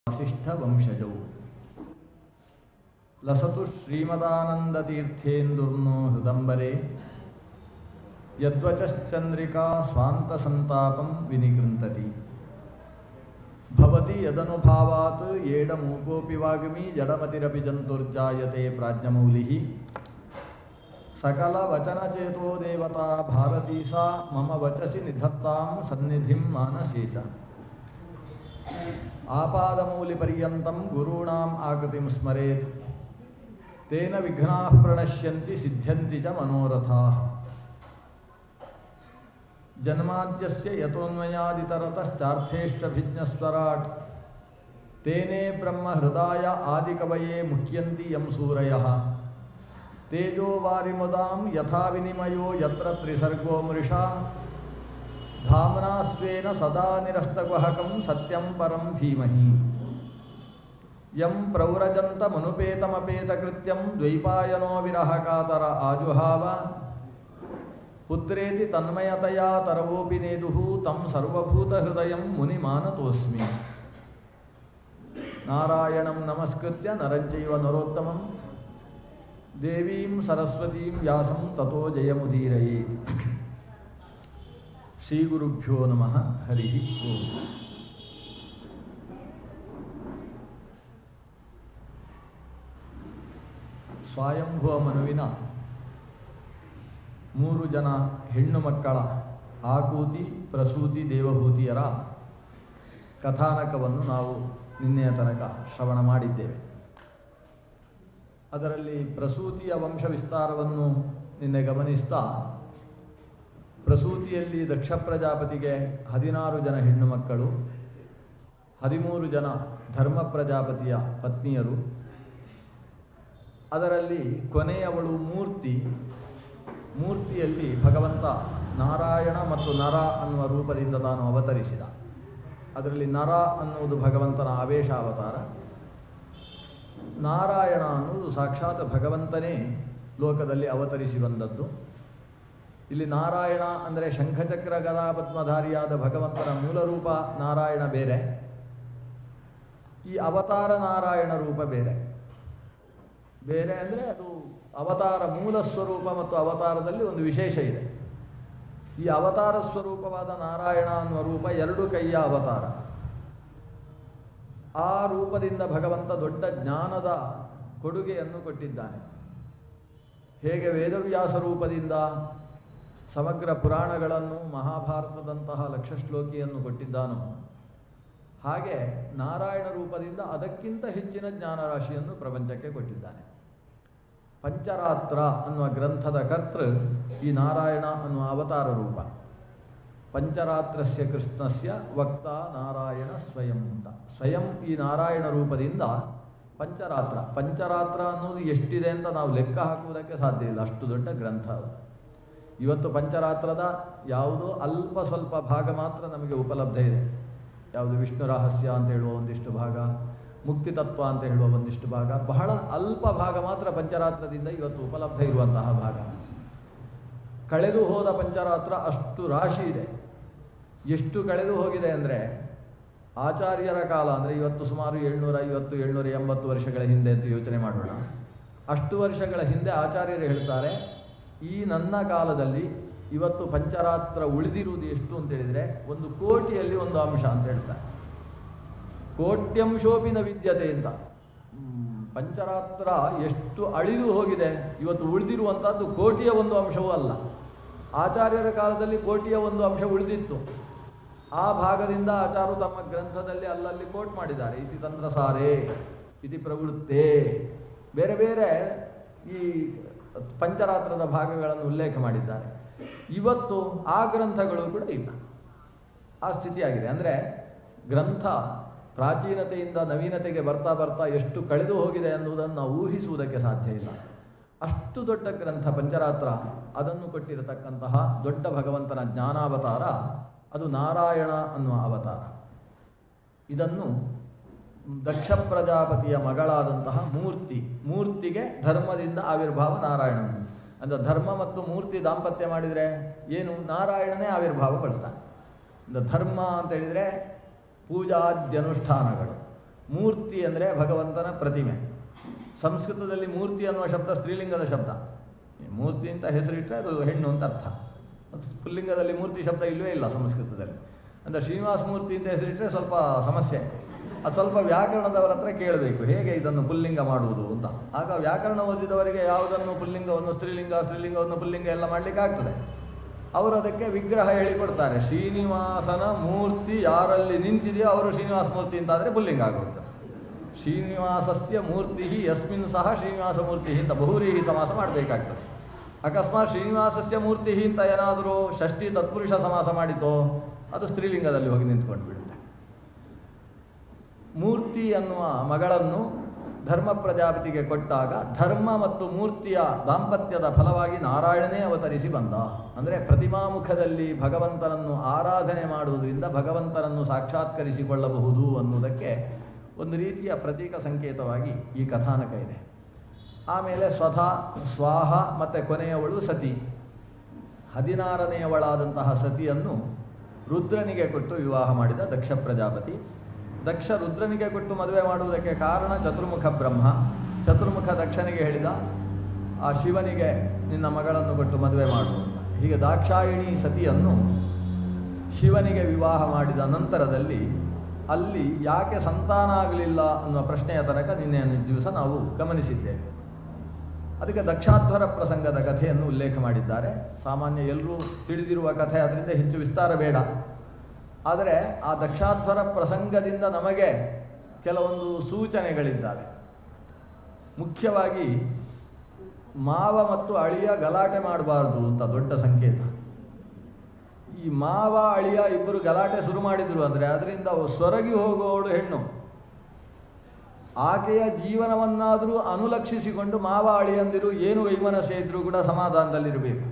ವಾಸಿಷ್ಠವಂಶಜೌ ಲಸತು ಶ್ರೀಮದಾನಂದತೀರ್ಥೇಂದುರ್ನೋ ಹೃದಂಬರೆ ಯದ್ವಚಶ್ಚಂದ್ರಿಕಾ ಸ್ವಾಂತಸಂತಾಪಂ ವಿನಿಕೃಂತತಿ ಭವತಿ ಯದನುಭಾವಾತ್ ಏಡಮೂಕೋಪಿ ವಾಗ್ಮಿ ಜಡಮತಿರಪಿ ಜಂತುರ್ಜಾಯತೆ ಪ್ರಾಜ್ಞಮೌಲಿಃ ಸಕಲ ವಚನಚೇತೋ ದೇವತಾ ಭಾರತೀ ಸಾ ಮಮ ವಚಸಿ ನಿಧತ್ತಾಂ ಸನ್ನಿಧಿಂ ಮಾನಸೇ ಚ ಆಪಾದಮೂಲಿಪರ್ಯಂತಂ ಗುರುಣಾಂ ಆಕೃತಿಂ ಸ್ಮರೇತ್ ತೇನ ವಿಘ್ನಾಃ ಪ್ರಣಶ್ಯಂತಿ ಸಿದ್ಧ್ಯಂತಿ ಚ ಮನೋರಥಾಃ ಜನ್ಮಾದ್ಯಸ್ಯ ಯತೋನ್ಮಯಾದಿತರತಶ್ಚಾರ್ಥೇಷ್ವಭಿಜ್ಞಸ್ವರಾಟ್ ತೇನೇ ಬ್ರಹ್ಮ ಹೃದಯ ಆದಿಕವಯೇ ಮುಖ್ಯಂತಿ ಯಂ ಸೂರಯಃ ತೇಜೋ ವಾರಿಮುದಾಂ ಯಥಾ ವಿನಿಮಯೋ ಯತ್ರ ತ್ರಿಸರ್ಗೋ ಮೃಷಾ ಧಾಮ್ನಾ ಸ್ವೇನ ಸದಾ ನಿರಸ್ತಗುಹಕಂ ಸತ್ಯಂ ಪರಂ ಧೀಮಹಿ ಯಂ ಪ್ರವ್ರಜಂತಮನುಪೇತಮಪೇತಕೃತ್ಯಂ ದ್ವೈಪಾಯನೋ ವಿರಹಕಾತರ ಆಜುಹಾವ ಪುತ್ರೇತಿ ತನ್ಮಯತಯಾ ತರವೋಪಿ ನೇದುಃ ತಂ ಸರ್ವಭೂತಹೃದಯಂ ಮುನಿಮಾನತೋಸ್ಮಿ ನಾರಾಯಣಂ ನಮಸ್ಕೃತ್ಯ ನರಂಚೈವ ನರೋತ್ತಮಂ ದೇವೀಂ ಸರಸ್ವತೀಂ ವ್ಯಾಸಂ ತತೋ ಜಯಮುದೀರಯೇತ್. ಶ್ರೀ ಗುರುಭ್ಯೋ ನಮಃ. ಹರಿ ಓಂ. ಸ್ವಯಂಭುವ ಮನುವಿನ 3 ಜನ ಹೆಣ್ಣು ಮಕ್ಕಳ ಆಕೂತಿ ಪ್ರಸೂತಿ ದೇವಹೂತಿಯರ ಕಥಾನಕವನ್ನು ನಾವು ನಿನ್ನೆಯ ತನಕ ಶ್ರವಣ ಮಾಡಿದ್ದೇವೆ. ಅದರಲ್ಲಿ ಪ್ರಸೂತಿಯ ವಂಶ ವಿಸ್ತಾರವನ್ನು ನಿನ್ನೆ ಗಮನಿಸ್ತಾ, ಪ್ರಸೂತಿಯಲ್ಲಿ ದಕ್ಷ ಪ್ರಜಾಪತಿಗೆ 16 ಜನ ಹೆಣ್ಣು ಮಕ್ಕಳು, 13 ಜನ ಧರ್ಮ ಪ್ರಜಾಪತಿಯ ಪತ್ನಿಯರು, ಅದರಲ್ಲಿ ಕೊನೆಯವಳು ಮೂರ್ತಿಯಲ್ಲಿ ಭಗವಂತ ನಾರಾಯಣ ಮತ್ತು ನರ ಅನ್ನುವ ರೂಪದಿಂದ ತಾನು ಅವತರಿಸಿದ. ಅದರಲ್ಲಿ ನರ ಅನ್ನುವುದು ಭಗವಂತನ ಆವೇಶ ಅವತಾರ, ನಾರಾಯಣ ಅನ್ನುವುದು ಸಾಕ್ಷಾತ್ ಭಗವಂತನೇ ಲೋಕದಲ್ಲಿ ಅವತರಿಸಿ ಬಂದದ್ದು. ಇಲ್ಲಿ ನಾರಾಯಣ ಅಂದರೆ ಶಂಖಚಕ್ರ ಗದಾ ಪದ್ಮಧಾರಿಯಾದ ಭಗವಂತನ ಮೂಲ ರೂಪ ನಾರಾಯಣ ಬೇರೆ, ಈ ಅವತಾರ ನಾರಾಯಣ ರೂಪ ಬೇರೆ. ಬೇರೆ ಅಂದರೆ ಅದು ಅವತಾರ ಮೂಲ ಸ್ವರೂಪ ಮತ್ತು ಅವತಾರದಲ್ಲಿ ಒಂದು ವಿಶೇಷ ಇದೆ. ಈ ಅವತಾರ ಸ್ವರೂಪವಾದ ನಾರಾಯಣ ಅನ್ನುವ ರೂಪ 2 ಕೈಯ ಅವತಾರ. ಆ ರೂಪದಿಂದ ಭಗವಂತ ದೊಡ್ಡ ಜ್ಞಾನದ ಕೊಡುಗೆಯನ್ನು ಕೊಟ್ಟಿದ್ದಾನೆ. ಹೇಗೆ ವೇದವ್ಯಾಸ ರೂಪದಿಂದ ಸಮಗ್ರ ಪುರಾಣಗಳನ್ನು ಮಹಾಭಾರತದಂತಹ ಲಕ್ಷ ಶ್ಲೋಕಿಯನ್ನು ಕೊಟ್ಟಿದ್ದಾನೋ, ಹಾಗೆ ನಾರಾಯಣ ರೂಪದಿಂದ ಅದಕ್ಕಿಂತ ಹೆಚ್ಚಿನ ಜ್ಞಾನರಾಶಿಯನ್ನು ಪ್ರಪಂಚಕ್ಕೆ ಕೊಟ್ಟಿದ್ದಾನೆ. ಪಂಚರಾತ್ರ ಅನ್ನುವ ಗ್ರಂಥದ ಕರ್ತೃ ಈ ನಾರಾಯಣ ಅನ್ನುವ ಅವತಾರ ರೂಪ. ಪಂಚರಾತ್ರಸ್ಯ ಕೃಷ್ಣಸ್ಯ ವಕ್ತ ನಾರಾಯಣ ಸ್ವಯಂ ಅಂತ. ಸ್ವಯಂ ಈ ನಾರಾಯಣ ರೂಪದಿಂದ ಪಂಚರಾತ್ರ ಅನ್ನೋದು ಎಷ್ಟಿದೆ ಅಂತ ನಾವು ಲೆಕ್ಕ ಹಾಕುವುದಕ್ಕೆ ಸಾಧ್ಯ ಇಲ್ಲ, ಅಷ್ಟು ದೊಡ್ಡ ಗ್ರಂಥ ಅದು. ಇವತ್ತು ಪಂಚರಾತ್ರದ ಯಾವುದೋ ಅಲ್ಪ ಸ್ವಲ್ಪ ಭಾಗ ಮಾತ್ರ ನಮಗೆ ಉಪಲಬ್ಧ ಇದೆ. ಯಾವುದು ವಿಷ್ಣು ರಹಸ್ಯ ಅಂತ ಹೇಳುವ ಒಂದಿಷ್ಟು ಭಾಗ, ಮುಕ್ತಿ ತತ್ವ ಅಂತ ಹೇಳುವ ಒಂದಿಷ್ಟು ಭಾಗ, ಬಹಳ ಅಲ್ಪ ಭಾಗ ಮಾತ್ರ ಪಂಚರಾತ್ರದಿಂದ ಇವತ್ತು ಉಪಲಬ್ಧ ಇರುವಂತಹ ಭಾಗ. ಕಳೆದು ಹೋದ ಪಂಚರಾತ್ರ ಅಷ್ಟು ರಾಶಿ ಇದೆ. ಎಷ್ಟು ಕಳೆದು ಹೋಗಿದೆ ಅಂದರೆ, ಆಚಾರ್ಯರ ಕಾಲ ಅಂದರೆ ಇವತ್ತು ಸುಮಾರು 750-780 ವರ್ಷಗಳ ಹಿಂದೆ ಅಂತ ಯೋಚನೆ ಮಾಡೋಣ. ಅಷ್ಟು ವರ್ಷಗಳ ಹಿಂದೆ ಆಚಾರ್ಯರು ಹೇಳ್ತಾರೆ, ಈ ನನ್ನ ಕಾಲದಲ್ಲಿ ಇವತ್ತು ಪಂಚರಾತ್ರ ಉಳಿದಿರುವುದು ಎಷ್ಟು ಅಂತ ಹೇಳಿದರೆ 1 ಕೋಟಿಯಲ್ಲಿ 1 ಅಂಶ ಅಂತ ಹೇಳ್ತಾರೆ. ಕೋಟ್ಯಂಶೋಪಿ ನ ವಿದ್ಯತೆ ಅಂತ. ಪಂಚರಾತ್ರ ಎಷ್ಟು ಅಳಿದು ಹೋಗಿದೆ, ಇವತ್ತು ಉಳಿದಿರುವಂಥದ್ದು ಕೋಟಿಯ 1 ಅಂಶವೂ ಅಲ್ಲ. ಆಚಾರ್ಯರ ಕಾಲದಲ್ಲಿ ಕೋಟಿಯ 1 ಅಂಶ ಉಳಿದಿತ್ತು. ಆ ಭಾಗದಿಂದ ಆಚಾರ್ಯರು ತಮ್ಮ ಗ್ರಂಥದಲ್ಲಿ ಅಲ್ಲಲ್ಲಿ ಕೋಟ್ ಮಾಡಿದ್ದಾರೆ. ಇತಿ ತಂತ್ರಸಾರೇ, ಇತಿ ಪ್ರವೃತ್ತೇ, ಬೇರೆ ಬೇರೆ ಈ ಪಂಚರಾತ್ರದ ಭಾಗಗಳನ್ನು ಉಲ್ಲೇಖ ಮಾಡಿದ್ದಾರೆ. ಇವತ್ತು ಆ ಗ್ರಂಥಗಳು ಕೂಡ ಇಲ್ಲ. ಆ ಸ್ಥಿತಿಯಾಗಿದೆ. ಅಂದರೆ ಗ್ರಂಥ ಪ್ರಾಚೀನತೆಯಿಂದ ನವೀನತೆಗೆ ಬರ್ತಾ ಎಷ್ಟು ಕಳೆದು ಹೋಗಿದೆ ಅನ್ನುವುದನ್ನು ನಾವು ಊಹಿಸುವುದಕ್ಕೆ ಸಾಧ್ಯ ಇಲ್ಲ. ಅಷ್ಟು ದೊಡ್ಡ ಗ್ರಂಥ ಪಂಚರಾತ್ರ. ಅದನ್ನು ಕೊಟ್ಟಿರತಕ್ಕಂತಹ ದೊಡ್ಡ ಭಗವಂತನ ಜ್ಞಾನಾವತಾರ ಅದು ನಾರಾಯಣ ಅನ್ನುವ ಅವತಾರ. ಇದನ್ನು ದಕ್ಷ ಪ್ರಜಾಪತಿಯ ಮಗಳಾದಂತಹ ಮೂರ್ತಿಗೆ ಧರ್ಮದಿಂದ ಆವಿರ್ಭಾವ ನಾರಾಯಣನು. ಅಂದರೆ ಧರ್ಮ ಮತ್ತು ಮೂರ್ತಿ ದಾಂಪತ್ಯ ಮಾಡಿದರೆ ಏನು, ನಾರಾಯಣನೇ ಆವಿರ್ಭಾವ ಪಡಿಸ್ತಾನೆ. ಧರ್ಮ ಅಂತ ಹೇಳಿದರೆ ಪೂಜಾದ್ಯನುಷ್ಠಾನಗಳು, ಮೂರ್ತಿ ಅಂದರೆ ಭಗವಂತನ ಪ್ರತಿಮೆ. ಸಂಸ್ಕೃತದಲ್ಲಿ ಮೂರ್ತಿ ಅನ್ನುವ ಶಬ್ದ ಸ್ತ್ರೀಲಿಂಗದ ಶಬ್ದ. ಮೂರ್ತಿ ಅಂತ ಹೆಸರಿಟ್ಟರೆ ಅದು ಹೆಣ್ಣು ಅಂತ ಅರ್ಥ. ಅದು ಪುಲ್ಲಿಂಗದಲ್ಲಿ ಮೂರ್ತಿ ಶಬ್ದ ಇಲ್ಲವೇ ಇಲ್ಲ ಸಂಸ್ಕೃತದಲ್ಲಿ. ಅಂದರೆ ಶ್ರೀನಿವಾಸ ಮೂರ್ತಿ ಅಂತ ಹೆಸರಿಟ್ಟರೆ ಸ್ವಲ್ಪ ಸಮಸ್ಯೆ. ಅದು ಸ್ವಲ್ಪ ವ್ಯಾಕರಣದವರ ಹತ್ರ ಕೇಳಬೇಕು, ಹೇಗೆ ಇದನ್ನು ಪುಲ್ಲಿಂಗ ಮಾಡುವುದು ಅಂತ. ಆಗ ವ್ಯಾಕರಣ ಓದಿದವರಿಗೆ ಯಾವುದನ್ನು ಪುಲ್ಲಿಂಗವನ್ನು ಸ್ತ್ರೀಲಿಂಗ, ಸ್ತ್ರೀಲಿಂಗವನ್ನು ಪುಲ್ಲಿಂಗ ಎಲ್ಲ ಮಾಡಲಿಕ್ಕೆ ಆಗ್ತದೆ. ಅವರು ಅದಕ್ಕೆ ವಿಗ್ರಹ ಹೇಳಿಕೊಡ್ತಾರೆ. ಶ್ರೀನಿವಾಸನ ಮೂರ್ತಿ ಯಾರಲ್ಲಿ ನಿಂತಿದೆಯೋ ಅವರು ಶ್ರೀನಿವಾಸ ಮೂರ್ತಿ ಅಂತಾದರೆ ಪುಲ್ಲಿಂಗ ಆಗುತ್ತೆ. ಶ್ರೀನಿವಾಸಸ್ಯ ಮೂರ್ತಿ ಯಸ್ಮಿನ್ ಸಹ ಶ್ರೀನಿವಾಸ ಮೂರ್ತಿ ಅಂತ ಬಹುರೀಹಿ ಸಮಾಸ ಮಾಡಬೇಕಾಗ್ತದೆ. ಅಕಸ್ಮಾತ್ ಶ್ರೀನಿವಾಸಸ್ಯ ಮೂರ್ತಿ ಅಂತ ಏನಾದರೂ ಷಷ್ಠಿ ತತ್ಪುರುಷ ಸಮಾಸ ಮಾಡಿತೋ ಅದು ಸ್ತ್ರೀಲಿಂಗದಲ್ಲಿ ಹೋಗಿ ನಿಂತ್ಕೊಂಡು ಬಿಡುತ್ತೆ. ಮೂರ್ತಿ ಅನ್ನುವ ಮಗಳನ್ನು ಧರ್ಮ ಪ್ರಜಾಪತಿಗೆ ಕೊಟ್ಟಾಗ ಧರ್ಮ ಮತ್ತು ಮೂರ್ತಿಯ ದಾಂಪತ್ಯದ ಫಲವಾಗಿ ನಾರಾಯಣನೇ ಅವತರಿಸಿ ಬಂದ. ಅಂದರೆ ಪ್ರತಿಮಾಮುಖದಲ್ಲಿ ಭಗವಂತನನ್ನು ಆರಾಧನೆ ಮಾಡುವುದರಿಂದ ಭಗವಂತನನ್ನು ಸಾಕ್ಷಾತ್ಕರಿಸಿಕೊಳ್ಳಬಹುದು ಅನ್ನುವುದಕ್ಕೆ ಒಂದು ರೀತಿಯ ಪ್ರತೀಕ ಸಂಕೇತವಾಗಿ ಈ ಕಥಾನಕ ಇದೆ. ಆಮೇಲೆ ಸ್ವಧಾ, ಸ್ವಾಹ ಮತ್ತು ಕೊನೆಯವಳು ಸತಿ. 16ನೆಯವಳಾದಂತಹ ಸತಿಯನ್ನು ರುದ್ರನಿಗೆ ಕೊಟ್ಟು ವಿವಾಹ ಮಾಡಿದ ದಕ್ಷ ಪ್ರಜಾಪತಿ. ದಕ್ಷ ರುದ್ರನಿಗೆ ಕೊಟ್ಟು ಮದುವೆ ಮಾಡುವುದಕ್ಕೆ ಕಾರಣ ಚತುರ್ಮುಖ ಬ್ರಹ್ಮ. ಚತುರ್ಮುಖ ದಕ್ಷನಿಗೆ ಹೇಳಿದ, ಆ ಶಿವನಿಗೆ ನಿನ್ನ ಮಗಳನ್ನು ಕೊಟ್ಟು ಮದುವೆ ಮಾಡು ಅಂತ. ಹೀಗೆ ದಾಕ್ಷಾಯಿಣಿ ಸತಿಯನ್ನು ಶಿವನಿಗೆ ವಿವಾಹ ಮಾಡಿದ ನಂತರದಲ್ಲಿ ಅಲ್ಲಿ ಯಾಕೆ ಸಂತಾನ ಆಗಲಿಲ್ಲ ಅನ್ನುವ ಪ್ರಶ್ನೆಯ ತನಕ ನಿನ್ನೆ ದಿವಸ ನಾವು ಗಮನಿಸಿದ್ದೇವೆ. ಅದಕ್ಕೆ ದಕ್ಷಾಧ್ವರ ಪ್ರಸಂಗದ ಕಥೆಯನ್ನು ಉಲ್ಲೇಖ ಮಾಡಿದ್ದಾರೆ. ಸಾಮಾನ್ಯ ಎಲ್ಲರೂ ತಿಳಿದಿರುವ ಕಥೆ, ಅದರಿಂದ ಹೆಚ್ಚು ವಿಸ್ತಾರ ಬೇಡ. ಆದರೆ ಆ ದಕ್ಷಾಧ್ವರ ಪ್ರಸಂಗದಿಂದ ನಮಗೆ ಕೆಲವೊಂದು ಸೂಚನೆಗಳಿದ್ದಾವೆ. ಮುಖ್ಯವಾಗಿ ಮಾವ ಮತ್ತು ಅಳಿಯ ಗಲಾಟೆ ಮಾಡಬಾರ್ದು ಅಂತ ದೊಡ್ಡ ಸಂಕೇತ. ಈ ಮಾವ ಅಳಿಯ ಇಬ್ಬರು ಗಲಾಟೆ ಶುರು ಮಾಡಿದರು ಅಂದರೆ ಅದರಿಂದ ಸೊರಗಿ ಹೋಗುವವಳು ಹೆಣ್ಣು. ಆಕೆಯ ಜೀವನವನ್ನಾದರೂ ಅನುಲಕ್ಷಿಸಿಕೊಂಡು ಮಾವ ಅಳಿಯಂದಿರು ಏನು ವೈಮನಸ್ಯ ಇದ್ದರೂ ಕೂಡ ಸಮಾಧಾನದಲ್ಲಿರಬೇಕು.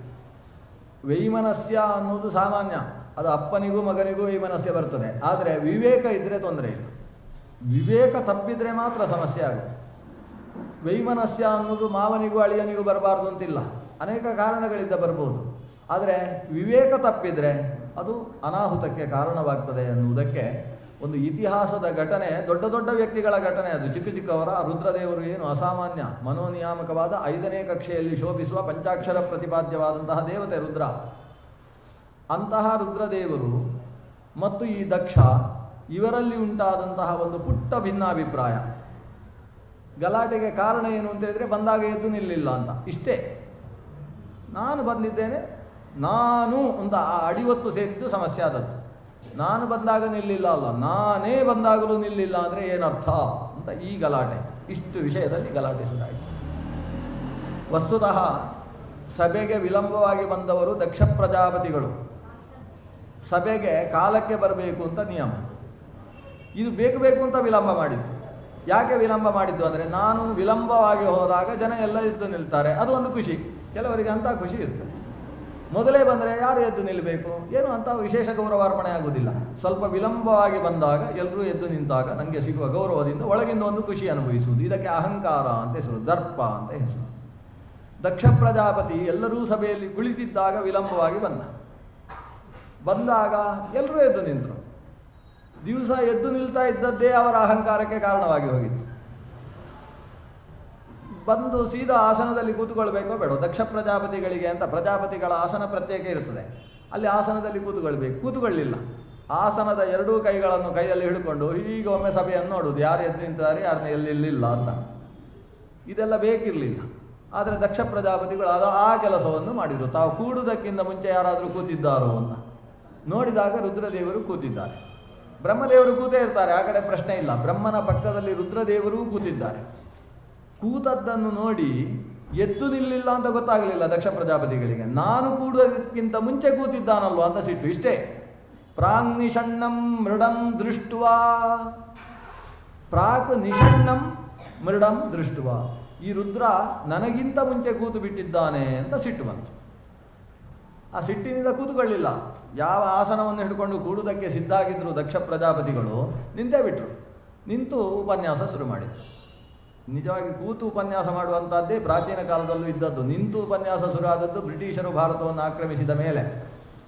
ವೈಮನಸ್ಯ ಅನ್ನೋದು ಸಾಮಾನ್ಯ, ಅದು ಅಪ್ಪನಿಗೂ ಮಗನಿಗೂ ವೈಮನಸ್ಯ ಬರ್ತದೆ. ಆದರೆ ವಿವೇಕ ಇದ್ದರೆ ತೊಂದರೆ ಇಲ್ಲ. ವಿವೇಕ ತಪ್ಪಿದರೆ ಮಾತ್ರ ಸಮಸ್ಯೆ ಆಗುತ್ತೆ. ವೈಮನಸ್ಯ ಅನ್ನೋದು ಮಾವನಿಗೂ ಅಳಿಯನಿಗೂ ಬರಬಾರ್ದು ಅಂತಿಲ್ಲ, ಅನೇಕ ಕಾರಣಗಳಿಂದ ಬರ್ಬೋದು. ಆದರೆ ವಿವೇಕ ತಪ್ಪಿದರೆ ಅದು ಅನಾಹುತಕ್ಕೆ ಕಾರಣವಾಗ್ತದೆ ಅನ್ನುವುದಕ್ಕೆ ಒಂದು ಇತಿಹಾಸದ ಘಟನೆ, ದೊಡ್ಡ ದೊಡ್ಡ ವ್ಯಕ್ತಿಗಳ ಘಟನೆ ಅದು. ಚಿಕ್ಕ ಚಿಕ್ಕವರ ರುದ್ರದೇವರು ಏನು ಅಸಾಮಾನ್ಯ ಮನೋನಿಯಾಮಕವಾದ 5ನೇ ಕಕ್ಷೆಯಲ್ಲಿ ಶೋಭಿಸುವ ಪಂಚಾಕ್ಷರ ಪ್ರತಿಪಾದ್ಯವಾದಂತಹ ದೇವತೆ ರುದ್ರ. ಅಂತಹ ರುದ್ರದೇವರು ಮತ್ತು ಈ ದಕ್ಷ ಇವರಲ್ಲಿ ಉಂಟಾದಂತಹ ಒಂದು ಪುಟ್ಟ ಭಿನ್ನಾಭಿಪ್ರಾಯ. ಗಲಾಟೆಗೆ ಕಾರಣ ಏನು ಅಂತ ಹೇಳಿದರೆ ಬಂದಾಗ ಎದ್ದು ನಿಲ್ಲಿಲ್ಲ ಅಂತ, ಇಷ್ಟೇ. ನಾನು ಬಂದಿದ್ದೇನೆ, ನಾನು ಅಂತ ಆ ಅಡಿವತ್ತು ಸೇರಿದ್ದು ಸಮಸ್ಯೆ ಆದದ್ದು. ನಾನು ಬಂದಾಗ ನಿಲ್ಲಿಲ್ಲ ಅಲ್ಲ, ನಾನೇ ಬಂದಾಗಲೂ ನಿಲ್ಲಿಲ್ಲ ಅಂದರೆ ಏನರ್ಥ ಅಂತ ಈ ಗಲಾಟೆ. ಇಷ್ಟು ವಿಷಯದಲ್ಲಿ ಗಲಾಟೆ ಶುರುವಾಯಿತು. ವಸ್ತುತಃ ಸಭೆಗೆ ವಿಳಂಬವಾಗಿ ಬಂದವರು ದಕ್ಷ ಪ್ರಜಾಪತಿಗಳು. ಸಭೆಗೆ ಕಾಲಕ್ಕೆ ಬರಬೇಕು ಅಂತ ನಿಯಮ. ಇದು ಬೇಕು ಅಂತ ವಿಳಂಬ ಮಾಡಿದ್ದು. ಯಾಕೆ ವಿಳಂಬ ಮಾಡಿದ್ದು ಅಂದರೆ, ನಾನು ವಿಳಂಬವಾಗಿ ಹೋದಾಗ ಜನ ಎಲ್ಲ ಎದ್ದು ನಿಲ್ತಾರೆ, ಅದು ಒಂದು ಖುಷಿ. ಕೆಲವರಿಗೆ ಅಂಥ ಖುಷಿ ಇರ್ತದೆ. ಮೊದಲೇ ಬಂದರೆ ಯಾರು ಎದ್ದು ನಿಲ್ಲಬೇಕು, ಏನು ಅಂತ ವಿಶೇಷ ಗೌರವಾರ್ಪಣೆ ಆಗುವುದಿಲ್ಲ. ಸ್ವಲ್ಪ ವಿಳಂಬವಾಗಿ ಬಂದಾಗ ಎಲ್ಲರೂ ಎದ್ದು ನಿಂತಾಗ ನನಗೆ ಸಿಗುವ ಗೌರವದಿಂದ ಒಳಗಿಂದ ಒಂದು ಖುಷಿ ಅನುಭವಿಸುವುದು. ಇದಕ್ಕೆ ಅಹಂಕಾರ ಅಂತ ಹೆಸರು, ದರ್ಪ ಅಂತ ಹೆಸರು. ದಕ್ಷ ಪ್ರಜಾಪತಿ ಎಲ್ಲರೂ ಸಭೆಯಲ್ಲಿ ಕುಳಿತಿದ್ದಾಗ ವಿಳಂಬವಾಗಿ ಬಂದಾಗ ಎಲ್ಲರೂ ಎದ್ದು ನಿಂತರು. ದಿವಸ ಎದ್ದು ನಿಲ್ತಾ ಇದ್ದದ್ದೇ ಅವರ ಅಹಂಕಾರಕ್ಕೆ ಕಾರಣವಾಗಿ ಹೋಗಿತ್ತು. ಬಂದು ಸೀದಾ ಆಸನದಲ್ಲಿ ಕೂತುಕೊಳ್ಬೇಕೋ ಬೇಡ, ದಕ್ಷ ಪ್ರಜಾಪತಿಗಳಿಗೆ ಅಂತ ಪ್ರಜಾಪತಿಗಳ ಆಸನ ಪ್ರತ್ಯೇಕ ಇರುತ್ತದೆ, ಅಲ್ಲಿ ಆಸನದಲ್ಲಿ ಕೂತುಕೊಳ್ಳಿಲ್ಲ. ಆಸನದ ಎರಡೂ ಕೈಗಳನ್ನು ಕೈಯಲ್ಲಿ ಹಿಡ್ಕೊಂಡು ಈಗ ಒಮ್ಮೆ ಸಭೆಯನ್ನು ನೋಡುವುದು, ಯಾರು ಎದ್ದು ನಿಂತಿದ್ದಾರೆ, ಯಾರನ್ನ ಎಲ್ಲಿಲ್ಲ ಅಂತ. ಇದೆಲ್ಲ ಬೇಕಿರಲಿಲ್ಲ. ಆದರೆ ದಕ್ಷ ಪ್ರಜಾಪತಿಗಳು ಆ ಕೆಲಸವನ್ನು ಮಾಡಿದರು. ತಾವು ಕೂಡುವುದಕ್ಕಿಂತ ಮುಂಚೆ ಯಾರಾದರೂ ಕೂತಿದ್ದಾರೋ ಅಂತ ನೋಡಿದಾಗ ರುದ್ರದೇವರು ಕೂತಿದ್ದಾರೆ. ಬ್ರಹ್ಮದೇವರು ಕೂತೇ ಇರ್ತಾರೆ, ಆ ಕಡೆ ಪ್ರಶ್ನೆ ಇಲ್ಲ. ಬ್ರಹ್ಮನ ಪಕ್ಕದಲ್ಲಿ ರುದ್ರದೇವರೂ ಕೂತಿದ್ದಾರೆ. ಕೂತದ್ದನ್ನು ನೋಡಿ ಎದ್ದು ನಿಲ್ಲಿಲ್ಲ ಅಂತ ಗೊತ್ತಾಗಲಿಲ್ಲ ದಕ್ಷ ಪ್ರಜಾಪತಿಗಳಿಗೆ. ನಾನು ಕೂಡೋದಕ್ಕಿಂತ ಮುಂಚೆ ಕೂತಿದ್ದಾನಲ್ವ ಅಂತ ಸಿಟ್ಟು, ಇಷ್ಟೇ. ಪ್ರಾಂಗ್ ನಿಷಣ್ಣಂ ಮೃಡಂ ದೃಷ್ಟ್ವಾ, ಪ್ರಾಕ್ ನಿಷಣ್ಣಂ ಮೃಡಂ ದೃಷ್ಟ್ವಾ, ಈ ರುದ್ರ ನನಗಿಂತ ಮುಂಚೆ ಕೂತು ಬಿಟ್ಟಿದ್ದಾನೆ ಅಂತ ಸಿಟ್ಟು ಬಂತು. ಆ ಸಿಟ್ಟಿನಿಂದ ಕೂತುಕೊಳ್ಳಿಲ್ಲ. ಯಾವ ಆಸನವನ್ನು ಹಿಡ್ಕೊಂಡು ಕೂಡುವುದಕ್ಕೆ ಸಿದ್ಧಾಗಿದ್ದರು ದಕ್ಷ ಪ್ರಜಾಪತಿಗಳು ನಿಂತೇ ಬಿಟ್ಟರು. ನಿಂತು ಉಪನ್ಯಾಸ ಶುರು ಮಾಡಿದರು. ನಿಜವಾಗಿ ಕೂತು ಉಪನ್ಯಾಸ ಮಾಡುವಂಥದ್ದೇ ಪ್ರಾಚೀನ ಕಾಲದಲ್ಲೂ ಇದ್ದದ್ದು. ನಿಂತು ಉಪನ್ಯಾಸ ಶುರುವಾದದ್ದು ಬ್ರಿಟಿಷರು ಭಾರತವನ್ನು ಆಕ್ರಮಿಸಿದ ಮೇಲೆ.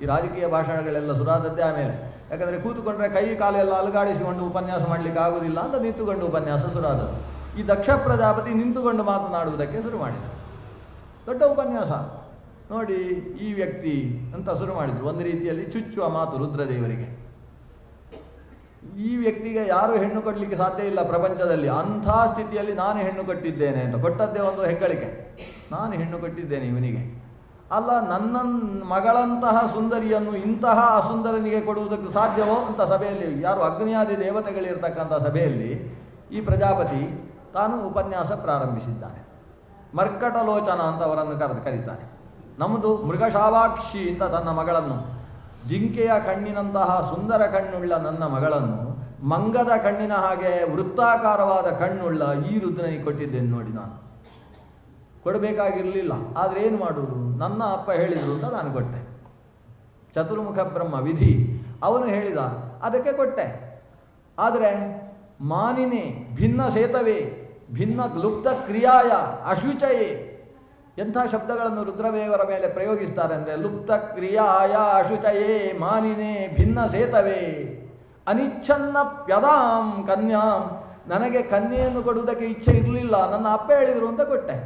ಈ ರಾಜಕೀಯ ಭಾಷಣಗಳೆಲ್ಲ ಶುರುವಾದದ್ದೇ ಆಮೇಲೆ. ಯಾಕಂದರೆ ಕೂತುಕೊಂಡ್ರೆ ಕೈ ಕಾಲೆಲ್ಲ ಅಲುಗಾಡಿಸಿಕೊಂಡು ಉಪನ್ಯಾಸ ಮಾಡಲಿಕ್ಕೆ ಆಗುವುದಿಲ್ಲ ಅಂತ ನಿಂತುಕೊಂಡು ಉಪನ್ಯಾಸ ಶುರುವಾದದ್ದು. ಈ ದಕ್ಷ ಪ್ರಜಾಪತಿ ನಿಂತುಕೊಂಡು ಮಾತನಾಡುವುದಕ್ಕೆ ಶುರು ಮಾಡಿದ. ದೊಡ್ಡ ಉಪನ್ಯಾಸ ನೋಡಿ ಈ ವ್ಯಕ್ತಿ ಅಂತ ಶುರು ಮಾಡಿದ್ರು. ಒಂದು ರೀತಿಯಲ್ಲಿ ಚುಚ್ಚುವ ಮಾತು ರುದ್ರದೇವರಿಗೆ. ಈ ವ್ಯಕ್ತಿಗೆ ಯಾರು ಹೆಣ್ಣು ಕೊಡಲಿಕ್ಕೆ ಸಾಧ್ಯ ಇಲ್ಲ ಪ್ರಪಂಚದಲ್ಲಿ, ಅಂಥ ಸ್ಥಿತಿಯಲ್ಲಿ ನಾನು ಹೆಣ್ಣು ಕೊಟ್ಟಿದ್ದೇನೆ ಅಂತ. ಕೊಟ್ಟದ್ದೇ ಒಂದು ಹೆಗ್ಗಳಿಕೆ, ನಾನು ಹೆಣ್ಣು ಕೊಟ್ಟಿದ್ದೇನೆ ಇವನಿಗೆ. ಅಲ್ಲ, ನನ್ನ ಮಗಳಂತಹ ಸುಂದರಿಯನ್ನು ಇಂತಹ ಅಸುಂದರನಿಗೆ ಕೊಡುವುದಕ್ಕೆ ಸಾಧ್ಯವೋ ಅಂತ ಸಭೆಯಲ್ಲಿ, ಯಾರು ಅಗ್ನಿಯಾದಿ ದೇವತೆಗಳಿರ್ತಕ್ಕಂಥ ಸಭೆಯಲ್ಲಿ ಈ ಪ್ರಜಾಪತಿ ತಾನು ಉಪನ್ಯಾಸ ಪ್ರಾರಂಭಿಸಿದ್ದಾನೆ. ಮರ್ಕಟಲೋಚನ ಅಂತ ಅವರನ್ನು ಕರೀತಾನೆ. ನಮ್ಮದು ಮೃಗಶಾವಾಕ್ಷಿ ಅಂತ ತನ್ನ ಮಗಳನ್ನು, ಜಿಂಕೆಯ ಕಣ್ಣಿನಂತಹ ಸುಂದರ ಕಣ್ಣುಳ್ಳ ನನ್ನ ಮಗಳನ್ನು ಮಂಗದ ಕಣ್ಣಿನ ಹಾಗೆ ವೃತ್ತಾಕಾರವಾದ ಕಣ್ಣುಳ್ಳ ಈ ರುದ್ರನಿಗೆ ಕೊಟ್ಟಿದ್ದೇನೆ ನೋಡಿ. ನಾನು ಕೊಡಬೇಕಾಗಿರಲಿಲ್ಲ, ಆದರೆ ಏನು ಮಾಡುವುದು, ನನ್ನ ಅಪ್ಪ ಹೇಳಿದರು ಅಂತ ನಾನು ಕೊಟ್ಟೆ. ಚತುರ್ಮುಖ ಬ್ರಹ್ಮ ವಿಧಿ ಅವನು ಹೇಳಿದ, ಅದಕ್ಕೆ ಕೊಟ್ಟೆ. ಆದರೆ ಮಾನಿನೇ ಭಿನ್ನ ಸೇತವೇ ಭಿನ್ನ ಲುಪ್ತ ಕ್ರಿಯಾಯ ಅಶುಚಯೇ, ಎಂಥ ಶಬ್ದಗಳನ್ನು ರುದ್ರದೇವರ ಮೇಲೆ ಪ್ರಯೋಗಿಸ್ತಾರೆ ಅಂದರೆ, ಲುಪ್ತ ಕ್ರಿಯಾಯ ಅಶುಚಯೇ ಮಾನಿನೇ ಭಿನ್ನ ಸೇತವೇ ಅನಿಚ್ಛನ್ನ ಪ್ಯದಾಂ ಕನ್ಯಾಂ, ನನಗೆ ಕನ್ಯೆಯನ್ನು ಕೊಡುವುದಕ್ಕೆ ಇಚ್ಛೆ ಇರಲಿಲ್ಲ, ನನ್ನ ಅಪ್ಪ ಹೇಳಿದರು ಅಂತ ಕೊಟ್ಟೆ.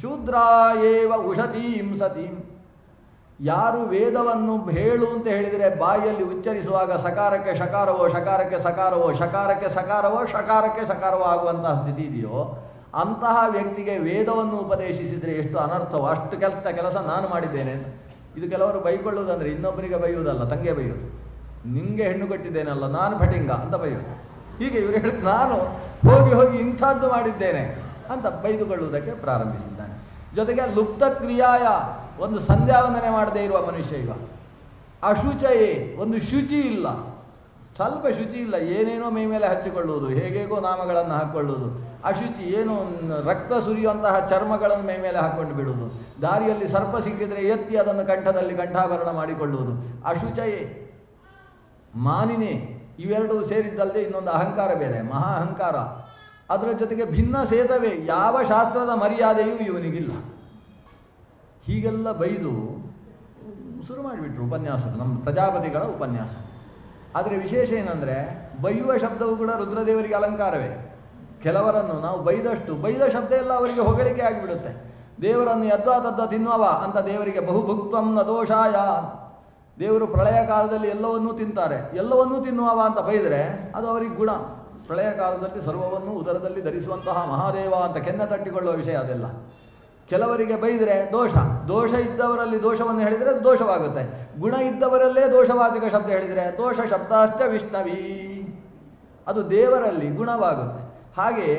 ಶೂದ್ರಾಯೇವ ಉಷತೀಂ ಸತೀಂ, ಯಾರು ವೇದವನ್ನು ಹೇಳು ಅಂತ ಹೇಳಿದರೆ ಬಾಯಿಯಲ್ಲಿ ಉಚ್ಚರಿಸುವಾಗ ಸಕಾರಕ್ಕೆ ಶಕಾರವೋ ಶಕಾರಕ್ಕೆ ಸಕಾರವೋ ಶಕಾರಕ್ಕೆ ಸಕಾರವೋ ಶಕಾರಕ್ಕೆ ಸಕಾರವೋ ಆಗುವಂತಹ ಸ್ಥಿತಿ ಇದೆಯೋ ಅಂತಹ ವ್ಯಕ್ತಿಗೆ ವೇದವನ್ನು ಉಪದೇಶಿಸಿದರೆ ಎಷ್ಟು ಅನರ್ಥವೋ ಅಷ್ಟು ಕೆಲಸ ನಾನು ಮಾಡಿದ್ದೇನೆ. ಇದು ಕೆಲವರು ಬೈಕೊಳ್ಳುವುದಂದರೆ ಇನ್ನೊಬ್ಬರಿಗೆ ಬೈಯುವುದಲ್ಲ, ತಂಗೆ ಬೈಯೋದು. ನಿಂಗೆ ಹೆಣ್ಣು ಕೊಟ್ಟಿದ್ದೇನಲ್ಲ ನಾನು ಫಟಿಂಗ ಅಂತ ಬೈಯೋದು. ಹೀಗೆ ಇವರು ಹೇಳಿ ನಾನು ಹೋಗಿ ಇಂಥದ್ದು ಮಾಡಿದ್ದೇನೆ ಅಂತ ಬೈದುಕೊಳ್ಳುವುದಕ್ಕೆ ಪ್ರಾರಂಭಿಸಿದ್ದಾನೆ. ಜೊತೆಗೆ ಲುಪ್ತ ಕ್ರಿಯಾಯ, ಒಂದು ಸಂಧ್ಯಾವಂದನೆ ಮಾಡದೇ ಇರುವ ಮನುಷ್ಯ ಇವ. ಅಶುಚಯೇ, ಒಂದು ಶುಚಿ ಇಲ್ಲ, ಸ್ವಲ್ಪ ಶುಚಿ ಇಲ್ಲ, ಏನೇನೋ ಮೈ ಮೇಲೆ ಹಚ್ಚಿಕೊಳ್ಳುವುದು, ಹೇಗೇಗೋ ನಾಮಗಳನ್ನು ಹಾಕ್ಕೊಳ್ಳುವುದು. ಅಶುಚಿ ಏನು, ರಕ್ತ ಸುರಿಯುವಂತಹ ಚರ್ಮಗಳನ್ನು ಮೈ ಮೇಲೆ ಹಾಕ್ಕೊಂಡು ಬಿಡುವುದು, ದಾರಿಯಲ್ಲಿ ಸರ್ಪ ಸಿಕ್ಕಿದರೆ ಎತ್ತಿ ಅದನ್ನು ಕಂಠದಲ್ಲಿ ಕಂಠಾಭರಣ ಮಾಡಿಕೊಳ್ಳುವುದು. ಅಶುಚಯೇ ಮಾನಿನೇ, ಇವೆರಡೂ ಸೇರಿದ್ದಲ್ಲದೆ ಇನ್ನೊಂದು ಅಹಂಕಾರ ಬೇರೆ, ಮಹಾ ಅಹಂಕಾರ. ಅದರ ಜೊತೆಗೆ ಭಿನ್ನ ಸೇತವೇ, ಯಾವ ಶಾಸ್ತ್ರದ ಮರ್ಯಾದೆಯೂ ಇವನಿಗಿಲ್ಲ. ಹೀಗೆಲ್ಲ ಬೈದು ಶುರು ಮಾಡಿಬಿಟ್ರು ಉಪನ್ಯಾಸ, ನಮ್ಮ ಪ್ರಜಾಪತಿಗಳ ಉಪನ್ಯಾಸ. ಆದರೆ ವಿಶೇಷ ಏನಂದರೆ, ಬೈಯುವ ಶಬ್ದವು ಕೂಡ ರುದ್ರದೇವರಿಗೆ ಅಲಂಕಾರವೇ. ಕೆಲವರನ್ನು ನಾವು ಬೈದ ಶಬ್ದ ಎಲ್ಲ ಅವರಿಗೆ ಹೊಗಳಿಕೆ ಆಗಿಬಿಡುತ್ತೆ. ದೇವರನ್ನು ಯದ್ವಾ ತದ್ವಾ ತಿನ್ನುವ ಅಂತ ದೇವರಿಗೆ ಬಹುಭುಕ್ತ್ವಂ ನ ದೋಷಾಯ, ದೇವರು ಪ್ರಳಯ ಕಾಲದಲ್ಲಿ ಎಲ್ಲವನ್ನೂ ತಿಂತಾರೆ, ಎಲ್ಲವನ್ನೂ ತಿನ್ನುವ ಅಂತ ಬೈದರೆ ಅದು ಅವರಿಗೆ ಗುಣ. ಪ್ರಳಯ ಕಾಲದಲ್ಲಿ ಸರ್ವವನ್ನು ಉದರದಲ್ಲಿ ಧರಿಸುವಂತಹ ಮಹಾದೇವ ಅಂತ ಕೆನ್ನೆ ತಟ್ಟಿಕೊಳ್ಳುವ ವಿಷಯ ಅದೆಲ್ಲ. ಕೆಲವರಿಗೆ ಬೈದರೆ ದೋಷ ಇದ್ದವರಲ್ಲಿ ದೋಷವನ್ನು ಹೇಳಿದರೆ ಅದು ದೋಷವಾಗುತ್ತೆ, ಗುಣ ಇದ್ದವರಲ್ಲೇ ದೋಷವಾಚಕ ಶಬ್ದ ಹೇಳಿದರೆ ದೋಷ ಶಬ್ದಾಶ್ಚ ವಿಷ್ಣವೀ, ಅದು ದೇವರಲ್ಲಿ ಗುಣವಾಗುತ್ತೆ. ಹಾಗೆಯೇ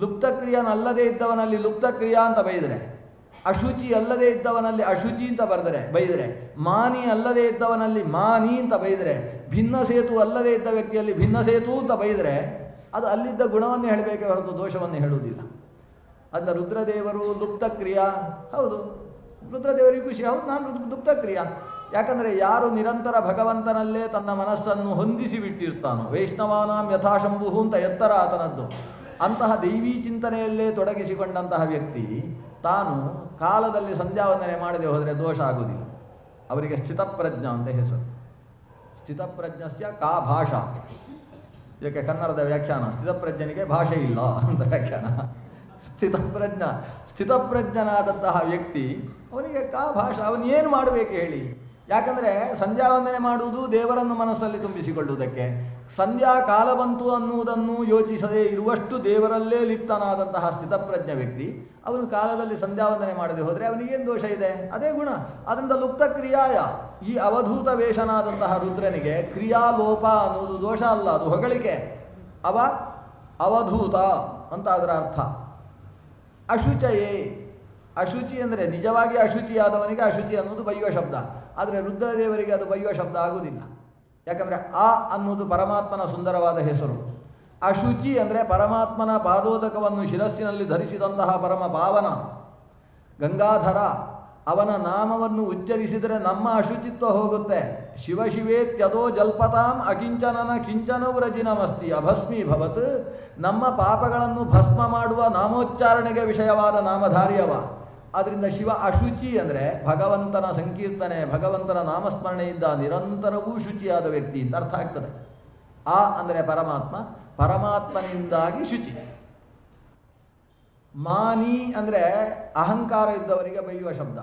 ಲುಪ್ತಕ್ರಿಯನಲ್ಲದೇ ಇದ್ದವನಲ್ಲಿ ಲುಪ್ತಕ್ರಿಯಾ ಅಂತ ಬೈದರೆ, ಅಶುಚಿ ಅಲ್ಲದೇ ಇದ್ದವನಲ್ಲಿ ಅಶುಚಿ ಅಂತ ಬೈದರೆ, ಮಾನಿ ಅಲ್ಲದೇ ಇದ್ದವನಲ್ಲಿ ಮಾನಿ ಅಂತ ಬೈದರೆ, ಭಿನ್ನ ಸೇತು ಅಲ್ಲದೇ ಇದ್ದ ವ್ಯಕ್ತಿಯಲ್ಲಿ ಭಿನ್ನ ಸೇತು ಅಂತ ಬೈದರೆ ಅದು ಅಲ್ಲಿದ್ದ ಗುಣವನ್ನೇ ಹೇಳಬೇಕೇ ಹೊರತು ದೋಷವನ್ನೇ ಹೇಳುವುದಿಲ್ಲ. ಅದನ್ನ ರುದ್ರದೇವರು ಲುಪ್ತಕ್ರಿಯಾ, ಹೌದು ರುದ್ರದೇವರಿಗೆ ಖುಷಿ, ಹೌದು ನಾನು ಲುಪ್ತಕ್ರಿಯಾ. ಯಾಕಂದರೆ ಯಾರು ನಿರಂತರ ಭಗವಂತನಲ್ಲೇ ತನ್ನ ಮನಸ್ಸನ್ನು ಹೊಂದಿಸಿ ಬಿಟ್ಟಿರ್ತಾನೋ, ವೈಷ್ಣವಾನಾಂ ಯಥಾಶಂಭು ಅಂತ ಎತ್ತರ ಆತನದ್ದು, ಅಂತಹ ದೈವೀ ಚಿಂತನೆಯಲ್ಲೇ ತೊಡಗಿಸಿಕೊಂಡಂತಹ ವ್ಯಕ್ತಿ ತಾನು ಕಾಲದಲ್ಲಿ ಸಂಧ್ಯಾವಂದನೆ ಮಾಡದೆ ಹೋದರೆ ದೋಷ ಆಗುವುದಿಲ್ಲ. ಅವರಿಗೆ ಸ್ಥಿತಪ್ರಜ್ಞ ಅಂತ ಹೆಸರು. ಸ್ಥಿತಪ್ರಜ್ಞಸ್ಯ ಕಾ ಭಾಷಾ, ಇದಕ್ಕೆ ಕನ್ನಡದ ವ್ಯಾಖ್ಯಾನ, ಸ್ಥಿತಪ್ರಜ್ಞನಿಗೆ ಭಾಷೆ ಇಲ್ಲ ಅಂತ ವ್ಯಾಖ್ಯಾನ. ಸ್ಥಿತಪ್ರಜ್ಞನಾದಂತಹ ವ್ಯಕ್ತಿ ಅವನಿಗೆ ಕಾ ಭಾಷಾ, ಅವನು ಏನು ಮಾಡಬೇಕು ಹೇಳಿ. ಯಾಕಂದರೆ ಸಂಧ್ಯಾವಂದನೆ ಮಾಡುವುದು ದೇವರನ್ನು ಮನಸ್ಸಲ್ಲಿ ತುಂಬಿಸಿಕೊಳ್ಳುವುದಕ್ಕೆ, ಸಂಧ್ಯಾ ಕಾಲ ಬಂತು ಅನ್ನುವುದನ್ನು ಯೋಚಿಸದೇ ಇರುವಷ್ಟು ದೇವರಲ್ಲೇ ಲಿಪ್ತನಾದಂತಹ ಸ್ಥಿತಪ್ರಜ್ಞ ವ್ಯಕ್ತಿ ಅವನು ಕಾಲದಲ್ಲಿ ಸಂಧ್ಯಾವಂದನೆ ಮಾಡದೆ ಹೋದರೆ ಅವನಿಗೇನು ದೋಷ ಇದೆ? ಅದೇ ಗುಣ. ಅದರಿಂದ ಲುಪ್ತ ಕ್ರಿಯಾಯ, ಈ ಅವಧೂತ ವೇಷನಾದಂತಹ ರುದ್ರನಿಗೆ ಕ್ರಿಯಾಲೋಪ ಅನ್ನುವುದು ದೋಷ ಅಲ್ಲ, ಅದು ಹೊಗಳಿಕೆ. ಅವಧೂತ ಅಂತ ಅದರ ಅರ್ಥ. ಅಶುಚಯೇ, ಅಶುಚಿ ಅಂದರೆ ನಿಜವಾಗಿ ಅಶುಚಿಯಾದವನಿಗೆ ಅಶುಚಿ ಅನ್ನೋದು ಬೈಯುವ ಶಬ್ದ, ಆದರೆ ರುದ್ರದೇವರಿಗೆ ಅದು ಬೈಯುವ ಶಬ್ದ ಆಗುವುದಿಲ್ಲ. ಯಾಕಂದರೆ ಆ ಅನ್ನೋದು ಪರಮಾತ್ಮನ ಸುಂದರವಾದ ಹೆಸರು. ಅಶುಚಿ ಅಂದರೆ ಪರಮಾತ್ಮನ ಪಾದೋದಕವನ್ನು ಶಿರಸ್ಸಿನಲ್ಲಿ ಧರಿಸಿದಂತಹ ಪರಮ ಪಾವನ ಗಂಗಾಧರ, ಅವನ ನಾಮವನ್ನು ಉಚ್ಚರಿಸಿದರೆ ನಮ್ಮ ಅಶುಚಿತ್ವ ಹೋಗುತ್ತೆ. ಶಿವಶಿವೇತ್ಯದೋ ಜಲ್ಪತಾಂ ಅಕಿಂಚನನ ಕಿಂಚನವ್ರಜಿನಮಸ್ತಿ ಅಭಸ್ಮೀಭವತ್, ನಮ್ಮ ಪಾಪಗಳನ್ನು ಭಸ್ಮ ಮಾಡುವ ನಾಮೋಚ್ಚಾರಣೆಗೆ ವಿಷಯವಾದ ನಾಮಧಾರಿಯವ. ಆದ್ದರಿಂದ ಶಿವ ಅಶುಚಿ ಅಂದರೆ ಭಗವಂತನ ಸಂಕೀರ್ತನೆ, ಭಗವಂತನ ನಾಮಸ್ಮರಣೆಯಿಂದ ನಿರಂತರವೂ ಶುಚಿಯಾದ ವ್ಯಕ್ತಿ ಅಂತ ಅರ್ಥ ಆಗ್ತದೆ. ಆ ಅಂದರೆ ಪರಮಾತ್ಮ, ಪರಮಾತ್ಮನಿಂದಾಗಿ ಶುಚಿ. ಮಾನಿ ಅಂದರೆ ಅಹಂಕಾರ ಇದ್ದವರಿಗೆ ಬೈಯುವ ಶಬ್ದ.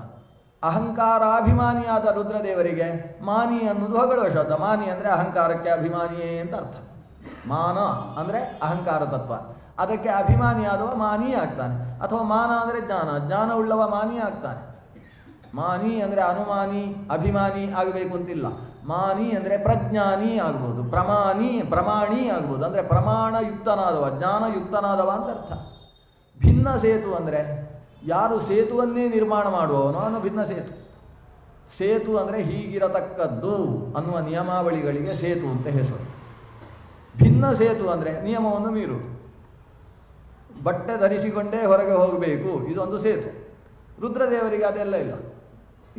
ಅಹಂಕಾರಾಭಿಮಾನಿಯಾದ ರುದ್ರದೇವರಿಗೆ ಮಾನಿ ಅನ್ನೋದು ಹೊಗಳುವ ಶಬ್ದ. ಮಾನಿ ಅಂದರೆ ಅಹಂಕಾರಕ್ಕೆ ಅಭಿಮಾನಿಯೇ ಅಂತ ಅರ್ಥ. ಮಾನ ಅಂದರೆ ಅಹಂಕಾರ ತತ್ವ, ಅದಕ್ಕೆ ಅಭಿಮಾನಿಯಾದವ ಮಾನಿ ಆಗ್ತಾನೆ. ಅಥವಾ ಮಾನ ಅಂದರೆ ಜ್ಞಾನ, ಜ್ಞಾನ ಉಳ್ಳವ ಮಾನಿ ಆಗ್ತಾನೆ. ಮಾನಿ ಅಂದರೆ ಅನುಮಾನಿ ಅಭಿಮಾನಿ ಆಗಬೇಕು ಅಂತಿಲ್ಲ. ಮಾನಿ ಅಂದರೆ ಪ್ರಜ್ಞಾನಿ ಆಗ್ಬೋದು, ಪ್ರಮಾಣಿ ಆಗ್ಬೋದು. ಅಂದರೆ ಪ್ರಮಾಣಯುಕ್ತನಾದವ, ಜ್ಞಾನಯುಕ್ತನಾದವ ಅಂತ ಅರ್ಥ. ಭಿನ್ನ ಸೇತು ಅಂದರೆ ಯಾರು ಸೇತುವನ್ನೇ ನಿರ್ಮಾಣ ಮಾಡುವವನು ಅವನು ಭಿನ್ನ ಸೇತು. ಸೇತು ಅಂದರೆ ಹೀಗಿರತಕ್ಕದ್ದು ಅನ್ನುವ ನಿಯಮಾವಳಿಗಳಿಗೆ ಸೇತು ಅಂತ ಹೆಸರು. ಭಿನ್ನ ಸೇತು ಅಂದರೆ ನಿಯಮವನ್ನು ಮೀರುವುದು. ಬಟ್ಟೆ ಧರಿಸಿಕೊಂಡೇ ಹೊರಗೆ ಹೋಗಬೇಕು, ಇದೊಂದು ಸೇತು. ರುದ್ರದೇವರಿಗೆ ಅದೆಲ್ಲ ಇಲ್ಲ,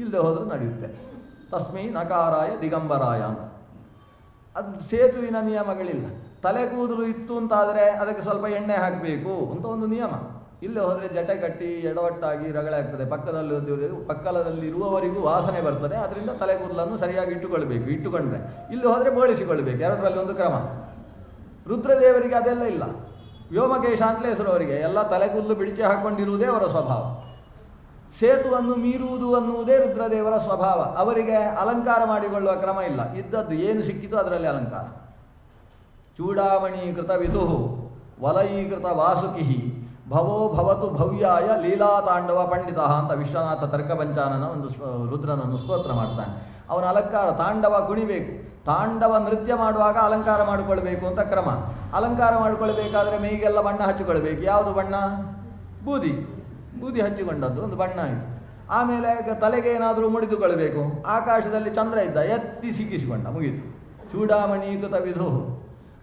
ಇಲ್ಲದೆ ಹೋದರೂ ನಡೆಯುತ್ತೆ. ತಸ್ಮೈ ನಕಾರಾಯ ದಿಗಂಬರಾಯ ಅಂತ. ಅದು ಸೇತುವಿನ ನಿಯಮಗಳಿಲ್ಲ. ತಲೆ ಕೂದಲು ಇತ್ತು ಅಂತಾದರೆ ಅದಕ್ಕೆ ಸ್ವಲ್ಪ ಎಣ್ಣೆ ಹಾಕಬೇಕು ಅಂತ ಒಂದು ನಿಯಮ. ಇಲ್ಲೇ ಹೋದರೆ ಜಟೆ ಕಟ್ಟಿ ಎಡವಟ್ಟಾಗಿ ರಗಳೆ ಆಗ್ತದೆ. ಪಕ್ಕದಲ್ಲಿರುವವರಿಗೂ ವಾಸನೆ ಬರ್ತದೆ. ಅದರಿಂದ ತಲೆ ಕೂದಲನ್ನು ಸರಿಯಾಗಿ ಇಟ್ಟುಕೊಳ್ಬೇಕು. ಇಟ್ಟುಕೊಂಡ್ರೆ ಇಲ್ಲಿ ಹೋದರೆ ಬೋಳಿಸಿಕೊಳ್ಬೇಕು. ಎರಡರಲ್ಲಿ ಒಂದು ಕ್ರಮ. ರುದ್ರದೇವರಿಗೆ ಅದೆಲ್ಲ ಇಲ್ಲ. ವ್ಯೋಮಕೇಶ ಅಂತಲೇ ಹೆಸರು ಅವರಿಗೆ. ಎಲ್ಲ ತಲೆ ಕೂದಲು ಬಿಡಿಸಿ ಹಾಕ್ಕೊಂಡಿರುವುದೇ ಅವರ ಸ್ವಭಾವ. ಸೇತುವನ್ನು ಮೀರುವುದು ಅನ್ನುವುದೇ ರುದ್ರದೇವರ ಸ್ವಭಾವ. ಅವರಿಗೆ ಅಲಂಕಾರ ಮಾಡಿಕೊಳ್ಳುವ ಕ್ರಮ ಇಲ್ಲ. ಇದ್ದದ್ದು ಏನು ಸಿಕ್ಕಿತು ಅದರಲ್ಲಿ ಅಲಂಕಾರ. ಚೂಡಾಮಣೀಕೃತ ವಿದುಹು ವಲಯೀಕೃತ ವಾಸುಕಿ ಭವೋ ಭವತು ಭವ್ಯಾಯ ಲೀಲಾತಾಂಡವ ಪಂಡಿತ ಅಂತ ವಿಶ್ವನಾಥ ತರ್ಕಪಂಚಾನನ ಒಂದು ರುದ್ರನನ್ನು ಸ್ತೋತ್ರ ಮಾಡ್ತಾನೆ. ಅವನ ಅಲಂಕಾರ ತಾಂಡವ ಕುಣಿಬೇಕು, ತಾಂಡವ ನೃತ್ಯ ಮಾಡುವಾಗ ಅಲಂಕಾರ ಮಾಡಿಕೊಳ್ಬೇಕು ಅಂತ ಕ್ರಮ. ಅಲಂಕಾರ ಮಾಡಿಕೊಳ್ಬೇಕಾದ್ರೆ ಮೈಗೆಲ್ಲ ಬಣ್ಣ ಹಚ್ಚಿಕೊಳ್ಬೇಕು. ಯಾವುದು ಬಣ್ಣ? ಬೂದಿ ಹಚ್ಚಿಕೊಂಡದ್ದು ಒಂದು ಬಣ್ಣ ಆಯಿತು. ಆಮೇಲೆ ತಲೆಗೆ ಏನಾದರೂ ಮುಡಿದುಕೊಳ್ಬೇಕು. ಆಕಾಶದಲ್ಲಿ ಚಂದ್ರ ಇದ್ದ, ಎತ್ತಿ ಸಿಕ್ಕಿಸಿಕೊಂಡ, ಮುಗೀತು. ಚೂಡಾಮಣೀಕೃತ ವಿಧು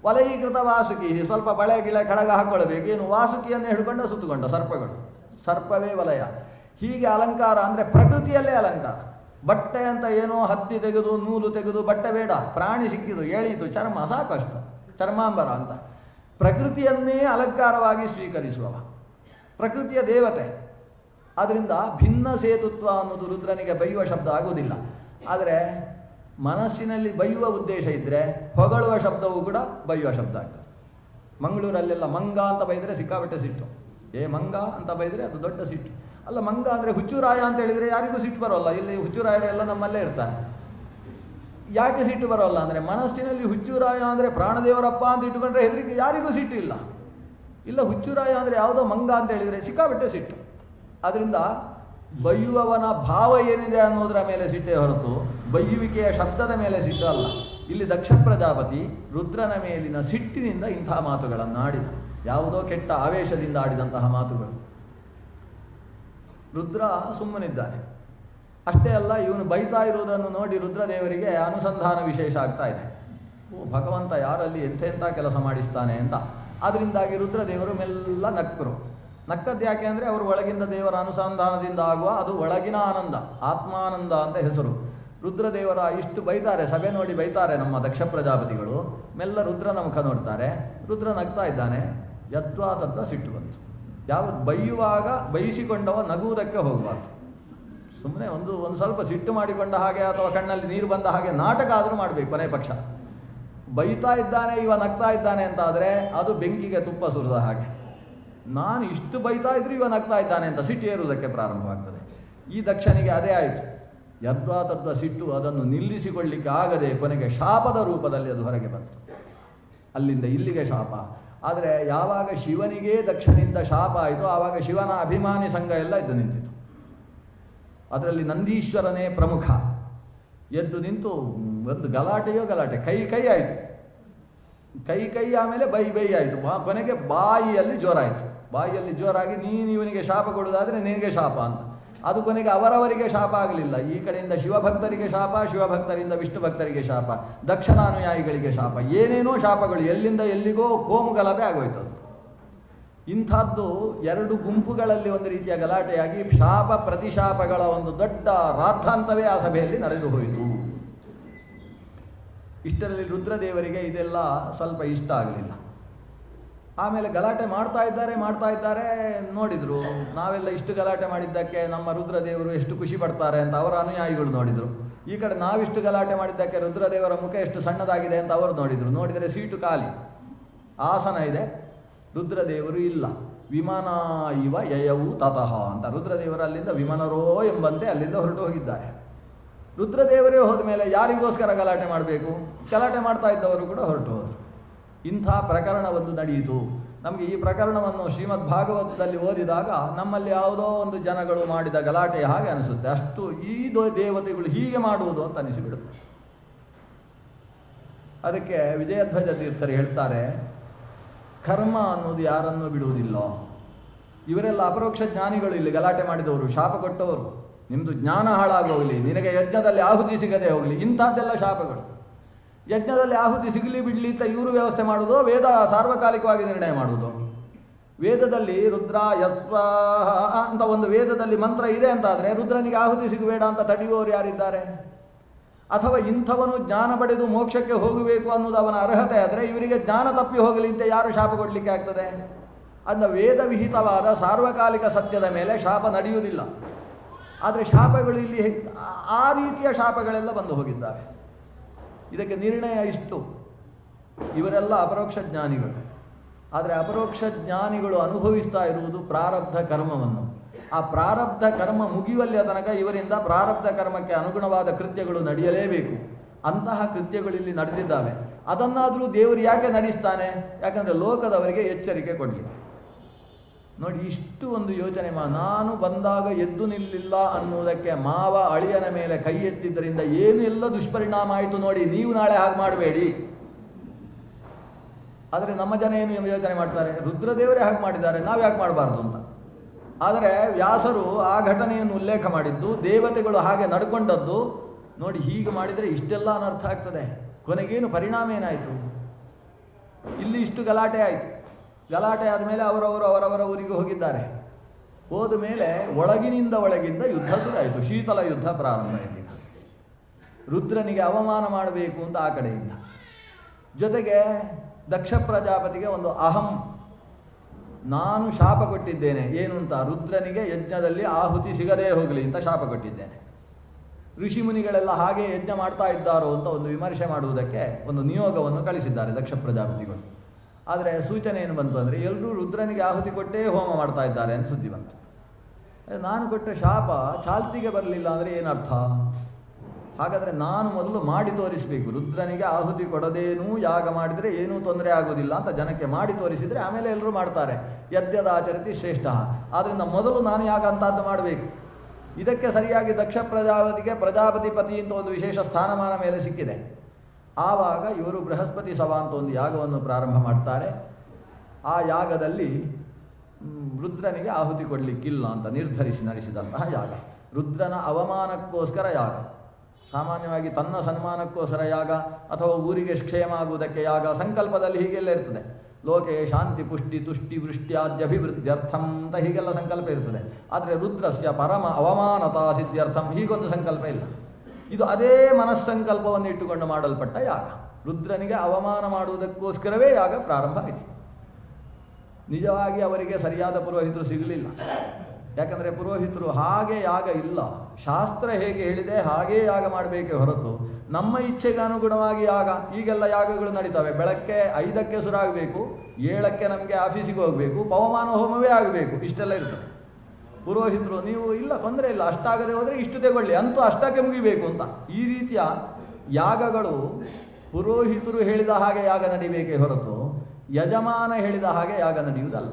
ವಲಯೀಕೃತ ವಾಸುಕಿ, ಸ್ವಲ್ಪ ಬಳೆ ಗಿಳೆ ಕಡಗ ಹಾಕ್ಕೊಳ್ಬೇಕು. ಏನು ವಾಸುಕಿಯನ್ನು ಹಿಡ್ಕೊಂಡ ಸುತ್ತುಕೊಂಡ ಸರ್ಪಗಳು, ಸರ್ಪವೇ ವಲಯ. ಹೀಗೆ ಅಲಂಕಾರ ಅಂದರೆ ಪ್ರಕೃತಿಯಲ್ಲೇ ಅಲಂಕಾರ. ಬಟ್ಟೆ ಅಂತ ಏನೋ ಹತ್ತಿ ತೆಗೆದು ನೂಲು ತೆಗೆದು ಬಟ್ಟೆ ಬೇಡ, ಪ್ರಾಣಿ ಸಿಕ್ಕಿದು ಎಳೀತು ಚರ್ಮ ಸಾಕಷ್ಟು, ಚರ್ಮಾಂಬರ ಅಂತ. ಪ್ರಕೃತಿಯನ್ನೇ ಅಲಂಕಾರವಾಗಿ ಸ್ವೀಕರಿಸುವವ, ಪ್ರಕೃತಿಯ ದೇವತೆ. ಆದ್ದರಿಂದ ಭಿನ್ನ ಸೇತುತ್ವ ಅನ್ನೋದು ರುದ್ರನಿಗೆ ಬೈಯುವ ಶಬ್ದ ಆಗುವುದಿಲ್ಲ. ಆದರೆ ಮನಸ್ಸಿನಲ್ಲಿ ಬೈಯುವ ಉದ್ದೇಶ ಇದ್ದರೆ ಹೊಗಳುವ ಶಬ್ದವೂ ಕೂಡ ಬೈಯುವ ಶಬ್ದ ಆಗ್ತದೆ. ಮಂಗಳೂರಲ್ಲೆಲ್ಲ ಮಂಗ ಅಂತ ಬೈದರೆ ಸಿಕ್ಕಾಪಟ್ಟೆ ಸಿಟ್ಟು. ಮಂಗ ಅಂತ ಬೈದರೆ ಅದು ದೊಡ್ಡ ಸಿಟ್ಟು. ಅಲ್ಲ, ಮಂಗ ಅಂದರೆ ಹುಚ್ಚುರಾಯ ಅಂತ ಹೇಳಿದರೆ ಯಾರಿಗೂ ಸಿಟ್ಟು ಬರೋಲ್ಲ. ಇಲ್ಲಿ ಹುಚ್ಚುರಾಯರೆಲ್ಲ ನಮ್ಮಲ್ಲೇ ಇರ್ತಾರೆ. ಯಾಕೆ ಸಿಟ್ಟು ಬರೋಲ್ಲ ಅಂದರೆ ಮನಸ್ಸಿನಲ್ಲಿ ಹುಚ್ಚುರಾಯ ಅಂದರೆ ಪ್ರಾಣದೇವರಪ್ಪ ಅಂತ ಇಟ್ಟುಕೊಂಡ್ರೆ ಹೆದರಿಕೆ, ಯಾರಿಗೂ ಸಿಟ್ಟು ಇಲ್ಲ. ಇಲ್ಲ, ಹುಚ್ಚುರಾಯ ಅಂದರೆ ಯಾವುದೋ ಮಂಗ ಅಂತ ಹೇಳಿದರೆ ಸಿಕ್ಕಾಪಟ್ಟೆ ಸಿಟ್ಟು. ಅದರಿಂದ ಬೈಯುವವನ ಭಾವ ಏನಿದೆ ಅನ್ನೋದರ ಮೇಲೆ ಸಿಟ್ಟೇ ಹೊರತು ಬೈಯುವಿಕೆಯ ಶಬ್ದದ ಮೇಲೆ ಸಿಟ್ಟು ಅಲ್ಲ. ಇಲ್ಲಿ ದಕ್ಷ ಪ್ರಜಾಪತಿ ರುದ್ರನ ಮೇಲಿನ ಸಿಟ್ಟಿನಿಂದ ಇಂತಹ ಮಾತುಗಳನ್ನು ಆಡಿದ. ಯಾವುದೋ ಕೆಟ್ಟ ಆವೇಶದಿಂದ ಆಡಿದಂತಹ ಮಾತುಗಳು. ರುದ್ರ ಸುಮ್ಮನಿದ್ದಾನೆ. ಅಷ್ಟೇ ಅಲ್ಲ, ಇವನು ಬೈತಾ ಇರುವುದನ್ನು ನೋಡಿ ರುದ್ರದೇವರಿಗೆ ಅನುಸಂಧಾನ ವಿಶೇಷ ಆಗ್ತಾ ಇದೆ. ಭಗವಂತ ಯಾರಲ್ಲಿ ಎಂತೆಂಥ ಕೆಲಸ ಮಾಡಿಸ್ತಾನೆ ಅಂತ. ಅದರಿಂದಾಗಿ ರುದ್ರದೇವರು ಮೆಲ್ಲ ನಕ್ಕರು. ನಕ್ಕದ್ದು ಯಾಕೆ ಅಂದರೆ ಅವರು ಒಳಗಿಂದ ದೇವರ ಅನುಸಂಧಾನದಿಂದ ಆಗುವ ಅದು ಒಳಗಿನ ಆನಂದ, ಆತ್ಮಾನಂದ ಅಂತ ಹೆಸರು. ರುದ್ರದೇವರ ಇಷ್ಟು ಬೈತಾರೆ, ಸಭೆ ನೋಡಿ ಬೈತಾರೆ ನಮ್ಮ ದಕ್ಷ ಪ್ರಜಾಪತಿಗಳು. ಮೆಲ್ಲ ರುದ್ರನ ಮುಖ ನೋಡ್ತಾರೆ. ರುದ್ರ ನಗ್ತಾ ಇದ್ದಾನೆ. ಯದ್ವಾ ತದ್ವಾ ಸಿಟ್ಟು ಬಂತು. ಯಾವುದು ಬೈಯುವಾಗ ಬೈಸಿಕೊಂಡವ ನಗುವುದಕ್ಕೆ ಹೋಗಬಾರ್ದು. ಸುಮ್ಮನೆ ಒಂದು ಸ್ವಲ್ಪ ಸಿಟ್ಟು ಮಾಡಿಕೊಂಡ ಹಾಗೆ ಅಥವಾ ಕಣ್ಣಲ್ಲಿ ನೀರು ಬಂದ ಹಾಗೆ ನಾಟಕ ಆದರೂ ಮಾಡಬೇಕು. ಕೊನೆ ಪಕ್ಷ ಬೈತಾ ಇದ್ದಾನೆ ಇವ ನಗ್ತಾ ಇದ್ದಾನೆ ಅಂತ ಆದರೆ ಅದು ಬೆಂಕಿಗೆ ತುಪ್ಪ ಸುರಿದ ಹಾಗೆ. ನಾನು ಇಷ್ಟು ಬೈತಾ ಇದ್ರು ಇವ ನಗ್ತಾ ಇದ್ದಾನೆ ಅಂತ ಸಿಟ್ಟು ಏರುವುದಕ್ಕೆ ಪ್ರಾರಂಭವಾಗ್ತದೆ. ಈ ದಕ್ಷನಿಗೆ ಅದೇ ಆಯಿತು. ಯದ್ವಾ ತದ್ವಾ ಸಿಟ್ಟು ಅದನ್ನು ನಿಲ್ಲಿಸಿಕೊಳ್ಳಿಕ್ಕೆ ಆಗದೆ ಕೊನೆಗೆ ಶಾಪದ ರೂಪದಲ್ಲಿ ಅದು ಹೊರಗೆ ಬಂತು. ಅಲ್ಲಿಂದ ಇಲ್ಲಿಗೆ ಶಾಪ. ಆದರೆ ಯಾವಾಗ ಶಿವನಿಗೆ ದಕ್ಷನಿಂದ ಶಾಪ ಆಯಿತು ಆವಾಗ ಶಿವನ ಅಭಿಮಾನಿ ಸಂಘ ಎಲ್ಲ ಎದ್ದು ನಿಂತಿತು. ಅದರಲ್ಲಿ ನಂದೀಶ್ವರನೇ ಪ್ರಮುಖ. ಎದ್ದು ನಿಂತು ಒಂದು ಗಲಾಟೆಯೋ ಗಲಾಟೆ, ಕೈ ಆಯಿತು. ಕೈ ಆಮೇಲೆ ಬೈ ಆಯಿತು. ಕೊನೆಗೆ ಬಾಯಿಯಲ್ಲಿ ಜೋರಾಯಿತು. ಬಾಯಿಯಲ್ಲಿ ಜೋರಾಗಿ ನೀನು ಇವನಿಗೆ ಶಾಪ ಕೊಡುವುದಾದರೆ ನಿನಗೆ ಶಾಪ ಅಂತ. ಅದು ಕೊನೆಗೆ ಅವರವರಿಗೆ ಶಾಪ ಆಗಲಿಲ್ಲ. ಈ ಕಡೆಯಿಂದ ಶಿವಭಕ್ತರಿಗೆ ಶಾಪ, ಶಿವಭಕ್ತರಿಂದ ವಿಷ್ಣು ಭಕ್ತರಿಗೆ ಶಾಪ, ದಕ್ಷಿಣಾನುಯಾಯಿಗಳಿಗೆ ಶಾಪ, ಏನೇನೋ ಶಾಪಗಳು ಎಲ್ಲಿಂದ ಎಲ್ಲಿಗೋ ಕೋಮು ಗಲಭೆ ಆಗೋಯ್ತದು. ಇಂಥದ್ದು ಎರಡು ಗುಂಪುಗಳಲ್ಲಿ ಒಂದು ರೀತಿಯ ಗಲಾಟೆಯಾಗಿ ಶಾಪ ಪ್ರತಿಶಾಪಗಳ ಒಂದು ದೊಡ್ಡ ರಾದ್ಧಾಂತವೇ ಆ ಸಭೆಯಲ್ಲಿ ನಡೆದು ಹೋಯಿತು. ಇಷ್ಟರಲ್ಲಿ ರುದ್ರದೇವರಿಗೆ ಇದೆಲ್ಲ ಸ್ವಲ್ಪ ಇಷ್ಟ ಆಗಲಿಲ್ಲ. ಆಮೇಲೆ ಗಲಾಟೆ ಮಾಡ್ತಾ ಇದ್ದಾರೆ ನೋಡಿದರು. ನಾವೆಲ್ಲ ಇಷ್ಟು ಗಲಾಟೆ ಮಾಡಿದ್ದಕ್ಕೆ ನಮ್ಮ ರುದ್ರದೇವರು ಎಷ್ಟು ಖುಷಿ ಪಡ್ತಾರೆ ಅಂತ ಅವರ ಅನುಯಾಯಿಗಳು ನೋಡಿದರು. ಈ ಕಡೆ ನಾವಿಷ್ಟು ಗಲಾಟೆ ಮಾಡಿದ್ದಕ್ಕೆ ರುದ್ರದೇವರ ಮುಖ ಎಷ್ಟು ಸಣ್ಣದಾಗಿದೆ ಅಂತ ಅವರು ನೋಡಿದರು. ನೋಡಿದರೆ ಸೀಟು ಖಾಲಿ, ಆಸನ ಇದೆ, ರುದ್ರದೇವರು ಇಲ್ಲ. ವಿಮಾನ ಇವ ಯಯವು ತತಃ ಅಂತ ರುದ್ರದೇವರು ಅಲ್ಲಿಂದ ವಿಮಾನರೋ ಎಂಬಂತೆ ಅಲ್ಲಿಂದ ಹೊರಟು ಹೋಗಿದ್ದಾರೆ. ರುದ್ರದೇವರೇ ಹೋದ ಮೇಲೆ ಯಾರಿಗೋಸ್ಕರ ಗಲಾಟೆ ಮಾಡಬೇಕು? ಗಲಾಟೆ ಮಾಡ್ತಾ ಇದ್ದವರು ಕೂಡ ಹೊರಟು ಹೋದರು. ಇಂಥ ಪ್ರಕರಣವೊಂದು ನಡೆಯಿತು. ನಮಗೆ ಈ ಪ್ರಕರಣವನ್ನು ಶ್ರೀಮದ್ ಭಾಗವತದಲ್ಲಿ ಓದಿದಾಗ ನಮ್ಮಲ್ಲಿ ಯಾವುದೋ ಒಂದು ಜನಗಳು ಮಾಡಿದ ಗಲಾಟೆ ಹಾಗೆ ಅನಿಸುತ್ತೆ. ಅಷ್ಟು ಈ ದೇವತೆಗಳು ಹೀಗೆ ಮಾಡುವುದು ಅಂತ ಅನಿಸಿಬಿಡುತ್ತೆ. ಅದಕ್ಕೆ ವಿಜಯಧ್ವಜ ತೀರ್ಥರು ಹೇಳ್ತಾರೆ, ಕರ್ಮ ಅನ್ನೋದು ಯಾರನ್ನೂ ಬಿಡುವುದಿಲ್ಲ. ಇವರೆಲ್ಲ ಅಪರೋಕ್ಷ ಜ್ಞಾನಿಗಳು, ಇಲ್ಲಿ ಗಲಾಟೆ ಮಾಡಿದವರು, ಶಾಪ ಕೊಟ್ಟವರು. ನಿಮ್ಮದು ಜ್ಞಾನ ಹಾಳಾಗೋಗಲಿ, ನಿನಗೆ ಯಜ್ಞದಲ್ಲಿ ಆಹುತಿ ಸಿಗದೆ ಹೋಗಲಿ, ಇಂಥದ್ದೆಲ್ಲ ಶಾಪಗಳು. ಯಜ್ಞದಲ್ಲಿ ಆಹುತಿ ಸಿಗಲಿ ಬಿಡಲಿ ಅಂತ ಇವರು ವ್ಯವಸ್ಥೆ ಮಾಡೋದು, ವೇದ ಸಾರ್ವಕಾಲಿಕವಾಗಿ ನಿರ್ಣಯ ಮಾಡುವುದು. ವೇದದಲ್ಲಿ ರುದ್ರ ಯಸ್ವಾಹ ಅಂತ ಒಂದು ವೇದದಲ್ಲಿ ಮಂತ್ರ ಇದೆ ಅಂತಾದರೆ ರುದ್ರನಿಗೆ ಆಹುತಿ ಸಿಗಬೇಡ ಅಂತ ತಡೆಯುವವರು ಯಾರಿದ್ದಾರೆ? ಅಥವಾ ಇಂಥವನು ಜ್ಞಾನ ಪಡೆದು ಮೋಕ್ಷಕ್ಕೆ ಹೋಗಬೇಕು ಅನ್ನೋದು ಅವನ ಅರ್ಹತೆ ಆದರೆ ಇವರಿಗೆ ಜ್ಞಾನ ತಪ್ಪಿ ಹೋಗಲಿ ಅಂತ ಯಾರು ಶಾಪ ಕೊಡಲಿಕ್ಕೆ ಆಗ್ತದೆ? ಅಂದ ವೇದ ವಿಹಿತವಾದ ಸಾರ್ವಕಾಲಿಕ ಸತ್ಯದ ಮೇಲೆ ಶಾಪ ನಡೆಯುವುದಿಲ್ಲ. ಆದರೆ ಶಾಪಗಳು ಇಲ್ಲಿ ಆ ರೀತಿಯ ಶಾಪಗಳೆಲ್ಲ ಬಂದು ಹೋಗಿದ್ದಾರೆ. ಇದಕ್ಕೆ ನಿರ್ಣಯ ಇಷ್ಟು, ಇವರೆಲ್ಲ ಅಪರೋಕ್ಷ ಜ್ಞಾನಿಗಳು. ಆದರೆ ಅಪರೋಕ್ಷ ಜ್ಞಾನಿಗಳು ಅನುಭವಿಸ್ತಾ ಇರುವುದು ಪ್ರಾರಬ್ಧ ಕರ್ಮವನ್ನು. ಆ ಪ್ರಾರಬ್ಧ ಕರ್ಮ ಮುಗಿಯುವಲ್ಲಿಯ ತನಕ ಇವರಿಂದ ಪ್ರಾರಬ್ಧ ಕರ್ಮಕ್ಕೆ ಅನುಗುಣವಾದ ಕೃತ್ಯಗಳು ನಡೆಯಲೇಬೇಕು. ಅಂತಹ ಕೃತ್ಯಗಳು ಇಲ್ಲಿ ನಡೆದಿದ್ದಾವೆ. ಅದನ್ನಾದರೂ ದೇವರು ಯಾಕೆ ನಡೆಸ್ತಾನೆ? ಯಾಕಂದರೆ ಲೋಕದವರಿಗೆ ಎಚ್ಚರಿಕೆ ಕೊಡಲಿಕ್ಕೆ. ನೋಡಿ, ಇಷ್ಟು ಒಂದು ಯೋಚನೆ ನಾನು ಬಂದಾಗ ಎದ್ದು ನಿಲ್ಲಿಲ್ಲ ಅನ್ನುವುದಕ್ಕೆ ಮಾವ ಅಳಿಯನ ಮೇಲೆ ಕೈ ಎತ್ತಿದ್ದರಿಂದ ಏನು ಎಲ್ಲ ದುಷ್ಪರಿಣಾಮ ಆಯಿತು ನೋಡಿ, ನೀವು ನಾಳೆ ಹಾಗೆ ಮಾಡಬೇಡಿ. ಆದರೆ ನಮ್ಮ ಜನ ಏನು ಯೋಚನೆ ಮಾಡ್ತಾರೆ, ರುದ್ರದೇವರೇ ಹಾಗೆ ಮಾಡಿದ್ದಾರೆ, ನಾವು ಯಾಕೆ ಮಾಡಬಾರ್ದು ಅಂತ. ಆದರೆ ವ್ಯಾಸರು ಆ ಘಟನೆಯನ್ನು ಉಲ್ಲೇಖ ಮಾಡಿದ್ದು, ದೇವತೆಗಳು ಹಾಗೆ ನಡ್ಕೊಂಡದ್ದು ನೋಡಿ. ಹೀಗೆ ಮಾಡಿದರೆ ಇಷ್ಟೆಲ್ಲ ಅನರ್ಥ ಆಗ್ತದೆ. ಕೊನೆಗೇನು ಪರಿಣಾಮ ಏನಾಯಿತು? ಇಲ್ಲಿ ಇಷ್ಟು ಗಲಾಟೆ ಆಯಿತು. ಗಲಾಟೆ ಆದಮೇಲೆ ಅವರವರ ಊರಿಗೆ ಹೋಗಿದ್ದಾರೆ. ಹೋದ ಮೇಲೆ ಒಳಗಿಂದ ಯುದ್ಧ ಶುರುವಾಯಿತು. ಶೀತಲ ಯುದ್ಧ ಪ್ರಾರಂಭ ಆಯಿತು. ರುದ್ರನಿಗೆ ಅವಮಾನ ಮಾಡಬೇಕು ಅಂತ ಆ ಕಡೆಯಿಂದ, ಜೊತೆಗೆ ದಕ್ಷ ಪ್ರಜಾಪತಿಗೆ ಒಂದು ಅಹಂ, ನಾನು ಶಾಪ ಕೊಟ್ಟಿದ್ದೇನೆ. ಏನು ಅಂತ? ರುದ್ರನಿಗೆ ಯಜ್ಞದಲ್ಲಿ ಆಹುತಿ ಸಿಗದೇ ಹೋಗಲಿ ಅಂತ ಶಾಪ ಕೊಟ್ಟಿದ್ದೇನೆ. ಋಷಿ ಮುನಿಗಳೆಲ್ಲ ಹಾಗೆ ಯಜ್ಞ ಮಾಡ್ತಾ ಇದ್ದಾರೋ ಅಂತ ಒಂದು ವಿಮರ್ಶೆ ಮಾಡುವುದಕ್ಕೆ ಒಂದು ನಿಯೋಗವನ್ನು ಕಳಿಸಿದ್ದಾರೆ ದಕ್ಷ ಪ್ರಜಾಪತಿಗಳು. ಆದರೆ ಸೂಚನೆ ಏನು ಬಂತು ಅಂದರೆ, ಎಲ್ಲರೂ ರುದ್ರನಿಗೆ ಆಹುತಿ ಕೊಟ್ಟೇ ಹೋಮ ಮಾಡ್ತಾ ಇದ್ದಾರೆ ಅಂತ ಸುದ್ದಿ ಬಂತು. ನಾನು ಕೊಟ್ಟ ಶಾಪ ಚಾಲ್ತಿಗೆ ಬರಲಿಲ್ಲ ಅಂದರೆ ಏನರ್ಥ? ಹಾಗಾದರೆ ನಾನು ಮೊದಲು ಮಾಡಿ ತೋರಿಸಬೇಕು. ರುದ್ರನಿಗೆ ಆಹುತಿ ಕೊಡದೇನೂ ಯಾಗ ಮಾಡಿದರೆ ಏನೂ ತೊಂದರೆ ಆಗೋದಿಲ್ಲ ಅಂತ ಜನಕ್ಕೆ ಮಾಡಿ ತೋರಿಸಿದರೆ ಆಮೇಲೆ ಎಲ್ಲರೂ ಮಾಡ್ತಾರೆ. ಯದ್ಯದಾಚರತಿ ಶ್ರೇಷ್ಠ. ಆದ್ದರಿಂದ ಮೊದಲು ನಾನು ಯಾಗ ಅಂತದ್ದು ಮಾಡಬೇಕು. ಇದಕ್ಕೆ ಸರಿಯಾಗಿ ದಕ್ಷ ಪ್ರಜಾಪತಿಗೆ ಪ್ರಜಾಪತಿಪತಿ ಅಂತ ಒಂದು ವಿಶೇಷ ಸ್ಥಾನಮಾನ ಮೇಲೆ ಸಿಕ್ಕಿದೆ. ಆವಾಗ ಇವರು ಬೃಹಸ್ಪತಿ ಸಭಾ ಅಂತ ಒಂದು ಯಾಗವನ್ನು ಪ್ರಾರಂಭ ಮಾಡ್ತಾರೆ. ಆ ಯಾಗದಲ್ಲಿ ರುದ್ರನಿಗೆ ಆಹುತಿ ಕೊಡಲಿಕ್ಕಿಲ್ಲ ಅಂತ ನಿರ್ಧರಿಸಿ ನಡೆಸಿದಂತಹ ಯಾಗ. ರುದ್ರನ ಅವಮಾನಕ್ಕೋಸ್ಕರ ಯಾಗ. ಸಾಮಾನ್ಯವಾಗಿ ತನ್ನ ಸನ್ಮಾನಕ್ಕೋಸ್ಕರ ಯಾಗ ಅಥವಾ ಊರಿಗೆ ಕ್ಷೇಮ ಆಗುವುದಕ್ಕೆ ಯಾಗ. ಸಂಕಲ್ಪದಲ್ಲಿ ಹೀಗೆಲ್ಲ ಇರ್ತದೆ. ಲೋಕೆ ಶಾಂತಿ ಪುಷ್ಟಿ ತುಷ್ಟಿ ವೃಷ್ಟ್ಯಾದ್ಯಭಿವೃದ್ಧ್ಯರ್ಥಂ ಅಂತ ಹೀಗೆಲ್ಲ ಸಂಕಲ್ಪ ಇರ್ತದೆ. ಆದರೆ ರುದ್ರಸ್ಯ ಪರಮ ಅವಮಾನತಾ ಸಿದ್ಧ್ಯರ್ಥಂ ಹೀಗೊಂದು ಸಂಕಲ್ಪ ಇಲ್ಲ. ಇದು ಅದೇ ಮನಸ್ಸಂಕಲ್ಪವನ್ನು ಇಟ್ಟುಕೊಂಡು ಮಾಡಲ್ಪಟ್ಟ ಯಾಗ. ರುದ್ರನಿಗೆ ಅವಮಾನ ಮಾಡುವುದಕ್ಕೋಸ್ಕರವೇ ಯಾಗ ಪ್ರಾರಂಭ ಆಯಿತು. ನಿಜವಾಗಿ ಅವರಿಗೆ ಸರಿಯಾದ ಪುರೋಹಿತರು ಸಿಗಲಿಲ್ಲ. ಯಾಕಂದರೆ ಪುರೋಹಿತರು ಹಾಗೆ ಯಾಗ ಇಲ್ಲ, ಶಾಸ್ತ್ರ ಹೇಗೆ ಹೇಳಿದೆ ಹಾಗೇ ಯಾಗ ಮಾಡಬೇಕೇ ಹೊರತು ನಮ್ಮ ಇಚ್ಛೆಗೆ ಅನುಗುಣವಾಗಿ ಯಾಗ. ಈಗೆಲ್ಲ ಯಾಗಗಳು ನಡೀತವೆ. ಬೆಳಗ್ಗೆ 5ಕ್ಕೆ ಶುರುವಾಗಬೇಕು, 7ಕ್ಕೆ ನಮಗೆ ಆಫೀಸಿಗೆ ಹೋಗಬೇಕು, ಪವಮಾನ ಹೋಮವೇ ಆಗಬೇಕು, ಇಷ್ಟೆಲ್ಲ ಇರ್ತದೆ. ಪುರೋಹಿತರು ನೀವು ಇಲ್ಲ ತೊಂದರೆ ಇಲ್ಲ, ಅಷ್ಟಾಗದೆ ಹೋದರೆ ಇಷ್ಟು ತಗೊಳ್ಳಿ, ಅಂತೂ ಅಷ್ಟಕ್ಕೆ ಮುಗಿಬೇಕು ಅಂತ. ಈ ರೀತಿಯ ಯಾಗಗಳು ಪುರೋಹಿತರು ಹೇಳಿದ ಹಾಗೆ ಯಾಗ ನಡಿಬೇಕೇ ಹೊರತು ಯಜಮಾನ ಹೇಳಿದ ಹಾಗೆ ಯಾಗ ನಡೆಯುವುದಲ್ಲ.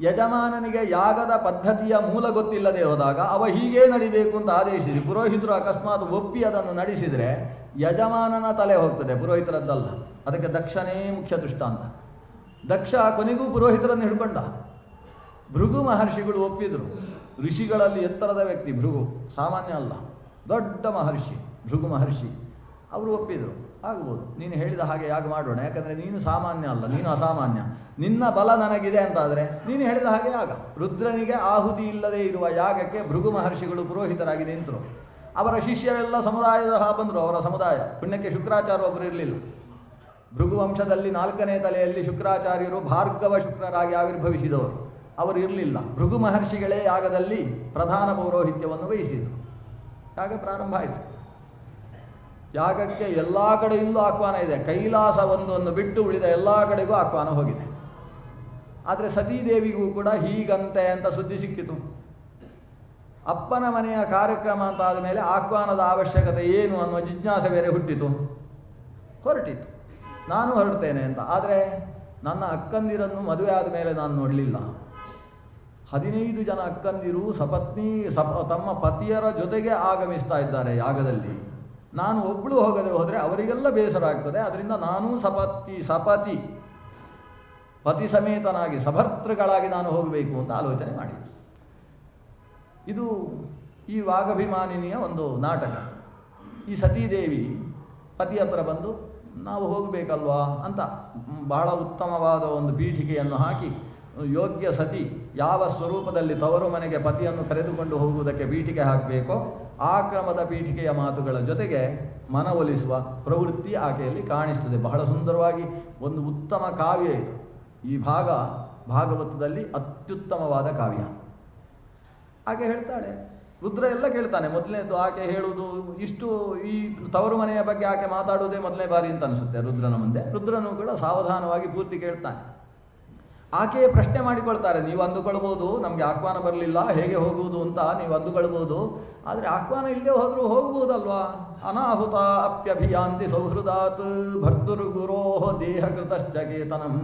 ಯಜಮಾನನಿಗೆ ಯಾಗದ ಪದ್ಧತಿಯ ಮೂಲ ಗೊತ್ತಿಲ್ಲದೆ ಹೋದಾಗ ಅವ ಹೀಗೇ ನಡಿಬೇಕು ಅಂತ ಆದೇಶಿಸಿ ಪುರೋಹಿತರು ಅಕಸ್ಮಾತ್ ಒಪ್ಪಿ ಅದನ್ನು ನಡೆಸಿದರೆ ಯಜಮಾನನ ತಲೆ ಹೋಗ್ತದೆ, ಪುರೋಹಿತರದ್ದಲ್ಲ. ಅದಕ್ಕೆ ದಕ್ಷನೇ ಮುಖ್ಯ ದೃಷ್ಟಾಂತ. ದಕ್ಷ ಕೊನೆಗೂ ಪುರೋಹಿತರನ್ನು ಹಿಡ್ಕೊಂಡ. ಭೃಗು ಮಹರ್ಷಿಗಳು ಒಪ್ಪಿದರು. ಋಷಿಗಳಲ್ಲಿ ಎತ್ತರದ ವ್ಯಕ್ತಿ ಭೃಗು, ಸಾಮಾನ್ಯ ಅಲ್ಲ, ದೊಡ್ಡ ಮಹರ್ಷಿ ಭೃಗು ಮಹರ್ಷಿ. ಅವರು ಒಪ್ಪಿದರು, ಆಗ್ಬೋದು, ನೀನು ಹೇಳಿದ ಹಾಗೆ ಯಾಗ ಮಾಡೋಣ, ಯಾಕಂದರೆ ನೀನು ಸಾಮಾನ್ಯ ಅಲ್ಲ, ನೀನು ಅಸಾಮಾನ್ಯ, ನಿನ್ನ ಬಲ ನನಗಿದೆ ಅಂತಾದರೆ ನೀನು ಹೇಳಿದ ಹಾಗೆ ಯಾಗ. ರುದ್ರನಿಗೆ ಆಹುತಿ ಇಲ್ಲದೆ ಇರುವ ಯಾಗಕ್ಕೆ ಭೃಗು ಮಹರ್ಷಿಗಳು ಪುರೋಹಿತರಾಗಿ ನಿಂತರು. ಅವರ ಶಿಷ್ಯರೆಲ್ಲ ಸಮುದಾಯದ ಬಂದರು. ಅವರ ಸಮುದಾಯ ಪುಣ್ಯಕ್ಕೆ ಶುಕ್ರಾಚಾರ್ಯ ಒಬ್ಬರು ಇರಲಿಲ್ಲ. ಭೃಗುವಂಶದಲ್ಲಿ 4ನೇ ತಲೆಯಲ್ಲಿ ಶುಕ್ರಾಚಾರ್ಯರು ಭಾರ್ಗವ ಶುಕ್ರರಾಗಿ ಆವಿರ್ಭವಿಸಿದವರು. ಅವರು ಇರಲಿಲ್ಲ. ಭೃಗು ಮಹರ್ಷಿಗಳೇ ಯಾಗದಲ್ಲಿ ಪ್ರಧಾನ ಪೌರೋಹಿತ್ಯವನ್ನು ವಹಿಸಿದರು. ಯಾಗ ಪ್ರಾರಂಭ ಆಯಿತು. ಯಾಗಕ್ಕೆ ಎಲ್ಲ ಕಡೆಯಿಂದಲೂ ಆಹ್ವಾನ ಇದೆ. ಕೈಲಾಸ ಒಂದನ್ನು ಬಿಟ್ಟು ಉಳಿದ ಎಲ್ಲ ಕಡೆಗೂ ಆಹ್ವಾನ ಹೋಗಿದೆ. ಆದರೆ ಸತೀದೇವಿಗೂ ಕೂಡ ಹೀಗಂತೆ ಅಂತ ಸುದ್ದಿ ಸಿಕ್ಕಿತು. ಅಪ್ಪನ ಮನೆಯ ಕಾರ್ಯಕ್ರಮ ಅಂತ ಆದಮೇಲೆ ಆಹ್ವಾನದ ಅವಶ್ಯಕತೆ ಏನು ಅನ್ನುವ ಜಿಜ್ಞಾಸೆ ಬೇರೆ ಹುಟ್ಟಿತು. ಹೊರಟಿತು, ನಾನು ಹೊರಡ್ತೇನೆ ಅಂತ. ಆದರೆ ನನ್ನ ಅಕ್ಕಂದಿರನ್ನು ಮದುವೆ ಆದ ಮೇಲೆ ನಾನು ನೋಡಲಿಲ್ಲ. 15 ಜನ ಅಕ್ಕಂದಿರು ತಮ್ಮ ಪತಿಯರ ಜೊತೆಗೆ ಆಗಮಿಸ್ತಾ ಇದ್ದಾರೆ ಯಾಗದಲ್ಲಿ. ನಾನು ಒಬ್ಬಳು ಹೋಗದೆ ಹೋದರೆ ಅವರಿಗೆಲ್ಲ ಬೇಸರ ಆಗ್ತದೆ. ಅದರಿಂದ ನಾನೂ ಸಪತಿ ಪತಿ ಸಮೇತನಾಗಿ ಸಭರ್ತೃಗಳಾಗಿ ನಾನು ಹೋಗಬೇಕು ಅಂತ ಆಲೋಚನೆ ಮಾಡಿದ್ದೆ. ಇದು ಈ ವಾಗಭಿಮಾನಿನಿಯ ಒಂದು ನಾಟಕ. ಈ ಸತೀದೇವಿ ಪತಿ ಹತ್ರ ಬಂದು ನಾವು ಹೋಗಬೇಕಲ್ವಾ ಅಂತ ಬಹಳ ಉತ್ತಮವಾದ ಒಂದು ಪೀಠಿಕೆಯನ್ನು ಹಾಕಿ, ಯೋಗ್ಯ ಸತಿ ಯಾವ ಸ್ವರೂಪದಲ್ಲಿ ತವರು ಮನೆಗೆ ಪತಿಯನ್ನು ಕರೆದುಕೊಂಡು ಹೋಗುವುದಕ್ಕೆ ಪೀಠಿಕೆ ಹಾಕಬೇಕೋ ಆ ಕ್ರಮದ ಪೀಠಿಕೆಯ ಮಾತುಗಳ ಜೊತೆಗೆ ಮನವೊಲಿಸುವ ಪ್ರವೃತ್ತಿ ಆಕೆಯಲ್ಲಿ ಕಾಣಿಸ್ತದೆ. ಬಹಳ ಸುಂದರವಾಗಿ ಒಂದು ಉತ್ತಮ ಕಾವ್ಯ ಇದು. ಈ ಭಾಗ ಭಾಗವತದಲ್ಲಿ ಅತ್ಯುತ್ತಮವಾದ ಕಾವ್ಯ. ಆಕೆ ಹೇಳ್ತಾಳೆ, ರುದ್ರ ಎಲ್ಲ ಕೇಳ್ತಾನೆ. ಮೊದಲನೇದು ಆಕೆ ಹೇಳುವುದು ಇಷ್ಟು, ಈ ತವರು ಮನೆಯ ಬಗ್ಗೆ ಆಕೆ ಮಾತಾಡುವುದೇ ಮೊದಲನೇ ಬಾರಿ ಅಂತ ಅನಿಸುತ್ತೆ ರುದ್ರನ ಮುಂದೆ. ರುದ್ರನು ಕೂಡ ಸಾವಧಾನವಾಗಿ ಪೂರ್ತಿ ಕೇಳ್ತಾನೆ. ಆಕೆಯೇ ಪ್ರಶ್ನೆ ಮಾಡಿಕೊಳ್ತಾರೆ. ನೀವು ಅಂದುಕೊಳ್ಬೋದು ನಮಗೆ ಆಹ್ವಾನ ಬರಲಿಲ್ಲ, ಹೇಗೆ ಹೋಗುವುದು ಅಂತ ನೀವು ಅಂದುಕೊಳ್ಬೋದು. ಆದರೆ ಆಹ್ವಾನ ಇಲ್ಲದೆ ಹೋದರೂ ಹೋಗ್ಬೋದಲ್ವಾ? ಅನಾಹುತ ಅಪ್ಯಭಿಯಾಂತಿ ಸೌಹೃದಾತ್ ಭರ್ತೃಗುರೋಹ ದೇಹಕೃತಶ್ಚಕೇತನಂ.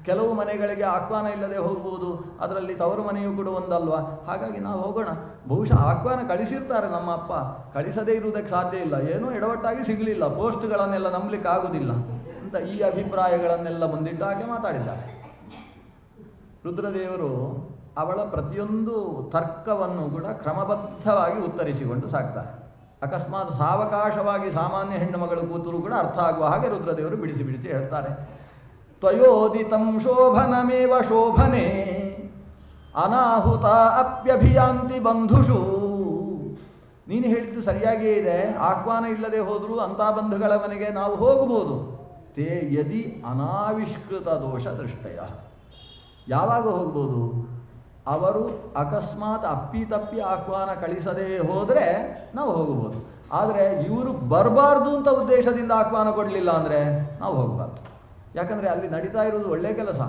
ಕೆಲವು ಮನೆಗಳಿಗೆ ಆಹ್ವಾನ ಇಲ್ಲದೆ ಹೋಗ್ಬೋದು, ಅದರಲ್ಲಿ ತವರು ಮನೆಯೂ ಕೂಡ ಒಂದಲ್ವಾ. ಹಾಗಾಗಿ ನಾವು ಹೋಗೋಣ. ಬಹುಶಃ ಆಹ್ವಾನ ಕಳಿಸಿರ್ತಾರೆ ನಮ್ಮ ಅಪ್ಪ, ಕಳಿಸದೇ ಇರುವುದಕ್ಕೆ ಸಾಧ್ಯ ಇಲ್ಲ, ಏನೋ ಎಡವಟ್ಟಾಗಿ ಸಿಗಲಿಲ್ಲ, ಪೋಸ್ಟ್ಗಳನ್ನೆಲ್ಲ ನಂಬಲಿಕ್ಕೆ ಆಗುವುದಿಲ್ಲ ಅಂತ ಈ ಅಭಿಪ್ರಾಯಗಳನ್ನೆಲ್ಲ ಮುಂದಿಟ್ಟು ಆಕೆ ಮಾತಾಡಿದ್ದಾರೆ. ರುದ್ರದೇವರು ಅವಳ ಪ್ರತಿಯೊಂದು ತರ್ಕವನ್ನು ಕೂಡ ಕ್ರಮಬದ್ಧವಾಗಿ ಉತ್ತರಿಸಿಕೊಂಡು ಸಾಕ್ತಾರೆ. ಅಕಸ್ಮಾತ್ ಸಾವಕಾಶವಾಗಿ ಸಾಮಾನ್ಯ ಹೆಣ್ಣು ಮಗಳು ಕೂತರೂ ಕೂಡ ಅರ್ಥ ಆಗುವ ಹಾಗೆ ರುದ್ರದೇವರು ಬಿಡಿಸಿ ಬಿಡಿಸಿ ಹೇಳ್ತಾರೆ. ತ್ವಯೋದಿತಂ ಶೋಭನಮೇವ ಶೋಭನೆ ಅನಾಹುತ ಅಪ್ಯಭಿಯಾಂತಿ ಬಂಧುಷು. ನೀನು ಹೇಳಿದ್ದು ಸರಿಯಾಗಿಯೇ ಇದೆ. ಆಹ್ವಾನ ಇಲ್ಲದೆ ಹೋದರೂ ಅಂಥ ಬಂಧುಗಳ ಮನೆಗೆ ನಾವು ಹೋಗಬಹುದು. ತೇ ಯದಿ ಅನಾವಿಷ್ಕೃತ ದೋಷ ದೃಷ್ಟಯ. ಯಾವಾಗ ಹೋಗ್ಬೋದು? ಅವರು ಅಕಸ್ಮಾತ್ ಅಪ್ಪಿತಪ್ಪಿ ಆಹ್ವಾನ ಕಳಿಸದೇ ಹೋದರೆ ನಾವು ಹೋಗ್ಬೋದು. ಆದರೆ ಇವರು ಬರಬಾರ್ದು ಅಂತ ಉದ್ದೇಶದಿಂದ ಆಹ್ವಾನ ಕೊಡಲಿಲ್ಲ ಅಂದರೆ ನಾವು ಹೋಗಬಾರ್ದು. ಯಾಕಂದರೆ ಅಲ್ಲಿ ನಡೀತಾ ಇರೋದು ಒಳ್ಳೆಯ ಕೆಲಸ,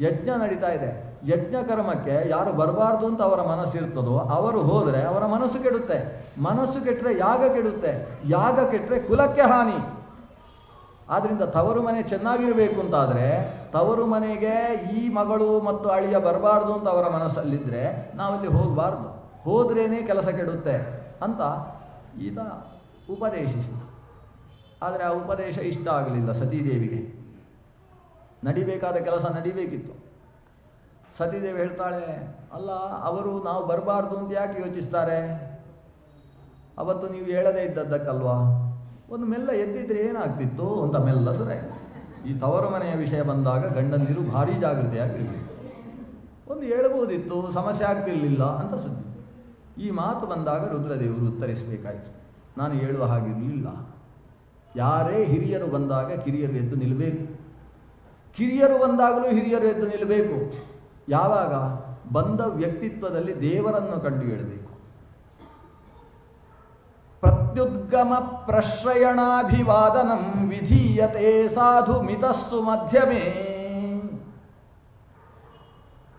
ಯಜ್ಞ ನಡೀತಾ ಇದೆ. ಯಜ್ಞ ಕರ್ಮಕ್ಕೆ ಯಾರು ಬರಬಾರ್ದು ಅಂತ ಅವರ ಮನಸ್ಸಿರ್ತದೋ ಅವರು ಹೋದರೆ ಅವರ ಮನಸ್ಸು ಕೆಡುತ್ತೆ. ಮನಸ್ಸು ಕೆಟ್ಟರೆ ಯಾಗ ಕೆಡುತ್ತೆ, ಯಾಗ ಕೆಟ್ಟರೆ ಕುಲಕ್ಕೆ ಹಾನಿ. ಆದ್ದರಿಂದ ತವರು ಮನೆ ಚೆನ್ನಾಗಿರಬೇಕು ಅಂತಾದರೆ ತವರು ಮನೆಗೆ ಈ ಮಗಳು ಮತ್ತು ಅಳಿಯ ಬರಬಾರ್ದು ಅಂತ ಅವರ ಮನಸ್ಸಲ್ಲಿದ್ದರೆ ನಾವಲ್ಲಿ ಹೋಗಬಾರ್ದು. ಹೋದ್ರೇ ಕೆಲಸ ಕೆಡುತ್ತೆ ಅಂತ ಈತ ಉಪದೇಶಿಸಿದ. ಆದರೆ ಆ ಉಪದೇಶ ಇಷ್ಟ ಆಗಲಿಲ್ಲ ಸತೀದೇವಿಗೆ. ನಡಿಬೇಕಾದ ಕೆಲಸ ನಡಿಬೇಕಿತ್ತು. ಸತೀದೇವಿ ಹೇಳ್ತಾಳೆ, ಅಲ್ಲ ಅವರು ನಾವು ಬರಬಾರ್ದು ಅಂತ ಯಾಕೆ ಯೋಚಿಸ್ತಾರೆ? ಅವತ್ತು ನೀವು ಹೇಳದೇ ಇದ್ದದ್ದಕ್ಕಲ್ವಾ? ಒಂದು ಮೆಲ್ಲ ಎದ್ದಿದ್ರೆ ಏನಾಗ್ತಿತ್ತು ಅಂತ ಮೆಲ್ಲ ಸರಾಯಿತು. ಈ ತವರು ಮನೆಯ ವಿಷಯ ಬಂದಾಗ ಗಂಡಂದಿರು ಭಾರೀ ಜಾಗೃತಿಯಾಗಿರಬೇಕು. ಒಂದು ಹೇಳ್ಬೋದಿತ್ತು, ಸಮಸ್ಯೆ ಆಗ್ತಿರಲಿಲ್ಲ ಅಂತ ಸುದ್ದಿ. ಈ ಮಾತು ಬಂದಾಗ ರುದ್ರದೇವರು ಉತ್ತರಿಸಬೇಕಾಯಿತು. ನಾನು ಹೇಳುವ ಹಾಗಿರಲಿಲ್ಲ. ಯಾರೇ ಹಿರಿಯರು ಬಂದಾಗ ಕಿರಿಯರು ಎದ್ದು ನಿಲ್ಲಬೇಕು. ಕಿರಿಯರು ಬಂದಾಗಲೂ ಹಿರಿಯರು ಎದ್ದು ನಿಲ್ಲಬೇಕು. ಯಾವಾಗ? ಬಂದ ವ್ಯಕ್ತಿತ್ವದಲ್ಲಿ ದೇವರನ್ನು ಕಂಡು ಹೇಳಬೇಕು. ಪ್ರತ್ಯುದ್ಗಮ ಪ್ರಶ್ರಯಣಾಭಿವಾದನಂ ವಿಧೀಯತೆ ಸಾಧು ಮಿತಸ್ಸು ಮಧ್ಯಮೇ.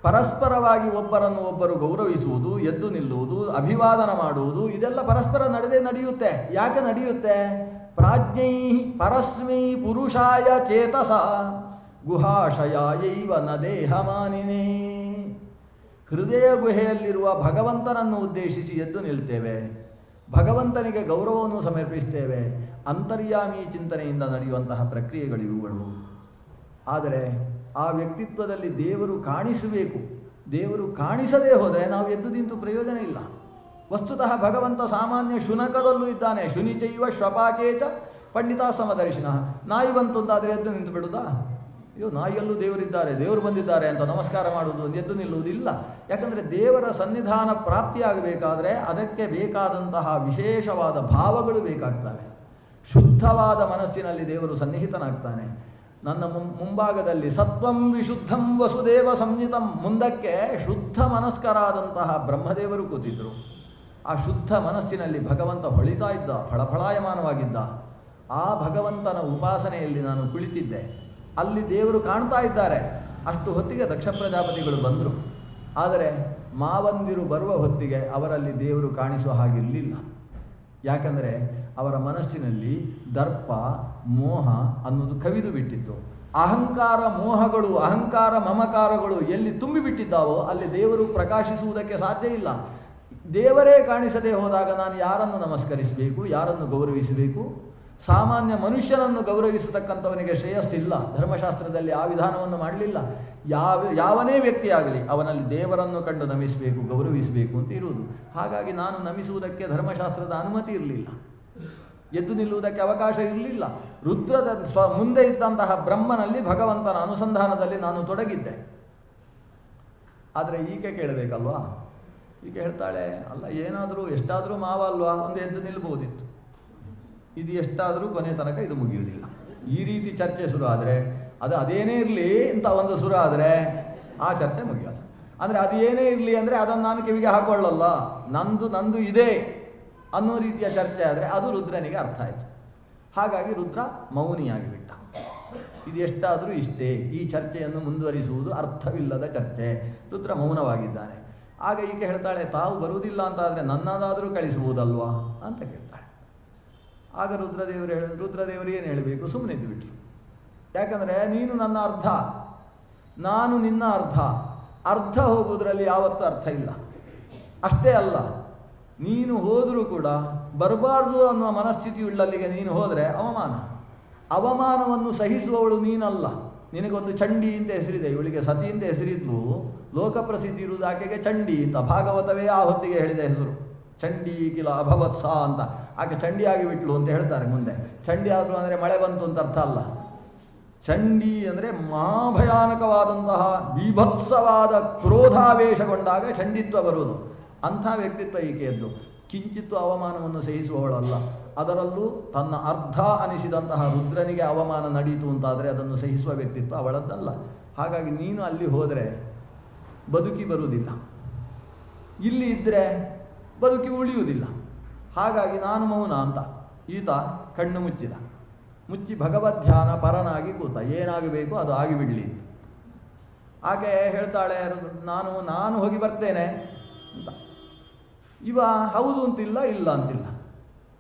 ಪರಸ್ಪರವಾಗಿ ಒಬ್ಬರನ್ನು ಒಬ್ಬರು ಗೌರವಿಸುವುದು, ಎದ್ದು ನಿಲ್ಲುವುದು, ಅಭಿವಾದನ ಮಾಡುವುದು, ಇದೆಲ್ಲ ಪರಸ್ಪರ ನಡೆಯುತ್ತೆ. ಯಾಕೆ ನಡೆಯುತ್ತೆ? ಪ್ರಾಜ್ಞೈ ಪರಸ್ಮೈ ಪುರುಷಾಯ ಚೇತಸ ಗುಹಾಶಯಾಯೈವ ನ ದೇಹಮಾನಿನೇ. ಹೃದಯ ಗುಹೆಯಲ್ಲಿರುವ ಭಗವಂತನನ್ನು ಉದ್ದೇಶಿಸಿ ಎದ್ದು ನಿಲ್ತೇವೆ, ಭಗವಂತನಿಗೆ ಗೌರವವನ್ನು ಸಮರ್ಪಿಸ್ತೇವೆ. ಅಂತರ್ಯಾಮಿ ಚಿಂತನೆಯಿಂದ ನಡೆಯುವಂತಹ ಪ್ರಕ್ರಿಯೆಗಳು ಇವುಗಳು. ಆದರೆ ಆ ವ್ಯಕ್ತಿತ್ವದಲ್ಲಿ ದೇವರು ಕಾಣಿಸಬೇಕು. ದೇವರು ಕಾಣಿಸದೇ ಹೋದರೆ ನಾವು ಎದ್ದು ನಿಂತು ಪ್ರಯೋಜನ ಇಲ್ಲ. ವಸ್ತುತಃ ಭಗವಂತ ಸಾಮಾನ್ಯ ಶುನಕದಲ್ಲೂ ಇದ್ದಾನೆ. ಶುನಿಚೈವ ಶ್ವಪಾಕೇಚ ಪಂಡಿತ ಸಮದರ್ಶಿನ. ನಾಯಿ ಬಂತು ಅಂತಾದರೆ ಎದ್ದು ನಿಂತು ಬಿಡುವುದಾ? ಅಯ್ಯೋ, ನಾಯಿಯಲ್ಲೂ ದೇವರಿದ್ದಾರೆ, ದೇವರು ಬಂದಿದ್ದಾರೆ ಅಂತ ನಮಸ್ಕಾರ ಮಾಡುವುದು, ಎದ್ದು ನಿಲ್ಲುವುದಿಲ್ಲ. ಯಾಕಂದರೆ ದೇವರ ಸನ್ನಿಧಾನ ಪ್ರಾಪ್ತಿಯಾಗಬೇಕಾದ್ರೆ ಅದಕ್ಕೆ ಬೇಕಾದಂತಹ ವಿಶೇಷವಾದ ಭಾವಗಳು ಬೇಕಾಗ್ತವೆ. ಶುದ್ಧವಾದ ಮನಸ್ಸಿನಲ್ಲಿ ದೇವರು ಸನ್ನಿಹಿತನಾಗ್ತಾನೆ. ನನ್ನ ಮುಂಭಾಗದಲ್ಲಿ ಸತ್ವಂ ವಿಶುದ್ಧಂ ವಸುದೇವ ಸಂಹಿತಂ, ಮುಂದಕ್ಕೆ ಶುದ್ಧ ಮನಸ್ಕರಾದಂತಹ ಬ್ರಹ್ಮದೇವರು ಕೂತಿದ್ದರು. ಆ ಶುದ್ಧ ಮನಸ್ಸಿನಲ್ಲಿ ಭಗವಂತ ಹೊಳಿತಾ ಇದ್ದ, ಫಳಫಳಾಯಮಾನವಾಗಿದ್ದ. ಆ ಭಗವಂತನ ಉಪಾಸನೆಯಲ್ಲಿ ನಾನು ಕುಳಿತಿದ್ದೆ. ಅಲ್ಲಿ ದೇವರು ಕಾಣ್ತಾ ಇದ್ದಾರೆ. ಅಷ್ಟು ಹೊತ್ತಿಗೆ ದಕ್ಷ ಪ್ರಜಾಪತಿಗಳು ಬಂದರು. ಆದರೆ ಮಾವಂದಿರು ಬರುವ ಹೊತ್ತಿಗೆ ಅವರಲ್ಲಿ ದೇವರು ಕಾಣಿಸುವ ಹಾಗಿರಲಿಲ್ಲ. ಯಾಕಂದರೆ ಅವರ ಮನಸ್ಸಿನಲ್ಲಿ ದರ್ಪ ಮೋಹ ಅನ್ನೋದು ಕವಿದು ಬಿಟ್ಟಿತ್ತು. ಅಹಂಕಾರ ಮೋಹಗಳು, ಅಹಂಕಾರ ಮಮಕಾರಗಳು ಎಲ್ಲಿ ತುಂಬಿಬಿಟ್ಟಿದ್ದಾವೋ ಅಲ್ಲಿ ದೇವರು ಪ್ರಕಾಶಿಸುವುದಕ್ಕೆ ಸಾಧ್ಯ ಇಲ್ಲ. ದೇವರೇ ಕಾಣಿಸದೆ ಹೋದಾಗ ನಾನು ಯಾರನ್ನು ನಮಸ್ಕರಿಸಬೇಕು, ಯಾರನ್ನು ಗೌರವಿಸಬೇಕು? ಸಾಮಾನ್ಯ ಮನುಷ್ಯನನ್ನು ಗೌರವಿಸತಕ್ಕಂಥವನಿಗೆ ಶ್ರೇಯಸ್ಸಿಲ್ಲ. ಧರ್ಮಶಾಸ್ತ್ರದಲ್ಲಿ ಆ ವಿಧಾನವನ್ನು ಮಾಡಲಿಲ್ಲ. ಯಾವನೇ ವ್ಯಕ್ತಿಯಾಗಲಿ ಅವನಲ್ಲಿ ದೇವರನ್ನು ಕಂಡು ನಮಿಸಬೇಕು, ಗೌರವಿಸಬೇಕು ಅಂತ ಇರುವುದು. ಹಾಗಾಗಿ ನಾನು ನಮಿಸುವುದಕ್ಕೆ ಧರ್ಮಶಾಸ್ತ್ರದ ಅನುಮತಿ ಇರಲಿಲ್ಲ, ಎದ್ದು ನಿಲ್ಲುವುದಕ್ಕೆ ಅವಕಾಶ ಇರಲಿಲ್ಲ. ರುದ್ರದ ಮುಂದೆ ಇದ್ದಂತಹ ಬ್ರಹ್ಮನಲ್ಲಿ ಭಗವಂತನ ಅನುಸಂಧಾನದಲ್ಲಿ ನಾನು ತೊಡಗಿದ್ದೆ. ಆದರೆ ಈಕೆ ಕೇಳಬೇಕಲ್ವಾ? ಈಕೆ ಹೇಳ್ತಾಳೆ, ಅಲ್ಲ ಏನಾದರೂ ಎಷ್ಟಾದರೂ ಮಾವ ಅಲ್ವಾ, ಒಂದು ಎದ್ದು ನಿಲ್ಬಹುದಿತ್ತು. ಇದು ಎಷ್ಟಾದರೂ ಕೊನೆ ತನಕ ಇದು ಮುಗಿಯುವುದಿಲ್ಲ. ಈ ರೀತಿ ಚರ್ಚೆ ಶುರು ಆದರೆ ಅದೇನೇ ಇರಲಿ ಅಂತ ಒಂದು ಶುರು ಆದರೆ ಆ ಚರ್ಚೆ ಮುಗಿಯೋಲ್ಲ. ಅಂದರೆ ಅದು ಏನೇ ಇರಲಿ ಅಂದರೆ ಅದನ್ನು ನಾನು ಕಿವಿಗೆ ಹಾಕೊಳ್ಳಲ್ಲ, ನಂದು ಇದೆ ಅನ್ನೋ ರೀತಿಯ ಚರ್ಚೆ ಆದರೆ ಅದು ರುದ್ರನಿಗೆ ಅರ್ಥ ಆಯಿತು. ಹಾಗಾಗಿ ರುದ್ರ ಮೌನಿಯಾಗಿಬಿಟ್ಟ. ಇದು ಎಷ್ಟಾದರೂ ಇಷ್ಟೇ, ಈ ಚರ್ಚೆಯನ್ನು ಮುಂದುವರಿಸುವುದು ಅರ್ಥವಿಲ್ಲದ ಚರ್ಚೆ. ರುದ್ರ ಮೌನವಾಗಿದ್ದಾನೆ. ಆಗ ಈಕೆ ಹೇಳ್ತಾಳೆ, ತಾವು ಬರುವುದಿಲ್ಲ ಅಂತ ಆದರೆ ನನ್ನದಾದರೂ ಕಳಿಸುವುದಲ್ವಾ ಅಂತ ಕೇಳ್ತಾಳೆ. ಆಗ ರುದ್ರದೇವರು ಏನು ಹೇಳಬೇಕು, ಸುಮ್ಮನೆ ಇದ್ದು ಬಿಟ್ರು. ಯಾಕಂದರೆ ನೀನು ನನ್ನ ಅರ್ಧ, ನಾನು ನಿನ್ನ ಅರ್ಧ ಹೋಗುವುದರಲ್ಲಿ ಯಾವತ್ತೂ ಅರ್ಥ ಇಲ್ಲ. ಅಷ್ಟೇ ಅಲ್ಲ, ನೀನು ಹೋದರೂ ಕೂಡ ಬರಬಾರ್ದು ಅನ್ನುವ ಮನಸ್ಥಿತಿಯುಳ್ಳಲ್ಲಿಗೆ ನೀನು ಹೋದರೆ ಅವಮಾನವನ್ನು ಸಹಿಸುವವಳು ನೀನಲ್ಲ. ನಿನಗೊಂದು ಚಂಡಿ ಅಂತ ಹೆಸರಿದೆ, ಇವಳಿಗೆ ಸತಿ ಅಂತ ಹೆಸರಿದ್ಲು. ಲೋಕಪ್ರಸಿದ್ಧಿ ಇರುವುದು ಆಕೆಗೆ ಚಂಡಿ ಅಂತ. ಭಾಗವತವೇ ಆ ಹೊತ್ತಿಗೆ ಹೇಳಿದ ಹೆಸರು, ಚಂಡಿ ಕಿಲ ಅಭವತ್ಸ ಅಂತ. ಆಕೆ ಚಂಡಿಯಾಗಿ ಬಿಟ್ಲು ಅಂತ ಹೇಳ್ತಾರೆ ಮುಂದೆ. ಚಂಡಿ ಆದರೂ ಅಂದರೆ ಮಳೆ ಬಂತು ಅಂತ ಅರ್ಥ ಅಲ್ಲ. ಚಂಡಿ ಅಂದರೆ ಮಹಾಭಯಾನಕವಾದಂತಹ ಬೀಭತ್ಸವಾದ ಕ್ರೋಧಾವೇಶಗೊಂಡಾಗ ಚಂಡಿತ್ವ ಬರುವುದು. ಅಂಥ ವ್ಯಕ್ತಿತ್ವ ಈಕೆಯದ್ದು. ಕಿಂಚಿತ್ತು ಅವಮಾನವನ್ನು ಸಹಿಸುವವಳಲ್ಲ. ಅದರಲ್ಲೂ ತನ್ನ ಅರ್ಧ ಅನಿಸಿದಂತಹ ರುದ್ರನಿಗೆ ಅವಮಾನ ನಡೀತು ಅಂತಾದರೆ ಅದನ್ನು ಸಹಿಸುವ ವ್ಯಕ್ತಿತ್ವ ಅವಳದ್ದಲ್ಲ. ಹಾಗಾಗಿ ನೀನು ಅಲ್ಲಿ ಹೋದರೆ ಬದುಕಿ ಬರುವುದಿಲ್ಲ, ಇಲ್ಲಿ ಇದ್ದರೆ ಬದುಕಿ ಉಳಿಯುವುದಿಲ್ಲ. ಹಾಗಾಗಿ ನಾನು ಮೌನ ಅಂತ. ಈತ ಕಣ್ಣು ಮುಚ್ಚಿ ಭಗವದ್ಧ್ಯಾನ ಪರನಾಗಿ ಕೂತ. ಏನಾಗಬೇಕು ಅದು ಆಗಿಬಿಡಲಿ. ಆಕೆ ಹೇಳ್ತಾಳೆ, ನಾನು ಹೋಗಿ ಬರ್ತೇನೆ ಅಂತ. ಇವ ಹೌದು ಅಂತಿಲ್ಲ, ಇಲ್ಲ ಅಂತಿಲ್ಲ.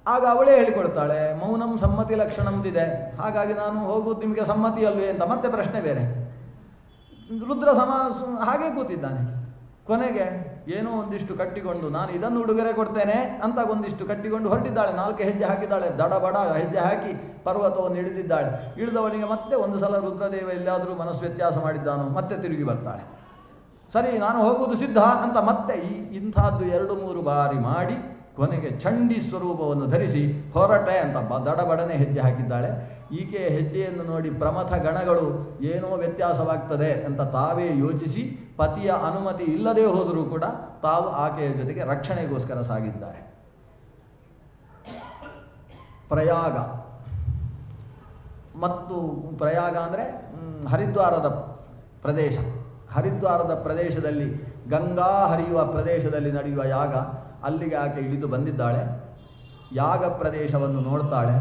ಆಗ ಅವಳೇ ಹೇಳಿಕೊಡ್ತಾಳೆ, ಮೌನಂ ಸಮ್ಮತಿ ಲಕ್ಷಣ ಅಂತಿದೆ, ಹಾಗಾಗಿ ನಾನು ಹೋಗುವುದು ನಿಮಗೆ ಸಮ್ಮತಿ ಅಲ್ವೇ ಅಂತ ಮತ್ತೆ ಪ್ರಶ್ನೆ ಬೇರೆ. ರುದ್ರ ಹಾಗೇ ಕೂತಿದ್ದಾನೆ. ಕೊನೆಗೆ ಏನೋ ಒಂದಿಷ್ಟು ಕಟ್ಟಿಕೊಂಡು, ನಾನು ಇದನ್ನು ಉಡುಗೊರೆ ಕೊಡ್ತೇನೆ ಅಂತ ಒಂದಿಷ್ಟು ಕಟ್ಟಿಕೊಂಡು ಹೊರಟಿದ್ದಾಳೆ. 4 ಹೆಜ್ಜೆ ಹಾಕಿದ್ದಾಳೆ. ದಡಬಡ ಹೆಜ್ಜೆ ಹಾಕಿ ಪರ್ವತವನ್ನು ಇಳಿದಿದ್ದಾಳೆ. ಇಳಿದವನಿಗೆ ಮತ್ತೆ ಒಂದು ಸಲ ರುದ್ರದೇವ ಎಲ್ಲಾದರೂ ಮನಸ್ಸು ವ್ಯತ್ಯಾಸ ಮಾಡಿದ್ದಾನೋ ಮತ್ತೆ ತಿರುಗಿ ಬರ್ತಾಳೆ. ಸರಿ, ನಾನು ಹೋಗುವುದು ಸಿದ್ಧ ಅಂತ ಮತ್ತೆ ಇಂಥದ್ದು 2-3 ಬಾರಿ ಮಾಡಿ ಕೊನೆಗೆ ಚಂಡಿ ಸ್ವರೂಪವನ್ನು ಧರಿಸಿ ಹೊರಟೆ ಅಂತ ದಡಬಡನೆ ಹೆಜ್ಜೆ ಹಾಕಿದ್ದಾಳೆ. ಈಕೆಯ ಹೆಜ್ಜೆಯನ್ನು ನೋಡಿ ಪ್ರಮಥ ಗಣಗಳು ಏನೋ ವ್ಯತ್ಯಾಸವಾಗ್ತದೆ ಅಂತ ತಾವೇ ಯೋಚಿಸಿ ಪತಿಯ ಅನುಮತಿ ಇಲ್ಲದೆ ಹೋದರೂ ಕೂಡ ತಾವು ಆಕೆಯ ಜೊತೆಗೆ ರಕ್ಷಣೆಗೋಸ್ಕರ ಸಾಗಿದ್ದಾರೆ. ಪ್ರಯಾಗ ಅಂದರೆ ಹರಿದ್ವಾರದ ಪ್ರದೇಶ. ಹರಿದ್ವಾರದ ಪ್ರದೇಶದಲ್ಲಿ ಗಂಗಾ ಹರಿಯುವ ಪ್ರದೇಶದಲ್ಲಿ ನಡೆಯುವ ಯಾಗ, ಅಲ್ಲಿಗೆ ಆಕೆ ಇಳಿದು ಬಂದಿದ್ದಾಳೆ. ಯಾಗ ಪ್ರದೇಶವನ್ನು ನೋಡ್ತಾಳೆ.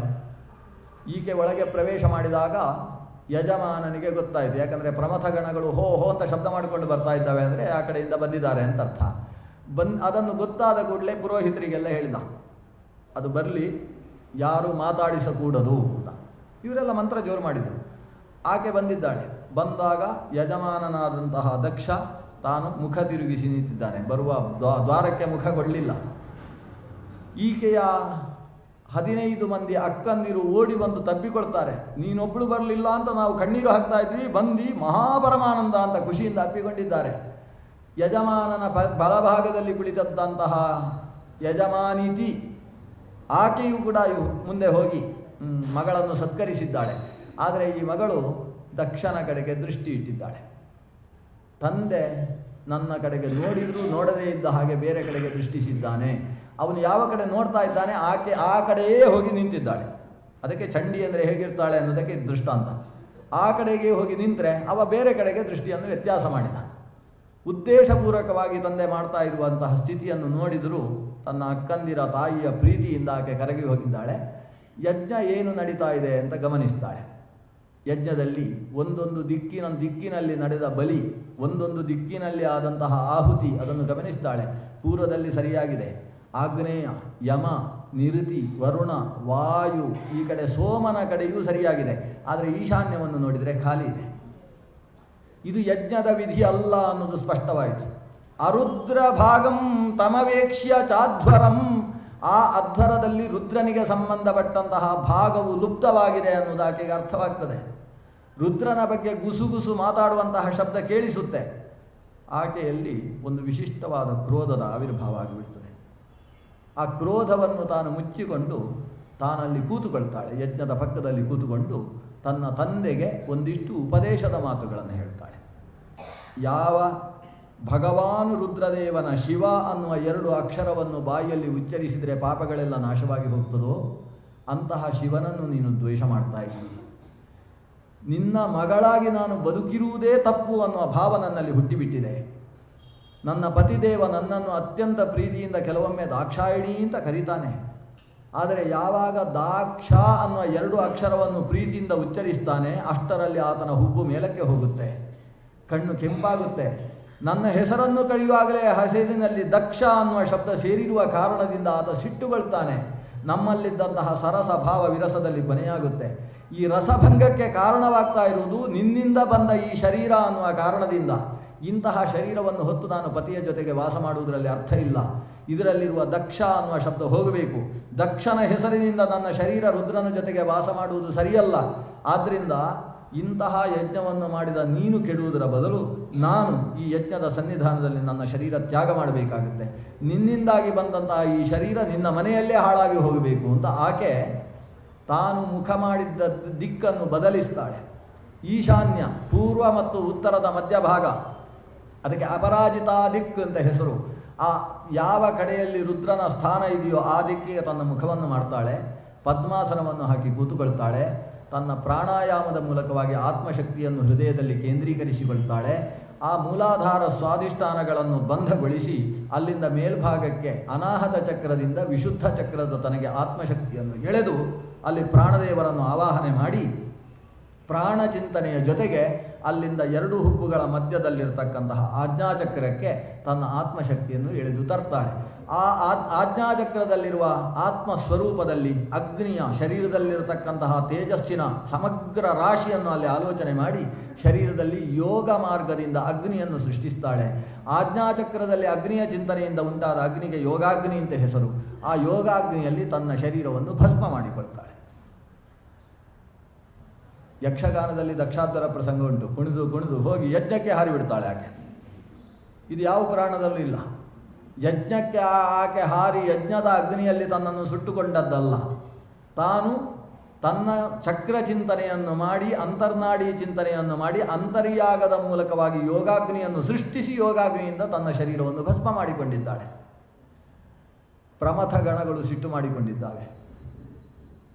ಈಕೆ ಒಳಗೆ ಪ್ರವೇಶ ಮಾಡಿದಾಗ ಯಜಮಾನನಿಗೆ ಗೊತ್ತಾಯಿತು. ಯಾಕಂದರೆ ಪ್ರಮಥ ಗಣಗಳು ಹೋ ಅಂತ ಶಬ್ದ ಮಾಡಿಕೊಂಡು ಬರ್ತಾ ಇದ್ದಾವೆ ಅಂದರೆ ಆ ಕಡೆಯಿಂದ ಬಂದಿದ್ದಾರೆ ಅಂತ ಅರ್ಥ. ಅದನ್ನು ಗೊತ್ತಾದ ಕೂಡಲೇ ಪುರೋಹಿತರಿಗೆಲ್ಲ ಹೇಳಿದ, ಅದು ಬರಲಿ, ಯಾರು ಮಾತಾಡಿಸಕೂಡದು ಅಂತ. ಇವರೆಲ್ಲ ಮಂತ್ರ ಜೋರು ಮಾಡಿದರು. ಆಕೆ ಬಂದಿದ್ದಾಳೆ. ಬಂದಾಗ ಯಜಮಾನನಾದಂತಹ ದಕ್ಷ ತಾನು ಮುಖ ತಿರುಗಿಸಿ ನಿಂತಿದ್ದಾನೆ. ಬರುವ ದ್ವಾರಕ್ಕೆ ಮುಖ ಕೊಡಲಿಲ್ಲ. ಈಕೆಯ 15 ಮಂದಿ ಅಕ್ಕಂದಿರು ಓಡಿ ಬಂದು ತಪ್ಪಿಕೊಳ್ತಾರೆ. ನೀನೊಬ್ಬಳು ಬರಲಿಲ್ಲ ಅಂತ ನಾವು ಕಣ್ಣೀರು ಹಾಕ್ತಾ ಇದ್ವಿ, ಬಂದು ಮಹಾಪರಮಾನಂದ ಅಂತ ಖುಷಿಯಿಂದ ಅಪ್ಪಿಕೊಂಡಿದ್ದಾರೆ. ಯಜಮಾನನ ಬಲಭಾಗದಲ್ಲಿ ಕುಳಿತಂತಹ ಯಜಮಾನಿತಿ ಆಕೆಯೂ ಕೂಡ ಮುಂದೆ ಹೋಗಿ ಮಗಳನ್ನು ಸತ್ಕರಿಸಿದ್ದಾಳೆ. ಆದರೆ ಈ ಮಗಳು ದಕ್ಷನ ಕಡೆಗೆ ದೃಷ್ಟಿ ಇಟ್ಟಿದ್ದಾಳೆ. ತಂದೆ ನನ್ನ ಕಡೆಗೆ ನೋಡಿದರೂ ನೋಡದೇ ಇದ್ದ ಹಾಗೆ ಬೇರೆ ಕಡೆಗೆ ದೃಷ್ಟಿಸಿದ್ದಾನೆ. ಅವನು ಯಾವ ಕಡೆ ನೋಡ್ತಾ ಇದ್ದಾನೆ ಆಕೆ ಆ ಕಡೆಯೇ ಹೋಗಿ ನಿಂತಿದ್ದಾಳೆ. ಅದಕ್ಕೆ ಚಂಡಿ ಅಂದರೆ ಹೇಗಿರ್ತಾಳೆ ಅನ್ನೋದಕ್ಕೆ ದೃಷ್ಟಾಂತ. ಆ ಕಡೆಗೆ ಹೋಗಿ ನಿಂತರೆ ಅವ ಬೇರೆ ಕಡೆಗೆ ದೃಷ್ಟಿಯನ್ನು ವ್ಯತ್ಯಾಸ ಮಾಡಿದ. ಉದ್ದೇಶಪೂರ್ವಕವಾಗಿ ತಂದೆ ಮಾಡ್ತಾ ಇರುವಂತಹ ಸ್ಥಿತಿಯನ್ನು ನೋಡಿದರೂ ತನ್ನ ಅಕ್ಕಂದಿರ ತಾಯಿಯ ಪ್ರೀತಿಯಿಂದ ಆಕೆ ಕರಗಿ ಹೋಗಿದ್ದಾಳೆ. ಯಜ್ಞ ಏನು ನಡೀತಾ ಇದೆ ಅಂತ ಗಮನಿಸ್ತಾಳೆ. ಯಜ್ಞದಲ್ಲಿ ಒಂದೊಂದು ದಿಕ್ಕಿನಲ್ಲಿ ನಡೆದ ಬಲಿ, ಒಂದೊಂದು ದಿಕ್ಕಿನಲ್ಲಿ ಆದಂತಹ ಆಹುತಿ, ಅದನ್ನು ಗಮನಿಸ್ತಾಳೆ. ಪೂರ್ವದಲ್ಲಿ ಸರಿಯಾಗಿದೆ, ಆಗ್ನೇಯ, ಯಮ, ನಿರುತಿ, ವರುಣ, ವಾಯು, ಈ ಕಡೆ ಸೋಮನ ಕಡೆಯೂ ಸರಿಯಾಗಿದೆ. ಆದರೆ ಈಶಾನ್ಯವನ್ನು ನೋಡಿದರೆ ಖಾಲಿ ಇದೆ. ಇದು ಯಜ್ಞದ ವಿಧಿ ಅಲ್ಲ ಅನ್ನೋದು ಸ್ಪಷ್ಟವಾಯಿತು. ಅರುದ್ರ ಭಾಗಂ ತಮವೇಕ್ಷ್ಯ ಚಾಧ್ವರಂ, ಆ ಅಧ್ವರದಲ್ಲಿ ರುದ್ರನಿಗೆ ಸಂಬಂಧಪಟ್ಟಂತಹ ಭಾಗವು ಲುಪ್ತವಾಗಿದೆ ಅನ್ನೋದು ಆಕೆಗೆ ಅರ್ಥವಾಗ್ತದೆ. ರುದ್ರನ ಬಗ್ಗೆ ಗುಸುಗುಸು ಮಾತಾಡುವಂತಹ ಶಬ್ದ ಕೇಳಿಸುತ್ತೆ. ಆಕೆಯಲ್ಲಿ ಒಂದು ವಿಶಿಷ್ಟವಾದ ಕ್ರೋಧದ ಆವಿರ್ಭಾವ ಆಗಿಬಿಡ್ತದೆ. ಆ ಕ್ರೋಧವನ್ನು ತಾನು ಮುಚ್ಚಿಕೊಂಡು ತಾನಲ್ಲಿ ಕೂತುಕೊಳ್ತಾಳೆ. ಯಜ್ಞದ ಪಕ್ಕದಲ್ಲಿ ಕೂತುಕೊಂಡು ತನ್ನ ತಂದೆಗೆ ಒಂದಿಷ್ಟು ಉಪದೇಶದ ಮಾತುಗಳನ್ನು ಹೇಳ್ತಾಳೆ. ಯಾವ ಭಗವಾನ್ ರುದ್ರದೇವನ ಶಿವ ಅನ್ನುವ 2 ಅಕ್ಷರವನ್ನು ಬಾಯಿಯಲ್ಲಿ ಉಚ್ಚರಿಸಿದರೆ ಪಾಪಗಳೆಲ್ಲ ನಾಶವಾಗಿ ಹೋಗ್ತದೋ ಅಂತಹ ಶಿವನನ್ನು ನೀನು ದ್ವೇಷ ಮಾಡ್ತಾ ಇದ್ದೀನಿ. ನಿನ್ನ ಮಗಳಾಗಿ ನಾನು ಬದುಕಿರುವುದೇ ತಪ್ಪು ಅನ್ನುವ ಭಾವ ನನ್ನಲ್ಲಿ ಹುಟ್ಟಿಬಿಟ್ಟಿದೆ. ನನ್ನ ಪತಿದೇವ ನನ್ನನ್ನು ಅತ್ಯಂತ ಪ್ರೀತಿಯಿಂದ ಕೆಲವೊಮ್ಮೆ ದಾಕ್ಷಾಯಿಣಿ ಅಂತ ಕರೀತಾನೆ. ಆದರೆ ಯಾವಾಗ ದಾಕ್ಷ ಅನ್ನುವ 2 ಅಕ್ಷರವನ್ನು ಪ್ರೀತಿಯಿಂದ ಉಚ್ಚರಿಸ್ತಾನೆ, ಅಷ್ಟರಲ್ಲಿ ಆತನ ಹುಬ್ಬು ಮೇಲಕ್ಕೆ ಹೋಗುತ್ತೆ, ಕಣ್ಣು ಕೆಂಪಾಗುತ್ತೆ. ನನ್ನ ಹೆಸರನ್ನು ಕರೆಯುವಾಗಲೇ ಹೆಸರಿನಲ್ಲಿ ದಕ್ಷ ಅನ್ನುವ ಶಬ್ದ ಸೇರಿರುವ ಕಾರಣದಿಂದ ಆತ ಸಿಟ್ಟುಗೊಳ್ತಾನೆ. ನಮ್ಮಲ್ಲಿದ್ದಂತಹ ಸರಸ ಭಾವ ವಿರಸದಲ್ಲಿ ಕೊನೆಯಾಗುತ್ತೆ. ಈ ರಸಭಂಗಕ್ಕೆ ಕಾರಣವಾಗ್ತಾ ಇರುವುದು ನಿನ್ನಿಂದ ಬಂದ ಈ ಶರೀರ ಅನ್ನುವ ಕಾರಣದಿಂದ. ಇಂತಹ ಶರೀರವನ್ನು ಹೊತ್ತು ನಾನು ಪತಿಯ ಜೊತೆಗೆ ವಾಸ ಮಾಡುವುದರಲ್ಲಿ ಅರ್ಥ ಇಲ್ಲ. ಇದರಲ್ಲಿರುವ ದಕ್ಷ ಅನ್ನುವ ಶಬ್ದ ಹೋಗಬೇಕು. ದಕ್ಷನ ಹೆಸರಿನಿಂದ ನನ್ನ ಶರೀರ ರುದ್ರನ ಜೊತೆಗೆ ವಾಸ ಮಾಡುವುದು ಸರಿಯಲ್ಲ. ಆದ್ದರಿಂದ ಇಂತಹ ಯಜ್ಞವನ್ನು ಮಾಡಿದ ನೀನು ಕೆಡುವುದರ ಬದಲು ನಾನು ಈ ಯಜ್ಞದ ಸನ್ನಿಧಾನದಲ್ಲಿ ನನ್ನ ಶರೀರ ತ್ಯಾಗ ಮಾಡಬೇಕಾಗುತ್ತೆ. ನಿನ್ನಿಂದಾಗಿ ಬಂದಂತಹ ಈ ಶರೀರ ನಿನ್ನ ಮನೆಯಲ್ಲೇ ಹಾಳಾಗಿ ಹೋಗಬೇಕು ಅಂತ ಆಕೆ ತಾನು ಮುಖ ಮಾಡಿದ್ದ ದಿಕ್ಕನ್ನು ಬದಲಿಸ್ತಾಳೆ. ಈಶಾನ್ಯ, ಪೂರ್ವ ಮತ್ತು ಉತ್ತರದ ಮಧ್ಯಭಾಗ, ಅದಕ್ಕೆ ಅಪರಾಜಿತಾ ದಿಕ್ ಅಂತ ಹೆಸರು. ಆ ಯಾವ ಕಡೆಯಲ್ಲಿ ರುದ್ರನ ಸ್ಥಾನ ಇದೆಯೋ ಆ ದಿಕ್ಕಿಗೆ ತನ್ನ ಮುಖವನ್ನು ಮಾಡ್ತಾಳೆ. ಪದ್ಮಾಸನವನ್ನು ಹಾಕಿ ಕೂತುಕೊಳ್ತಾಳೆ. ತನ್ನ ಪ್ರಾಣಾಯಾಮದ ಮೂಲಕವಾಗಿ ಆತ್ಮಶಕ್ತಿಯನ್ನು ಹೃದಯದಲ್ಲಿ ಕೇಂದ್ರೀಕರಿಸಿಕೊಳ್ತಾಳೆ. ಆ ಮೂಲಾಧಾರ ಸ್ವಾಧಿಷ್ಠಾನಗಳನ್ನು ಬಂಧಗೊಳಿಸಿ ಅಲ್ಲಿಂದ ಮೇಲ್ಭಾಗಕ್ಕೆ ಅನಾಹತ ಚಕ್ರದಿಂದ ವಿಶುದ್ಧ ಚಕ್ರದ ತನಗೆ ಆತ್ಮಶಕ್ತಿಯನ್ನು ಎಳೆದು ಅಲ್ಲಿ ಪ್ರಾಣದೇವರನ್ನು ಆವಾಹನೆ ಮಾಡಿ ಪ್ರಾಣಚಿಂತನೆಯ ಜೊತೆಗೆ ಅಲ್ಲಿಂದ 2 ಹುಬ್ಬುಗಳ ಮಧ್ಯದಲ್ಲಿರ್ತಕ್ಕಂತಹ ಆಜ್ಞಾಚಕ್ರಕ್ಕೆ ತನ್ನ ಆತ್ಮಶಕ್ತಿಯನ್ನು ಎಳೆದು ತರ್ತಾಳೆ. ಆ ಆಜ್ಞಾಚಕ್ರದಲ್ಲಿರುವ ಆತ್ಮಸ್ವರೂಪದಲ್ಲಿ ಅಗ್ನಿಯ ಶರೀರದಲ್ಲಿರತಕ್ಕಂತಹ ತೇಜಸ್ಸಿನ ಸಮಗ್ರ ರಾಶಿಯನ್ನು ಅಲ್ಲಿ ಆಲೋಚನೆ ಮಾಡಿ ಶರೀರದಲ್ಲಿ ಯೋಗ ಮಾರ್ಗದಿಂದ ಅಗ್ನಿಯನ್ನು ಸೃಷ್ಟಿಸ್ತಾಳೆ. ಆಜ್ಞಾಚಕ್ರದಲ್ಲಿ ಅಗ್ನಿಯ ಚಿಂತನೆಯಿಂದ ಉಂಟಾದ ಅಗ್ನಿಗೆ ಯೋಗಾಗ್ನಿ ಅಂತ ಹೆಸರು. ಆ ಯೋಗಾಗ್ನಿಯಲ್ಲಿ ತನ್ನ ಶರೀರವನ್ನು ಭಸ್ಮ ಮಾಡಿಕೊಳ್ತಾಳೆ. ಯಕ್ಷಗಾನದಲ್ಲಿ ದಕ್ಷಾಧ್ವರ ಪ್ರಸಂಗ ಉಂಟು. ಕುಣಿದು ಕುಣಿದು ಹೋಗಿ ಯಜ್ಞಕ್ಕೆ ಹಾರಿಬಿಡ್ತಾಳೆ ಆಕೆ. ಇದು ಯಾವ ಪುರಾಣದಲ್ಲೂ ಇಲ್ಲ. ಯಜ್ಞಕ್ಕೆ ಆಕೆ ಹಾರಿ ಯಜ್ಞದ ಅಗ್ನಿಯಲ್ಲಿ ತನ್ನನ್ನು ಸುಟ್ಟುಕೊಂಡದ್ದಲ್ಲ. ತಾನು ತನ್ನ ಚಕ್ರ ಚಿಂತನೆಯನ್ನು ಮಾಡಿ ಅಂತರ್ನಾಡಿ ಚಿಂತನೆಯನ್ನು ಮಾಡಿ ಅಂತರ್ಯಾಗದ ಮೂಲಕವಾಗಿ ಯೋಗಾಗ್ನಿಯನ್ನು ಸೃಷ್ಟಿಸಿ ಯೋಗಾಗ್ನಿಯಿಂದ ತನ್ನ ಶರೀರವನ್ನು ಭಸ್ಮ ಮಾಡಿಕೊಂಡಿದ್ದಾಳೆ. ಪ್ರಮಥ ಗಣಗಳು ಸಿಟ್ಟು ಮಾಡಿಕೊಂಡಿದ್ದಾವೆ.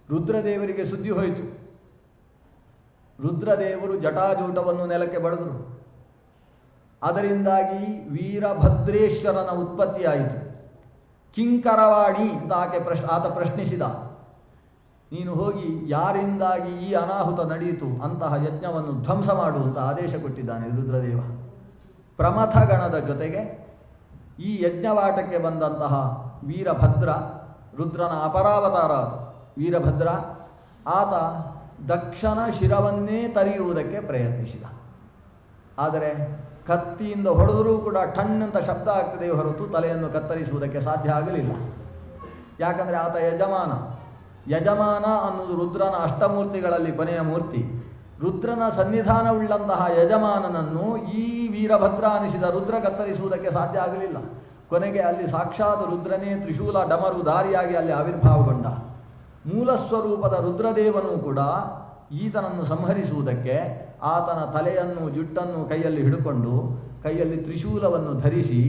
ರುದ್ರದೇವರಿಗೆ ಸುದ್ದಿ ಹೋಯಿತು. ರುದ್ರದೇವರು ಜಟಾಜೂಟವನ್ನು ನೆಲಕ್ಕೆ ಬಡಿದರು. ಅದರಿಂದಾಗಿ ವೀರಭದ್ರೇಶ್ವರನ ಉತ್ಪತ್ತಿಯಾಯಿತು. ಕಿಂಕರವಾಣಿ ಅಂತ ಆತ ಪ್ರಶ್ನಿಸಿದ. ನೀನು ಹೋಗಿ ಯಾರಿಂದಾಗಿ ಈ ಅನಾಹುತ ನಡೆಯಿತು ಅಂತಹ ಯಜ್ಞವನ್ನು ಧ್ವಂಸ ಮಾಡುವಂತ ಆದೇಶ ಕೊಟ್ಟಿದ್ದಾನೆ ರುದ್ರದೇವ. ಪ್ರಮಥ ಗಣದ ಜೊತೆಗೆ ಈ ಯಜ್ಞವಾಟಕ್ಕೆ ಬಂದಂತಹ ವೀರಭದ್ರ, ರುದ್ರನ ಅಪರಾವತಾರ ಅದು ವೀರಭದ್ರ, ಆತ ದಕ್ಷನ ಶಿರವನ್ನೇ ತರಿಯುವುದಕ್ಕೆ ಪ್ರಯತ್ನಿಸಿದ. ಆದರೆ ಕತ್ತಿಯಿಂದ ಹೊಡೆದರೂ ಕೂಡ ಟಣ್ಣಂತ ಶಬ್ದ ಆಗ್ತದೆಯೇ ಹೊರತು ತಲೆಯನ್ನು ಕತ್ತರಿಸುವುದಕ್ಕೆ ಸಾಧ್ಯ ಆಗಲಿಲ್ಲ. ಯಾಕಂದರೆ ಆತ ಯಜಮಾನ ಅನ್ನೋದು ರುದ್ರನ ಅಷ್ಟಮೂರ್ತಿಗಳಲ್ಲಿ ಕೊನೆಯ ಮೂರ್ತಿ. ರುದ್ರನ ಸನ್ನಿಧಾನವುಳ್ಳಂತಹ ಯಜಮಾನನನ್ನು ಈ ವೀರಭದ್ರ ಅನಿಸಿದ ರುದ್ರ ಕತ್ತರಿಸುವುದಕ್ಕೆ ಸಾಧ್ಯ ಆಗಲಿಲ್ಲ. ಕೊನೆಗೆ ಅಲ್ಲಿ ಸಾಕ್ಷಾತ್ ರುದ್ರನೇ ತ್ರಿಶೂಲ ಡಮರು ದಾರಿಯಾಗಿ ಅಲ್ಲಿ ಆವಿರ್ಭಾವಗೊಂಡ. ಮೂಲಸ್ವರೂಪದ ರುದ್ರದೇವನೂ ಕೂಡ ಈತನನ್ನು ಸಂಹರಿಸುವುದಕ್ಕೆ ಆತನ ತಲೆಯನ್ನು ಜುಟ್ಟನ್ನು ಕೈಯಲ್ಲಿ ಹಿಡ್ಕೊಂಡು ಕೈಯಲ್ಲಿ ತ್ರಿಶೂಲವನ್ನು ಧರಿಸಿ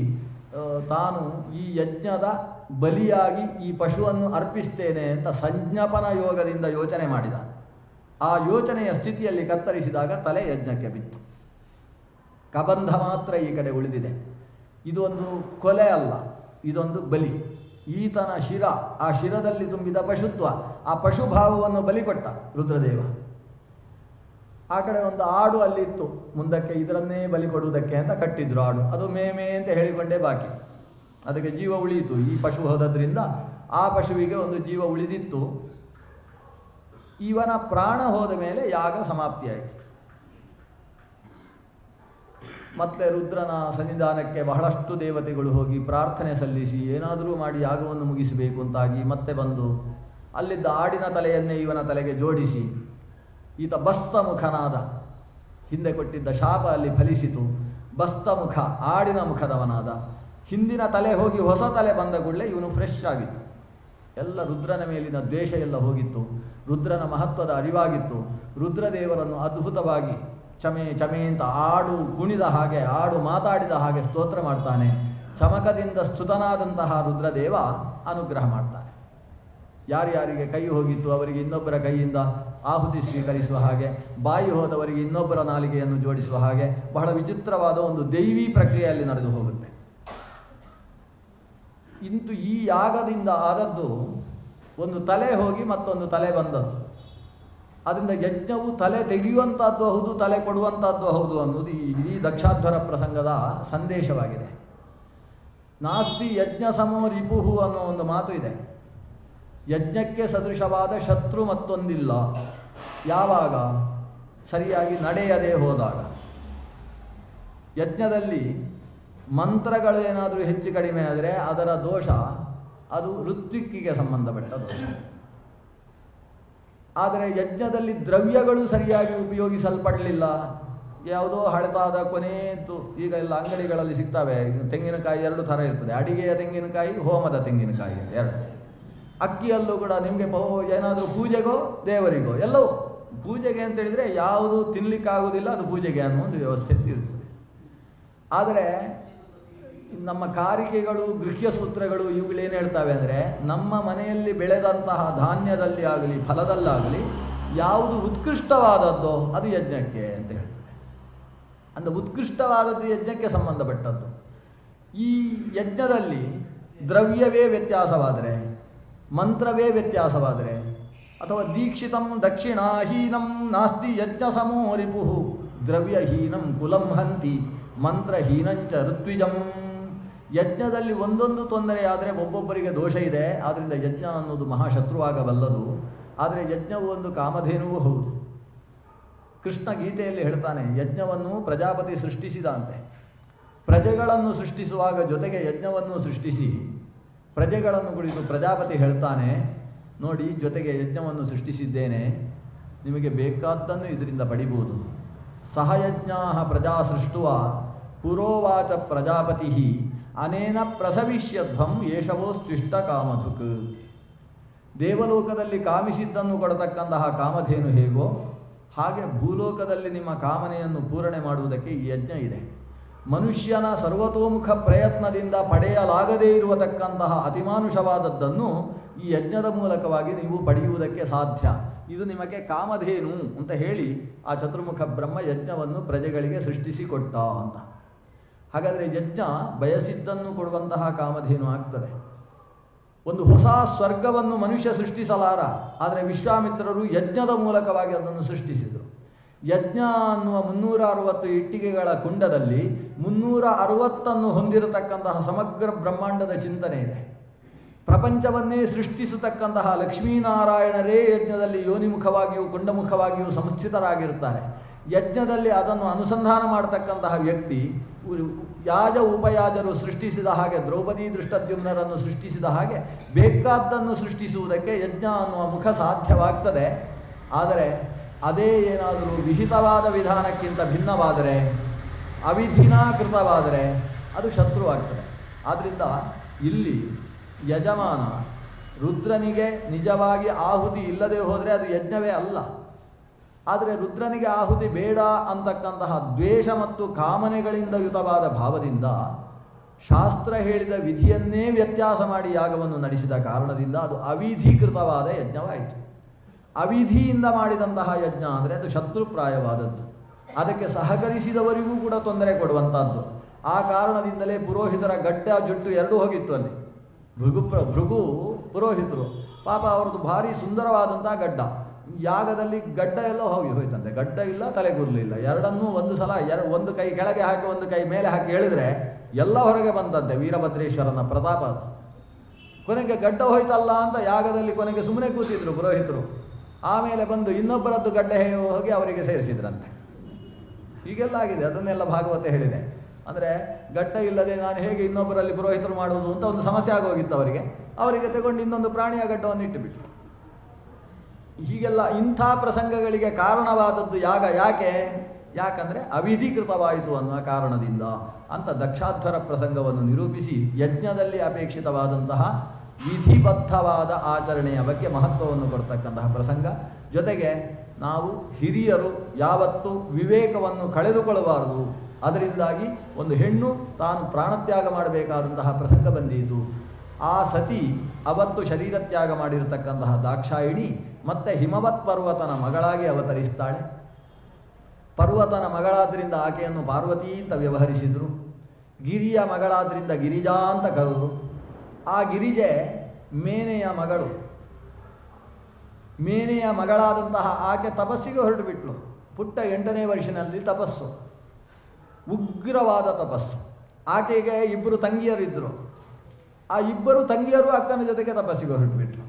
ತಾನು ಈ ಯಜ್ಞದ ಬಲಿಯಾಗಿ ಈ ಪಶುವನ್ನು ಅರ್ಪಿಸ್ತೇನೆ ಅಂತ ಸಂಜ್ಞಾಪನ ಯೋಗದಿಂದ ಯೋಚನೆ ಮಾಡಿದ. ಆ ಯೋಚನೆಯ ಸ್ಥಿತಿಯಲ್ಲಿ ಕತ್ತರಿಸಿದಾಗ ತಲೆ ಯಜ್ಞಕ್ಕೆ ಬಿತ್ತು. ಕಬಂಧ ಮಾತ್ರ ಈ ಕಡೆ ಉಳಿದಿದೆ. ಇದೊಂದು ಕೊಲೆ ಅಲ್ಲ, ಇದೊಂದು ಬಲಿ. ಈತನ ಶಿರ, ಆ ಶಿರದಲ್ಲಿ ತುಂಬಿದ ಪಶುತ್ವ, ಆ ಪಶುಭಾವವನ್ನು ಬಲಿ ಕೊಟ್ಟ ರುದ್ರದೇವ. ಆ ಕಡೆ ಒಂದು ಆಡು ಅಲ್ಲಿತ್ತು, ಮುಂದಕ್ಕೆ ಇದರನ್ನೇ ಬಲಿ ಕೊಡುವುದಕ್ಕೆ ಅಂತ ಕಟ್ಟಿದ್ರು ಆಡು. ಅದು ಮೇಮೇ ಅಂತ ಹೇಳಿಕೊಂಡೇ ಬಾಕಿ, ಅದಕ್ಕೆ ಜೀವ ಉಳಿಯಿತು. ಈ ಪಶು ಹೋದದ್ರಿಂದ ಆ ಪಶುವಿಗೆ ಒಂದು ಜೀವ ಉಳಿದಿತ್ತು. ಇವನ ಪ್ರಾಣ ಹೋದ ಮೇಲೆ ಯಾಗ ಸಮಾಪ್ತಿಯಾಯಿತು. ಮತ್ತೆ ರುದ್ರನ ಸನ್ನಿಧಾನಕ್ಕೆ ಬಹಳಷ್ಟು ದೇವತೆಗಳು ಹೋಗಿ ಪ್ರಾರ್ಥನೆ ಸಲ್ಲಿಸಿ ಏನಾದರೂ ಮಾಡಿ ಯಾಗವನ್ನು ಮುಗಿಸಬೇಕು ಅಂತಾಗಿ ಮತ್ತೆ ಬಂದು ಅಲ್ಲಿದ್ದ ಆಡಿನ ತಲೆಯನ್ನೇ ಇವನ ತಲೆಗೆ ಜೋಡಿಸಿ ಈತ ಬಸ್ತಮುಖನಾದ. ಹಿಂದೆ ಕೊಟ್ಟಿದ್ದ ಶಾಪ ಅಲ್ಲಿ ಫಲಿಸಿತು. ಬಸ್ತಮುಖ, ಆಡಿನ ಮುಖದವನಾದ. ಹಿಂದಿನ ತಲೆ ಹೋಗಿ ಹೊಸ ತಲೆ ಬಂದ ಕೂಡಲೇ ಇವನು ಫ್ರೆಶ್ ಆಗಿತ್ತು. ಎಲ್ಲ ರುದ್ರನ ಮೇಲಿನ ದ್ವೇಷ ಎಲ್ಲ ಹೋಗಿತ್ತು. ರುದ್ರನ ಮಹತ್ವದ ಅರಿವಾಗಿತ್ತು. ರುದ್ರದೇವರನ್ನು ಅದ್ಭುತವಾಗಿ ಚಮೆ ಚಮೆ ಅಂತ ಆಡು ಕುಣಿದ ಹಾಗೆ, ಆಡು ಮಾತಾಡಿದ ಹಾಗೆ ಸ್ತೋತ್ರ ಮಾಡ್ತಾನೆ. ಚಮಕದಿಂದ ಸ್ತುತನಾದಂತಹ ರುದ್ರದೇವ ಅನುಗ್ರಹ ಮಾಡ್ತಾನೆ. ಯಾರ್ಯಾರಿಗೆ ಕೈ ಹೋಗಿತ್ತು ಅವರಿಗೆ ಇನ್ನೊಬ್ಬರ ಕೈಯಿಂದ ಆಹುತಿ ಸ್ವೀಕರಿಸುವ ಹಾಗೆ, ಬಾಯಿ ಹೋದವರಿಗೆ ಇನ್ನೊಬ್ಬರ ನಾಲಿಗೆಯನ್ನು ಜೋಡಿಸುವ ಹಾಗೆ ಬಹಳ ವಿಚಿತ್ರವಾದ ಒಂದು ದೈವಿ ಪ್ರಕ್ರಿಯೆಯಲ್ಲಿ ನಡೆದು ಹೋಗುತ್ತೆ. ಇಂತು ಈ ಯಾಗದಿಂದ ಆದದ್ದು ಒಂದು ತಲೆ ಹೋಗಿ ಮತ್ತೊಂದು ತಲೆ ಬಂದದ್ದು. ಅದರಿಂದ ಯಜ್ಞವು ತಲೆ ತೆಗೆಯುವಂಥದ್ದು ಹೌದು, ತಲೆ ಕೊಡುವಂಥದ್ದು ಹೌದು ಅನ್ನೋದು ಈ ಇಡೀ ದಕ್ಷಾಧ್ವರ ಪ್ರಸಂಗದ ಸಂದೇಶವಾಗಿದೆ. ನಾಸ್ತಿ ಯಜ್ಞ ಸಮೋ ರಿಪುಹು ಅನ್ನೋ ಒಂದು ಮಾತು ಇದೆ. ಯಜ್ಞಕ್ಕೆ ಸದೃಶವಾದ ಶತ್ರು ಮತ್ತೊಂದಿಲ್ಲ. ಯಾವಾಗ? ಸರಿಯಾಗಿ ನಡೆಯದೇ ಹೋದಾಗ. ಯಜ್ಞದಲ್ಲಿ ಮಂತ್ರಗಳೇನಾದರೂ ಹೆಚ್ಚು ಕಡಿಮೆ ಆದರೆ ಅದರ ದೋಷ ಅದು ಋತ್ವಿಕ್ಕಿಗೆ ಸಂಬಂಧಪಟ್ಟ ದೋಷ. ಆದರೆ ಯಜ್ಞದಲ್ಲಿ ದ್ರವ್ಯಗಳು ಸರಿಯಾಗಿ ಉಪಯೋಗಿಸಲ್ಪಡಲಿಲ್ಲ. ಯಾವುದೋ ಹಳತಾದ ಕೊನೆಯದ್ದು ಈಗ ಎಲ್ಲ ಅಂಗಡಿಗಳಲ್ಲಿ ಸಿಗ್ತವೆ. ತೆಂಗಿನಕಾಯಿ 2 ಥರ ಇರ್ತದೆ, ಅಡಿಗೆಯ ತೆಂಗಿನಕಾಯಿ, ಹೋಮದ ತೆಂಗಿನಕಾಯಿ ಅಂತ 2. ಅಕ್ಕಿಯಲ್ಲೂ ಕೂಡ ನಿಮಗೆ ಏನಾದರೂ ಪೂಜೆಗೋ ದೇವರಿಗೋ ಎಲ್ಲವೂ ಪೂಜೆಗೆ ಅಂತೇಳಿದರೆ ಯಾವುದು ತಿನ್ನಲಿಕ್ಕಾಗೋದಿಲ್ಲ ಅದು ಪೂಜೆಗೆ ಅನ್ನೋ ಒಂದು ವ್ಯವಸ್ಥೆ ಇರ್ತದೆ. ಆದರೆ ನಮ್ಮ ಕಾರಿಕೆಗಳು, ಗೃಹ್ಯ ಸೂತ್ರಗಳು ಇವುಗಳೇನು ಹೇಳ್ತವೆ ಅಂದರೆ, ನಮ್ಮ ಮನೆಯಲ್ಲಿ ಬೆಳೆದಂತಹ ಧಾನ್ಯದಲ್ಲಿ ಆಗಲಿ ಫಲದಲ್ಲಾಗಲಿ ಯಾವುದು ಉತ್ಕೃಷ್ಟವಾದದ್ದೋ ಅದು ಯಜ್ಞಕ್ಕೆ ಅಂತ ಹೇಳ್ತಾರೆ. ಅಂದರೆ ಉತ್ಕೃಷ್ಟವಾದದ್ದು ಯಜ್ಞಕ್ಕೆ ಸಂಬಂಧಪಟ್ಟದ್ದು. ಈ ಯಜ್ಞದಲ್ಲಿ ದ್ರವ್ಯವೇ ವ್ಯತ್ಯಾಸವಾದರೆ, ಮಂತ್ರವೇ ವ್ಯತ್ಯಾಸವಾದರೆ, ಅಥವಾ ದೀಕ್ಷಿತಂ ದಕ್ಷಿಣಾಹೀನಂ ನಾಸ್ತಿ ಯಜ್ಞ ಸಮೋ ರಿಪುಹು ದ್ರವ್ಯಹೀನಂ ಕುಲಂ ಹಂತಿ ಮಂತ್ರಹೀನಂಚ ಋತ್ವಿಜಂ. ಯಜ್ಞದಲ್ಲಿ ಒಂದೊಂದು ತೊಂದರೆಯಾದರೆ ಒಬ್ಬೊಬ್ಬರಿಗೆ ದೋಷ ಇದೆ. ಆದ್ದರಿಂದ ಯಜ್ಞ ಅನ್ನೋದು ಮಹಾಶತ್ರುವಾಗಬಲ್ಲದು. ಆದರೆ ಯಜ್ಞವು ಒಂದು ಕಾಮಧೇನುವೂ ಹೌದು. ಕೃಷ್ಣ ಗೀತೆಯಲ್ಲಿ ಹೇಳ್ತಾನೆ, ಯಜ್ಞವನ್ನು ಪ್ರಜಾಪತಿ ಸೃಷ್ಟಿಸಿದ ಅಂತೆ. ಪ್ರಜೆಗಳನ್ನು ಸೃಷ್ಟಿಸುವಾಗ ಜೊತೆಗೆ ಯಜ್ಞವನ್ನು ಸೃಷ್ಟಿಸಿ ಪ್ರಜೆಗಳನ್ನು ಕುರಿತು ಪ್ರಜಾಪತಿ ಹೇಳ್ತಾನೆ, ನೋಡಿ ಜೊತೆಗೆ ಯಜ್ಞವನ್ನು ಸೃಷ್ಟಿಸಿದ್ದೇನೆ, ನಿಮಗೆ ಬೇಕಾದ್ದನ್ನು ಇದರಿಂದ ಪಡಿಬೋದು. ಸಹಯಜ್ಞಾ ಪ್ರಜಾ ಸೃಷ್ಟುವ ಪುರೋವಾಚ ಪ್ರಜಾಪತಿ ಅನೇನ ಪ್ರಸವಿಷ್ಯಧ್ವಂ ಯೇಷವೋಸ್ತ್ವಿಷ್ಟ ಕಾಮಧುಕ್. ದೇವಲೋಕದಲ್ಲಿ ಕಾಮಿಸಿದ್ದನ್ನು ಕೊಡತಕ್ಕಂತಹ ಕಾಮಧೇನು ಹೇಗೋ ಹಾಗೆ ಭೂಲೋಕದಲ್ಲಿ ನಿಮ್ಮ ಕಾಮನೆಯನ್ನು ಪೂರಣೆ ಮಾಡುವುದಕ್ಕೆ ಈ ಯಜ್ಞ ಇದೆ. ಮನುಷ್ಯನ ಸರ್ವತೋಮುಖ ಪ್ರಯತ್ನದಿಂದ ಪಡೆಯಲಾಗದೇ ಇರತಕ್ಕಂತಹ ಅತಿಮಾನುಷವಾದದ್ದನ್ನು ಈ ಯಜ್ಞದ ಮೂಲಕವಾಗಿ ನೀವು ಪಡೆಯುವುದಕ್ಕೆ ಸಾಧ್ಯ. ಇದು ನಿಮಗೆ ಕಾಮಧೇನು ಅಂತ ಹೇಳಿ ಆ ಚತುರ್ಮುಖ ಬ್ರಹ್ಮ ಯಜ್ಞವನ್ನು ಪ್ರಜೆಗಳಿಗೆ ಸೃಷ್ಟಿಸಿಕೊಟ್ಟ ಅಂತ. ಹಾಗಾದರೆ ಯಜ್ಞ ಬಯಸಿದ್ದನ್ನು ಕೊಡುವಂತಹ ಕಾಮಧೇನು ಆಗ್ತದೆ. ಒಂದು ಹೊಸ ಸ್ವರ್ಗವನ್ನು ಮನುಷ್ಯ ಸೃಷ್ಟಿಸಲಾರ, ಆದರೆ ವಿಶ್ವಾಮಿತ್ರರು ಯಜ್ಞದ ಮೂಲಕವಾಗಿ ಅದನ್ನು ಸೃಷ್ಟಿಸಿದರು. ಯಜ್ಞ ಅನ್ನುವ 360 ಇಟ್ಟಿಗೆಗಳ ಕುಂಡದಲ್ಲಿ 360 ಹೊಂದಿರತಕ್ಕಂತಹ ಸಮಗ್ರ ಬ್ರಹ್ಮಾಂಡದ ಚಿಂತನೆ ಇದೆ. ಪ್ರಪಂಚವನ್ನೇ ಸೃಷ್ಟಿಸತಕ್ಕಂತಹ ಲಕ್ಷ್ಮೀನಾರಾಯಣರೇ ಯಜ್ಞದಲ್ಲಿ ಯೋನಿಮುಖವಾಗಿಯೂ ಕುಂಡಮುಖವಾಗಿಯೂ ಸಂಸ್ಥಿತರಾಗಿರ್ತಾರೆ. ಯಜ್ಞದಲ್ಲಿ ಅದನ್ನು ಅನುಸಂಧಾನ ಮಾಡತಕ್ಕಂತಹ ವ್ಯಕ್ತಿ ಯಾಜ ಉಪಯಾಜರು ಸೃಷ್ಟಿಸಿದ ಹಾಗೆ, ದ್ರೌಪದಿ ದೃಷ್ಟದ್ಯುಮ್ನರನ್ನು ಸೃಷ್ಟಿಸಿದ ಹಾಗೆ ಬೇಕಾದ್ದನ್ನು ಸೃಷ್ಟಿಸುವುದಕ್ಕೆ ಯಜ್ಞ ಅನ್ನುವ ಮುಖ ಸಾಧ್ಯವಾಗ್ತದೆ. ಆದರೆ ಅದೇ ಏನಾದರೂ ವಿಹಿತವಾದ ವಿಧಾನಕ್ಕಿಂತ ಭಿನ್ನವಾದರೆ, ಅವಿಧಿನಾಕೃತವಾದರೆ ಅದು ಶತ್ರುವಾಗ್ತದೆ. ಆದ್ದರಿಂದ ಇಲ್ಲಿ ಯಜಮಾನ ರುದ್ರನಿಗೆ ನಿಜವಾಗಿ ಆಹುತಿ ಇಲ್ಲದೆ ಹೋದರೆ ಅದು ಯಜ್ಞವೇ ಅಲ್ಲ. ಆದರೆ ರುದ್ರನಿಗೆ ಆಹುತಿ ಬೇಡ ಅಂತಕ್ಕಂತಹ ದ್ವೇಷ ಮತ್ತು ಕಾಮನೆಗಳಿಂದ ಯುತವಾದ ಭಾವದಿಂದ ಶಾಸ್ತ್ರ ಹೇಳಿದ ವಿಧಿಯನ್ನೇ ವ್ಯತ್ಯಾಸ ಮಾಡಿ ಯಾಗವನ್ನು ನಡೆಸಿದ ಕಾರಣದಿಂದ ಅದು ಅವಿಧೀಕೃತವಾದ ಯಜ್ಞವಾಯಿತು. ಅವಿಧಿಯಿಂದ ಮಾಡಿದಂತಹ ಯಜ್ಞ ಅಂದರೆ ಅದು ಶತ್ರುಪ್ರಾಯವಾದದ್ದು, ಅದಕ್ಕೆ ಸಹಕರಿಸಿದವರಿಗೂ ಕೂಡ ತೊಂದರೆ ಕೊಡುವಂಥದ್ದು. ಆ ಕಾರಣದಿಂದಲೇ ಪುರೋಹಿತರ ಗಡ್ಡ ಜುಟ್ಟು ಎರಡೂ ಹೋಗಿತ್ತು ಅಲ್ಲಿ. ಭೃಗು ಪುರೋಹಿತರು ಪಾಪ ಅವ್ರದ್ದು ಭಾರಿ ಸುಂದರವಾದಂಥ ಗಡ್ಡ, ಯಾಗದಲ್ಲಿ ಗಡ್ಡ ಎಲ್ಲ ಹೋಯ್ತಂತೆ. ಗಡ್ಡ ಇಲ್ಲ, ತಲೆಗುರ್ಲಿಲ್ಲ, ಎರಡನ್ನೂ ಒಂದು ಸಲ ಒಂದು ಕೈ ಕೆಳಗೆ ಹಾಕಿ ಒಂದು ಕೈ ಮೇಲೆ ಹಾಕಿ ಹೇಳಿದ್ರೆ ಎಲ್ಲ ಹೊರಗೆ ಬಂದಂತೆ ವೀರಭದ್ರೇಶ್ವರನ ಪ್ರತಾಪ. ಕೊನೆಗೆ ಗಡ್ಡ ಹೋಯ್ತಲ್ಲ ಅಂತ ಯಾಗದಲ್ಲಿ ಕೊನೆಗೆ ಸುಮ್ಮನೆ ಕೂತಿದ್ರು ಪುರೋಹಿತರು. ಆಮೇಲೆ ಬಂದು ಇನ್ನೊಬ್ಬರದ್ದು ಗಡ್ಡ ಹೋಗಿ ಅವರಿಗೆ ಸೇರಿಸಿದ್ರಂತೆ. ಹೀಗೆಲ್ಲ ಆಗಿದೆ, ಅದನ್ನೆಲ್ಲ ಭಾಗವತ ಹೇಳಿದೆ. ಅಂದರೆ ಗಡ್ಡ ಇಲ್ಲದೆ ನಾನು ಹೇಗೆ ಇನ್ನೊಬ್ಬರಲ್ಲಿ ಪುರೋಹಿತರು ಮಾಡುವುದು ಅಂತ ಒಂದು ಸಮಸ್ಯೆ ಆಗೋಗಿತ್ತು ಅವರಿಗೆ ತಗೊಂಡು ಇನ್ನೊಂದು ಪ್ರಾಣಿಯ ಗಡ್ಡವನ್ನು ಇಟ್ಟುಬಿಟ್ರು. ಹೀಗೆಲ್ಲ ಇಂಥ ಪ್ರಸಂಗಗಳಿಗೆ ಕಾರಣವಾದದ್ದು ಯಾಕಂದರೆ ಅವಿಧಿಕೃತವಾಯಿತು ಅನ್ನುವ ಕಾರಣದಿಂದ ಅಂತ ದಕ್ಷಾಧ್ವರ ಪ್ರಸಂಗವನ್ನು ನಿರೂಪಿಸಿ ಯಜ್ಞದಲ್ಲಿ ಅಪೇಕ್ಷಿತವಾದಂತಹ ವಿಧಿಬದ್ಧವಾದ ಆಚರಣೆಯ ಬಗ್ಗೆ ಮಹತ್ವವನ್ನು ಕೊಡ್ತಕ್ಕಂತಹ ಪ್ರಸಂಗ. ಜೊತೆಗೆ ನಾವು ಹಿರಿಯರು ಯಾವತ್ತೂ ವಿವೇಕವನ್ನು ಕಳೆದುಕೊಳ್ಳಬಾರದು. ಅದರಿಂದಾಗಿ ಒಂದು ಹೆಣ್ಣು ತಾನು ಪ್ರಾಣತ್ಯಾಗ ಮಾಡಬೇಕಾದಂತಹ ಪ್ರಸಂಗ ಬಂದಿತು. ಆ ಸತಿ ಅವತ್ತು ಶರೀರತ್ಯಾಗ ಮಾಡಿರತಕ್ಕಂತಹ ದಾಕ್ಷಾಯಿಣಿ ಮತ್ತೆ ಹಿಮವತ್ ಪರ್ವತನ ಮಗಳಾಗಿ ಅವತರಿಸ್ತಾಳೆ. ಪರ್ವತನ ಮಗಳಾದ್ದರಿಂದ ಆಕೆಯನ್ನು ಪಾರ್ವತಿ ಅಂತ ವ್ಯವಹರಿಸಿದರು. ಗಿರಿಯ ಮಗಳಾದ್ದರಿಂದ ಗಿರಿಜಾ ಅಂತ ಕರೆದರು. ಆ ಗಿರಿಜೆ ಮೇನೆಯ ಮಗಳು. ಮೇನೆಯ ಮಗಳಾದಂತಹ ಆಕೆ ತಪಸ್ಸಿಗೆ ಹೊರಟು ಬಿಟ್ಲು. ಪುಟ್ಟ 8ನೇ ವರ್ಷದಲ್ಲಿ ತಪಸ್ಸು, ಉಗ್ರವಾದ ತಪಸ್ಸು. ಆಕೆಗೆ 2 ತಂಗಿಯರಿದ್ದರು. ಆ 2 ತಂಗಿಯರು ಅಕ್ಕನ ಜೊತೆಗೆ ತಪಸ್ಸಿಗೆ ಹೊರಟು ಬಿಟ್ರು.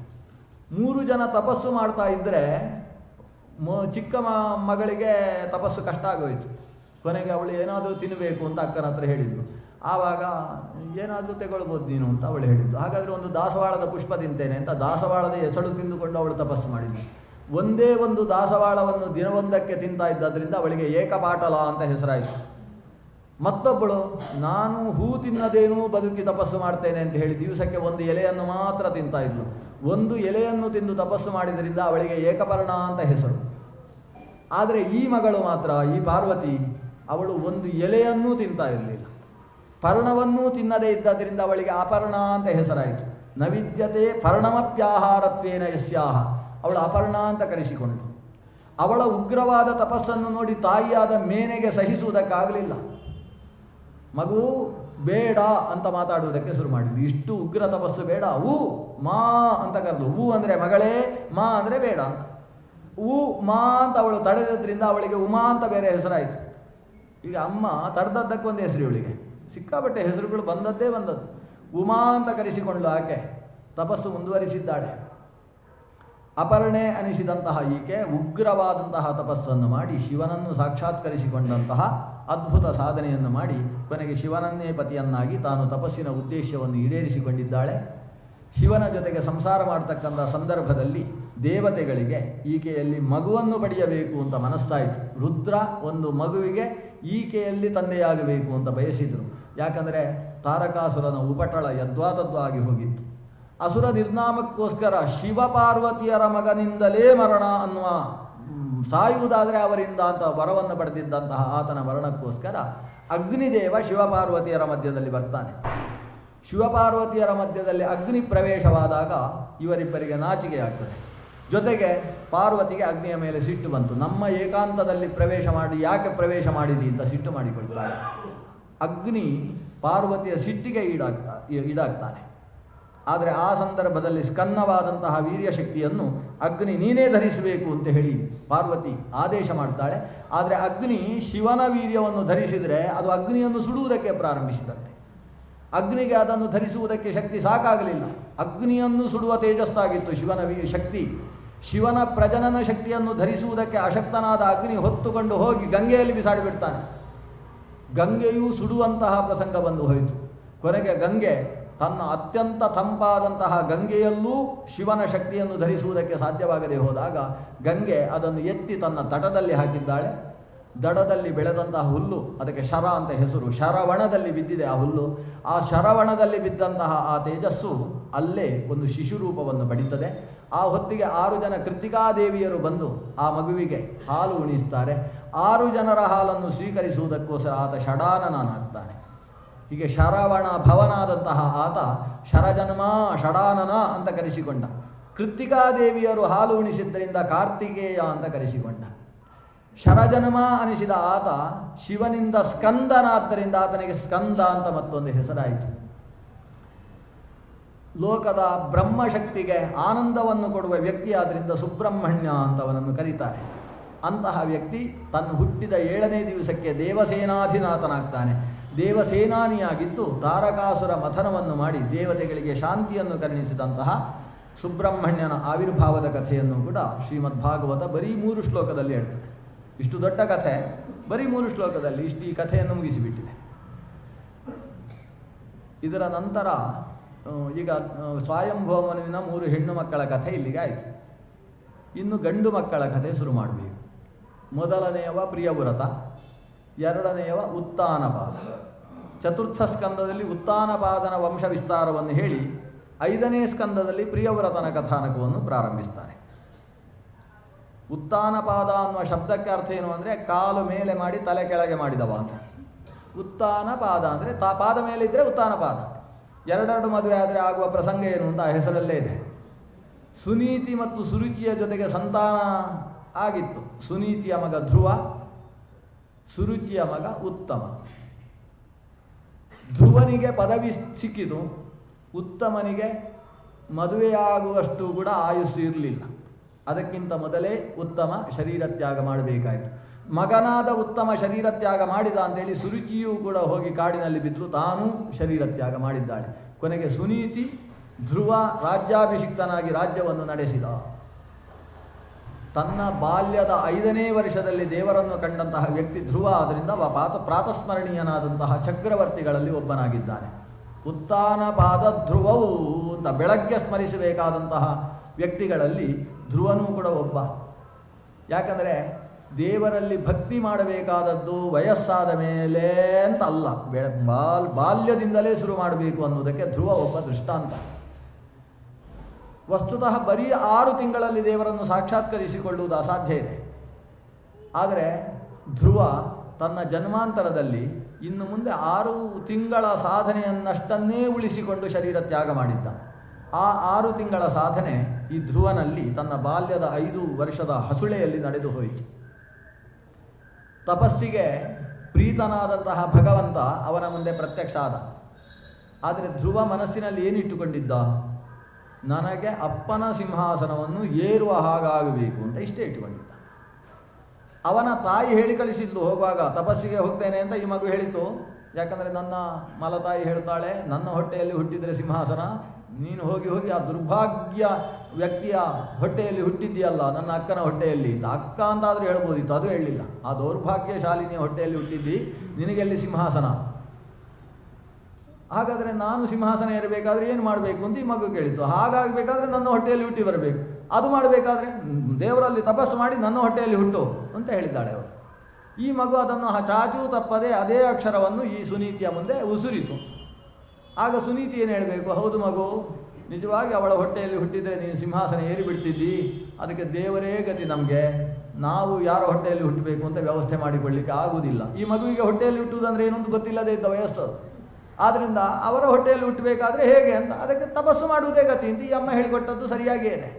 3 ಜನ ತಪಸ್ಸು ಮಾಡ್ತಾ ಇದ್ದರೆ ಚಿಕ್ಕ ಮಗಳಿಗೆ ತಪಸ್ಸು ಕಷ್ಟ ಆಗೋಯಿತು. ಕೊನೆಗೆ ಅವಳು ಏನಾದರೂ ತಿನ್ನಬೇಕು ಅಂತ ಅಕ್ಕನ ಹತ್ರ ಹೇಳಿದ್ರು. ಆವಾಗ ಏನಾದರೂ ತೆಗೊಳ್ಬೋದು ನೀನು ಅಂತ ಅವಳು ಹೇಳಿದ್ದು. ಹಾಗಾದರೆ ಒಂದು ದಾಸವಾಳದ ಪುಷ್ಪ ತಿಂತೇನೆ ಅಂತ ದಾಸವಾಳದ ಎಸಳು ತಿಂದುಕೊಂಡು ಅವಳು ತಪಸ್ಸು ಮಾಡಿದ್ಳು. ಒಂದೇ ಒಂದು ದಾಸವಾಳವನ್ನು ದಿನವೊಂದಕ್ಕೆ ತಿಂತಾ ಇದ್ದರಿಂದ ಅವಳಿಗೆ ಏಕಪಾಟಲ ಅಂತ ಹೆಸರಾಯಿತು. ಮತ್ತೊಬ್ಬಳು ನಾನು ಹೂ ತಿನ್ನದೇನೂ ಬದುಕಿ ತಪಸ್ಸು ಮಾಡ್ತೇನೆ ಅಂತ ಹೇಳಿ ದಿವಸಕ್ಕೆ 1 ಎಲೆಯನ್ನು ಮಾತ್ರ ತಿಂತಾ ಇದ್ಲು. 1 ಎಲೆಯನ್ನು ತಿಂದು ತಪಸ್ಸು ಮಾಡಿದ್ರಿಂದ ಅವಳಿಗೆ ಏಕಪರ್ಣ ಅಂತ ಹೆಸರು. ಆದರೆ ಈ ಮಗಳು ಮಾತ್ರ, ಈ ಪಾರ್ವತಿ, ಅವಳು 1 ಎಲೆಯನ್ನೂ ತಿಂತಾ ಇರಲಿಲ್ಲ. ಪರ್ಣವನ್ನೂ ತಿನ್ನದೇ ಇದ್ದರಿಂದ ಅವಳಿಗೆ ಅಪರ್ಣ ಅಂತ ಹೆಸರಾಯಿತು. ನವಿದ್ಯತೆ ಪರ್ಣಮಪ್ಯಾಹಾರತ್ವೇನ ಯಸ್ಯಾಹ, ಅವಳು ಅಪರ್ಣ ಅಂತ ಕರೆಸಿಕೊಂಡಳು. ಅವಳ ಉಗ್ರವಾದ ತಪಸ್ಸನ್ನು ನೋಡಿ ತಾಯಿಯಾದ ಮೇನೆಗೆ ಸಹಿಸುವುದಕ್ಕಾಗಲಿಲ್ಲ. ಮಗು ಬೇಡ ಅಂತ ಮಾತಾಡುವುದಕ್ಕೆ ಶುರು ಮಾಡಿದ್ಲು. ಇಷ್ಟು ಉಗ್ರ ತಪಸ್ಸು ಬೇಡ, ಮಾ ಅಂತ ಕರೆದು. ಅಂದರೆ ಮಗಳೇ, ಮಾ ಅಂದರೆ ಬೇಡ ಅಂತ. ಮಾ ಅಂತ ಅವಳು ತಡೆದದ್ರಿಂದ ಅವಳಿಗೆ ಉಮಾ ಅಂತ ಬೇರೆ ಹೆಸರಾಯಿತು. ಈಗ ಅಮ್ಮ ತಡೆದದ್ದಕ್ಕೊಂದು ಹೆಸರು ಇವಳಿಗೆ, ಸಿಕ್ಕಾಪಟ್ಟೆ ಹೆಸರುಗಳು ಬಂದದ್ದು. ಉಮಾ ಅಂತ ಕರೆಸಿಕೊಂಡ್ಲು ಆಕೆ. ತಪಸ್ಸು ಮುಂದುವರಿಸಿದ್ದಾಳೆ. ಅಪರ್ಣೆ ಅನಿಸಿದಂತಹ ಈಕೆ ಉಗ್ರವಾದಂತಹ ತಪಸ್ಸನ್ನು ಮಾಡಿ ಶಿವನನ್ನು ಸಾಕ್ಷಾತ್ಕರಿಸಿಕೊಂಡಂತಹ ಅದ್ಭುತ ಸಾಧನೆಯನ್ನು ಮಾಡಿ ಕೊನೆಗೆ ಶಿವನನ್ನೇ ಪತಿಯನ್ನಾಗಿ ತಾನು ತಪಸ್ಸಿನ ಉದ್ದೇಶವನ್ನು ಈಡೇರಿಸಿಕೊಂಡಿದ್ದಾಳೆ. ಶಿವನ ಜೊತೆಗೆ ಸಂಸಾರ ಮಾಡತಕ್ಕಂಥ ಸಂದರ್ಭದಲ್ಲಿ ದೇವತೆಗಳಿಗೆ ಈಕೆಯಲ್ಲಿ ಮಗುವನ್ನು ಪಡೆಯಬೇಕು ಅಂತ ಮನಸ್ಸಾಯಿತು. ರುದ್ರ ಒಂದು ಮಗುವಿಗೆ ಈಕೆಯಲ್ಲಿ ತಂದೆಯಾಗಬೇಕು ಅಂತ ಬಯಸಿದರು. ಯಾಕಂದರೆ ತಾರಕಾಸುರನ ಉಪಟಳ ಯದ್ವಾತದ್ವಾಗಿ ಹೋಗಿತ್ತು. ಅಸುರ ನಿರ್ನಾಮಕ್ಕೋಸ್ಕರ ಶಿವಪಾರ್ವತಿಯರ ಮಗನಿಂದಲೇ ಮರಣ ಅನ್ನುವ, ಸಾಯುವುದಾದರೆ ಅವರಿಂದ ಅಂತ ವರವನ್ನು ಪಡೆದಿದ್ದಂತಹ ಆತನ ಮರಣಕ್ಕೋಸ್ಕರ ಅಗ್ನಿದೇವ ಶಿವಪಾರ್ವತಿಯರ ಮಧ್ಯದಲ್ಲಿ ಬರ್ತಾನೆ. ಶಿವಪಾರ್ವತಿಯರ ಮಧ್ಯದಲ್ಲಿ ಅಗ್ನಿ ಪ್ರವೇಶವಾದಾಗ ಇವರಿಬ್ಬರಿಗೆ ನಾಚಿಕೆ ಆಗ್ತದೆ. ಜೊತೆಗೆ ಪಾರ್ವತಿಗೆ ಅಗ್ನಿಯ ಮೇಲೆ ಸಿಟ್ಟು ಬಂತು. ನಮ್ಮ ಏಕಾಂತದಲ್ಲಿ ಪ್ರವೇಶ ಮಾಡಿ ಯಾಕೆ ಪ್ರವೇಶ ಮಾಡಿದಿ ಅಂತ ಸಿಟ್ಟು ಮಾಡಿಕೊಳ್ತಾಳೆ. ಅಗ್ನಿ ಪಾರ್ವತಿಯ ಸಿಟ್ಟಿಗೆ ಈಡಾಗ್ತಾನೆ. ಆದರೆ ಆ ಸಂದರ್ಭದಲ್ಲಿ ಸ್ಕನ್ನವಾದಂತಹ ವೀರ್ಯ ಶಕ್ತಿಯನ್ನು ಅಗ್ನಿ ನೀನೇ ಧರಿಸಬೇಕು ಅಂತ ಹೇಳಿ ಪಾರ್ವತಿ ಆದೇಶ ಮಾಡ್ತಾಳೆ. ಆದರೆ ಅಗ್ನಿ ಶಿವನ ವೀರ್ಯವನ್ನು ಧರಿಸಿದರೆ ಅದು ಅಗ್ನಿಯನ್ನು ಸುಡುವುದಕ್ಕೆ ಪ್ರಾರಂಭಿಸಿದಂತೆ. ಅಗ್ನಿಗೆ ಅದನ್ನು ಧರಿಸುವುದಕ್ಕೆ ಶಕ್ತಿ ಸಾಕಾಗಲಿಲ್ಲ. ಅಗ್ನಿಯನ್ನು ಸುಡುವ ತೇಜಸ್ಸಾಗಿತ್ತು ಶಿವನ ಶಕ್ತಿ. ಶಿವನ ಪ್ರಜನನ ಶಕ್ತಿಯನ್ನು ಧರಿಸುವುದಕ್ಕೆ ಅಶಕ್ತನಾದ ಅಗ್ನಿ ಹೊತ್ತುಕೊಂಡು ಹೋಗಿ ಗಂಗೆಯಲ್ಲಿ ಬಿಸಾಡಿಬಿಡ್ತಾನೆ. ಗಂಗೆಯೂ ಸುಡುವಂತಹ ಪ್ರಸಂಗ ಬಂದು ಹೋಯಿತು. ಕೊನೆಗೆ ಗಂಗೆ ತನ್ನ ಅತ್ಯಂತ ತಂಪಾದಂತಹ ಗಂಗೆಯಲ್ಲೂ ಶಿವನ ಶಕ್ತಿಯನ್ನು ಧರಿಸುವುದಕ್ಕೆ ಸಾಧ್ಯವಾಗದೆ ಹೋದಾಗ ಗಂಗೆ ಅದನ್ನು ಎತ್ತಿ ತನ್ನ ತಟದಲ್ಲಿ ಹಾಕಿದ್ದಾಳೆ. ದಡದಲ್ಲಿ ಬೆಳೆದಂತಹ ಹುಲ್ಲು, ಅದಕ್ಕೆ ಶರ ಅಂತ ಹೆಸರು, ಶರವಣದಲ್ಲಿ ಬಿದ್ದಿದೆ ಆ ಹುಲ್ಲು. ಆ ಶರವಣದಲ್ಲಿ ಬಿದ್ದಂತಹ ಆ ತೇಜಸ್ಸು ಅಲ್ಲೇ ಒಂದು ಶಿಶುರೂಪವನ್ನು ಪಡೀತದೆ. ಆ ಹೊತ್ತಿಗೆ 6 ಜನ ಕೃತಿಕಾದೇವಿಯರು ಬಂದು ಆ ಮಗುವಿಗೆ ಹಾಲು ಉಣಿಸ್ತಾರೆ. 6 ಜನರ ಹಾಲನ್ನು ಸ್ವೀಕರಿಸುವುದಕ್ಕೋಸ್ಕರ ಆತ ಷಡಾನನಾಗ್ತಾನೆ. ಹೀಗೆ ಶರವಣ ಭವನಾದಂತಹ ಆತ ಶರಜನ್ಮ ಷಡಾನನ ಅಂತ ಕರೆಸಿಕೊಂಡ. ಕೃತ್ತಿಕಾದೇವಿಯರು ಹಾಲು ಉಣಿಸಿದ್ದರಿಂದ ಕಾರ್ತಿಕೇಯ ಅಂತ ಕರೆಸಿಕೊಂಡ. ಶರಜನ್ಮ ಅನಿಸಿದ ಆತ ಶಿವನಿಂದ ಸ್ಕಂದನಾದ್ದರಿಂದ ಆತನಿಗೆ ಸ್ಕಂದ ಅಂತ ಮತ್ತೊಂದು ಹೆಸರಾಯಿತು. ಲೋಕದ ಬ್ರಹ್ಮಶಕ್ತಿಗೆ ಆನಂದವನ್ನು ಕೊಡುವ ವ್ಯಕ್ತಿ ಆದ್ದರಿಂದ ಸುಬ್ರಹ್ಮಣ್ಯ ಅಂತವನನ್ನು ಕರೀತಾರೆ. ಅಂತಹ ವ್ಯಕ್ತಿ ತನ್ನ ಹುಟ್ಟಿದ 7ನೇ ದಿವಸಕ್ಕೆ ದೇವಸೇನಾಧಿನಾಥನಾಗ್ತಾನೆ. ದೇವಸೇನಾನಿಯಾಗಿದ್ದು ತಾರಕಾಸುರ ಮಥನವನ್ನು ಮಾಡಿ ದೇವತೆಗಳಿಗೆ ಶಾಂತಿಯನ್ನು ಕರುಣಿಸಿದಂತಹ ಸುಬ್ರಹ್ಮಣ್ಯನ ಆವಿರ್ಭಾವದ ಕಥೆಯನ್ನು ಕೂಡ ಶ್ರೀಮದ್ ಭಾಗವತ ಬರೀ 3 ಶ್ಲೋಕದಲ್ಲಿ ಹೇಳ್ತದೆ. ಇಷ್ಟು ದೊಡ್ಡ ಕಥೆ ಬರೀ 3 ಶ್ಲೋಕದಲ್ಲಿ ಈ ಕಥೆಯನ್ನು ಮುಗಿಸಿಬಿಟ್ಟಿದೆ. ಇದರ ನಂತರ ಈಗ ಸ್ವಯಂಭೂಮನುವಿನ 3 ಹೆಣ್ಣು ಮಕ್ಕಳ ಕಥೆ ಇಲ್ಲಿಗೆ ಆಯಿತು. ಇನ್ನು ಗಂಡು ಮಕ್ಕಳ ಕಥೆ ಶುರು ಮಾಡಬೇಕು. ಮೊದಲನೆಯವ ಪ್ರಿಯವ್ರತ, ಎರಡನೆಯವ ಉತ್ತಾನಪಾದ. ಚತುರ್ಥ ಸ್ಕಂದದಲ್ಲಿ ಉತ್ತಾನಪಾದನ ವಂಶ ವಿಸ್ತಾರವನ್ನು ಹೇಳಿ 5ನೇ ಸ್ಕಂದದಲ್ಲಿ ಪ್ರಿಯವ್ರತನ ಕಥಾನಕವನ್ನು ಪ್ರಾರಂಭಿಸ್ತಾರೆ. ಉತ್ತಾನಪಾದ ಅನ್ನುವ ಶಬ್ದಕ್ಕೆ ಅರ್ಥ ಏನು ಅಂದರೆ ಕಾಲು ಮೇಲೆ ಮಾಡಿ ತಲೆ ಕೆಳಗೆ ಮಾಡಿದವ ಅಂತ. ಉತ್ತಾನಪಾದ ಅಂದರೆ ಪಾದ ಮೇಲೆ ಇದ್ದರೆ ಉತ್ತಾನಪಾದ. ಎರಡೆರಡು ಮದುವೆ ಆದರೆ ಆಗುವ ಪ್ರಸಂಗ ಏನು ಅಂತ ಆ ಹೆಸರಲ್ಲೇ ಇದೆ. ಸುನೀತಿ ಮತ್ತು ಸುರುಚಿಯ ಜೊತೆಗೆ ಸಂತಾನ ಆಗಿತ್ತು. ಸುನೀತಿಯ ಮಗ ಧ್ರುವ, ಸುರುಚಿಯ ಮಗ ಉತ್ತಮ. ಧ್ರುವನಿಗೆ ಪದವಿ ಸಿಕ್ಕಿತು, ಉತ್ತಮನಿಗೆ ಮದುವೆಯಾಗುವಷ್ಟು ಕೂಡ ಆಯುಸ್ಸು ಇರಲಿಲ್ಲ. ಅದಕ್ಕಿಂತ ಮೊದಲೇ ಉತ್ತಮ ಶರೀರ ತ್ಯಾಗ ಮಾಡಬೇಕಾಯಿತು. ಮಗನಾದ ಉತ್ತಮ ಶರೀರ ತ್ಯಾಗ ಮಾಡಿದ ಅಂತೇಳಿ ಸುರುಚಿಯೂ ಕೂಡ ಹೋಗಿ ಕಾಡಿನಲ್ಲಿ ಬಿದ್ದು ತಾನೂ ಶರೀರ ತ್ಯಾಗ ಮಾಡಿದ್ದಾಳೆ. ಕೊನೆಗೆ ಸುನೀತಿ ಧ್ರುವ ರಾಜ್ಯಾಭಿಷಿಕ್ತನಾಗಿ ರಾಜ್ಯವನ್ನು ನಡೆಸಿದ. ತನ್ನ ಬಾಲ್ಯದ 5ನೇ ವರ್ಷದಲ್ಲಿ ದೇವರನ್ನು ಕಂಡಂತಹ ವ್ಯಕ್ತಿ ಧ್ರುವ. ಆದ್ದರಿಂದ ಪ್ರಾತಸ್ಮರಣೀಯನಾದಂತಹ ಚಕ್ರವರ್ತಿಗಳಲ್ಲಿ ಒಬ್ಬನಾಗಿದ್ದಾನೆ. ಉತ್ತಾನಪಾದ ಧ್ರುವವು ಅಂತ ಬೆಳಗ್ಗೆ ಸ್ಮರಿಸಬೇಕಾದಂತಹ ವ್ಯಕ್ತಿಗಳಲ್ಲಿ ಧ್ರುವನೂ ಕೂಡ ಒಬ್ಬ. ಯಾಕಂದರೆ ದೇವರಲ್ಲಿ ಭಕ್ತಿ ಮಾಡಬೇಕಾದದ್ದು ವಯಸ್ಸಾದ ಮೇಲೆ ಅಂತ ಅಲ್ಲ, ಬಾಲ್ಯದಿಂದಲೇ ಶುರು ಮಾಡಬೇಕು ಅನ್ನೋದಕ್ಕೆ ಧ್ರುವ ಒಬ್ಬ ದೃಷ್ಟಾಂತ. ವಸ್ತುತಃ ಬರೀ 6 ತಿಂಗಳಲ್ಲಿ ದೇವರನ್ನು ಸಾಕ್ಷಾತ್ಕರಿಸಿಕೊಳ್ಳುವುದು ಅಸಾಧ್ಯ ಇದೆ. ಆದರೆ ಧ್ರುವ ತನ್ನ ಜನ್ಮಾಂತರದಲ್ಲಿ ಇನ್ನು ಮುಂದೆ 6 ತಿಂಗಳ ಸಾಧನೆಯನ್ನಷ್ಟನ್ನೇ ಉಳಿಸಿಕೊಂಡು ಶರೀರ ತ್ಯಾಗ ಮಾಡಿದ್ದ. ಆ 6 ತಿಂಗಳ ಸಾಧನೆ ಈ ಧ್ರುವನಲ್ಲಿ ತನ್ನ ಬಾಲ್ಯದ 5 ವರ್ಷದ ಹಸುಳೆಯಲ್ಲಿ ನಡೆದು ಹೋಯಿತು. ತಪಸ್ಸಿಗೆ ಪ್ರೀತನಾದಂತಹ ಭಗವಂತ ಅವನ ಮುಂದೆ ಪ್ರತ್ಯಕ್ಷ ಆದ. ಆದರೆ ಧ್ರುವ ಮನಸ್ಸಿನಲ್ಲಿ ಏನಿಟ್ಟುಕೊಂಡಿದ್ದ? ನನಗೆ ಅಪ್ಪನ ಸಿಂಹಾಸನವನ್ನು ಏರುವ ಹಾಗಾಗಬೇಕು ಅಂತ ಇಷ್ಟೇ ಇಟ್ಟುಕೊಂಡಿದ್ದ. ಅವನ ತಾಯಿ ಹೇಳಿ ಕಳಿಸಿದ್ಲು, ಹೋಗುವಾಗ ತಪಸ್ಸಿಗೆ ಹೋಗ್ತೇನೆ ಅಂತ ಈ ಮಗು ಹೇಳಿತು. ಯಾಕಂದರೆ ನನ್ನ ಮಲತಾಯಿ ಹೇಳ್ತಾಳೆ, ನನ್ನ ಹೊಟ್ಟೆಯಲ್ಲಿ ಹುಟ್ಟಿದರೆ ಸಿಂಹಾಸನ, ನೀನು ಹೋಗಿ ಹೋಗಿ ಆ ದುರ್ಭಾಗ್ಯ ವ್ಯಕ್ತಿಯ ಹೊಟ್ಟೆಯಲ್ಲಿ ಹುಟ್ಟಿದ್ದೀಯಲ್ಲ, ನನ್ನ ಅಕ್ಕನ ಹೊಟ್ಟೆಯಲ್ಲಿ. ಅಕ್ಕ ಅಂತಾದರೂ ಹೇಳ್ಬೋದಿತ್ತು, ಅದು ಹೇಳಲಿಲ್ಲ. ಆ ದೌರ್ಭಾಗ್ಯಶಾಲಿನಿಯ ಹೊಟ್ಟೆಯಲ್ಲಿ ಹುಟ್ಟಿದ್ದಿ, ನಿನಗೆಲ್ಲಿ ಸಿಂಹಾಸನ? ಹಾಗಾದರೆ ನಾನು ಸಿಂಹಾಸನ ಇರಬೇಕಾದ್ರೆ ಏನು ಮಾಡಬೇಕು ಅಂತ ಈ ಮಗು ಕೇಳಿತು. ಹಾಗಾಗಬೇಕಾದ್ರೆ ನನ್ನ ಹೊಟ್ಟೆಯಲ್ಲಿ ಹುಟ್ಟಿ ಬರಬೇಕು. ಅದು ಮಾಡಬೇಕಾದ್ರೆ ದೇವರಲ್ಲಿ ತಪಸ್ಸು ಮಾಡಿ ನನ್ನ ಹೊಟ್ಟೆಯಲ್ಲಿ ಹುಟ್ಟು ಅಂತ ಹೇಳಿದ್ದಾಳೆ ಅವಳು. ಈ ಮಗು ಅದನ್ನು ಚಾಚೂ ತಪ್ಪದೆ ಅದೇ ಅಕ್ಷರವನ್ನು ಈ ಸುನೀತಿಯ ಮುಂದೆ ಉಸುರಿತು. ಆಗ ಸುನೀತಿ ಏನು ಹೇಳಬೇಕು? ಹೌದು ಮಗು, ನಿಜವಾಗಿ ಅವಳ ಹೊಟ್ಟೆಯಲ್ಲಿ ಹುಟ್ಟಿದರೆ ನೀನು ಸಿಂಹಾಸನ ಏರಿ ಬಿಡ್ತಿದ್ದಿ. ಅದಕ್ಕೆ ದೇವರೇ ಗತಿ ನಮಗೆ. ನಾವು ಯಾರ ಹೊಟ್ಟೆಯಲ್ಲಿ ಹುಟ್ಟಬೇಕು ಅಂತ ವ್ಯವಸ್ಥೆ ಮಾಡಿಕೊಳ್ಳಿಕ್ಕೆ ಆಗುವುದಿಲ್ಲ. ಈ ಮಗುವಿಗೆ ಹೊಟ್ಟೆಯಲ್ಲಿ ಹುಟ್ಟುವುದಂದ್ರೆ ಏನು ಅಂತ ಗೊತ್ತಿಲ್ಲದೇ ಇದ್ದ ವಯಸ್ಸು. ಆದ್ದರಿಂದ ಅವರ ಹೊಟ್ಟೆಯಲ್ಲಿ ಹುಟ್ಟಬೇಕಾದ್ರೆ ಹೇಗೆ ಅಂತ ಅದಕ್ಕೆ ತಪಸ್ಸು ಮಾಡುವುದೇ ಗತಿ ಅಂತ ಈ ಅಮ್ಮ ಹೇಳಿಕೊಟ್ಟದ್ದು ಸರಿಯಾಗಿಯೇ ಇದೆ.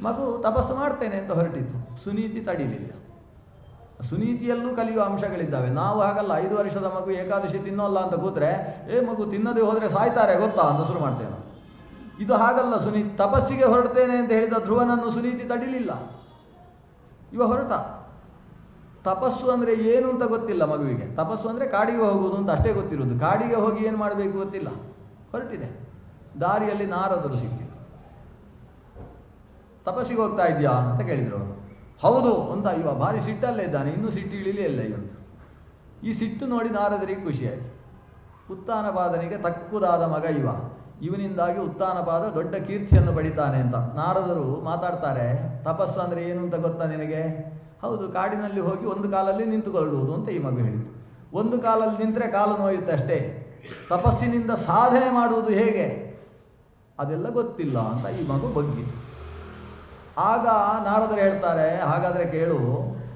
ಮಗು ತಪಸ್ಸು ಮಾಡ್ತೇನೆ ಅಂತ ಹೊರಟಿತ್ತು. ಸುನೀತಿ ತಡಿಲಿಲ್ಲ. ಸುನೀತಿಯಲ್ಲೂ ಕಲಿಯುವ ಅಂಶಗಳಿದ್ದಾವೆ. ನಾವು ಹಾಗಲ್ಲ. 5 ವರ್ಷದ ಮಗು ಏಕಾದಶಿ ತಿನ್ನೋಲ್ಲ ಅಂತ ಕೂತ್ರೆ, ಮಗು ತಿನ್ನದೇ ಹೋದರೆ ಸಾಯ್ತಾರೆ ಗೊತ್ತಾ ಅಂತ ಶುರು ಮಾಡ್ತೇವೆ. ಇದು ಹಾಗಲ್ಲ. ಸುನೀತಿ ತಪಸ್ಸಿಗೆ ಹೊರಡ್ತೇನೆ ಅಂತ ಹೇಳಿದ ಧ್ರುವನನ್ನು ಸುನೀತಿ ತಡಿಲಿಲ್ಲ. ಇವ ಹೊರಟ. ತಪಸ್ಸು ಅಂದರೆ ಏನು ಅಂತ ಗೊತ್ತಿಲ್ಲ ಮಗುವಿಗೆ. ತಪಸ್ಸು ಅಂದರೆ ಕಾಡಿಗೆ ಹೋಗುವುದು ಅಂತ ಅಷ್ಟೇ ಗೊತ್ತಿರೋದು. ಕಾಡಿಗೆ ಹೋಗಿ ಏನು ಮಾಡಬೇಕು ಗೊತ್ತಿಲ್ಲ. ಹೊರಟಿದೆ. ದಾರಿಯಲ್ಲಿ ನಾರದರು ಸಿಕ್ಕಿದ್ರು. ತಪಸ್ಸಿಗೆ ಹೋಗ್ತಾ ಇದೆಯಾ ಅಂತ ಕೇಳಿದರು ಅವರು. ಹೌದು ಅಂತ. ಇವ ಭಾರಿ ಸಿಟ್ಟಲ್ಲೇ ಇದ್ದಾನೆ. ಇನ್ನೂ ಸಿಟ್ಟು ಇಳಿಲೇ ಇಲ್ಲ ಇವತ್ತು. ಈ ಸಿಟ್ಟು ನೋಡಿ ನಾರದರಿಗೆ ಖುಷಿಯಾಯಿತು. ಉತ್ತಾನಪಾದನಿಗೆ ತಕ್ಕುದಾದ ಮಗ ಇವ. ಇವನಿಂದಾಗಿ ಉತ್ತಾನಪಾದ ದೊಡ್ಡ ಕೀರ್ತಿಯನ್ನು ಪಡಿತಾನೆ ಅಂತ ನಾರದರು ಮಾತಾಡ್ತಾರೆ. ತಪಸ್ಸು ಅಂದರೆ ಏನು ಅಂತ ಗೊತ್ತಾ ನಿನಗೆ? ಹೌದು, ಕಾಡಿನಲ್ಲಿ ಹೋಗಿ ಒಂದು ಕಾಲಲ್ಲಿ ನಿಂತುಕೊಳ್ಳುವುದು ಅಂತ ಈ ಮಗು ಹೇಳಿತು. ಒಂದು ಕಾಲಲ್ಲಿ ನಿಂತರೆ ಕಾಲು ನೋಯುತ್ತೆ ಅಷ್ಟೇ. ತಪಸ್ಸಿನಿಂದ ಸಾಧನೆ ಮಾಡುವುದು ಹೇಗೆ ಅದೆಲ್ಲ ಗೊತ್ತಿಲ್ಲ ಅಂತ ಈ ಮಗು ಬಗ್ಗಿತು. ಆಗ ನಾರದರು ಹೇಳ್ತಾರೆ, ಹಾಗಾದರೆ ಕೇಳು,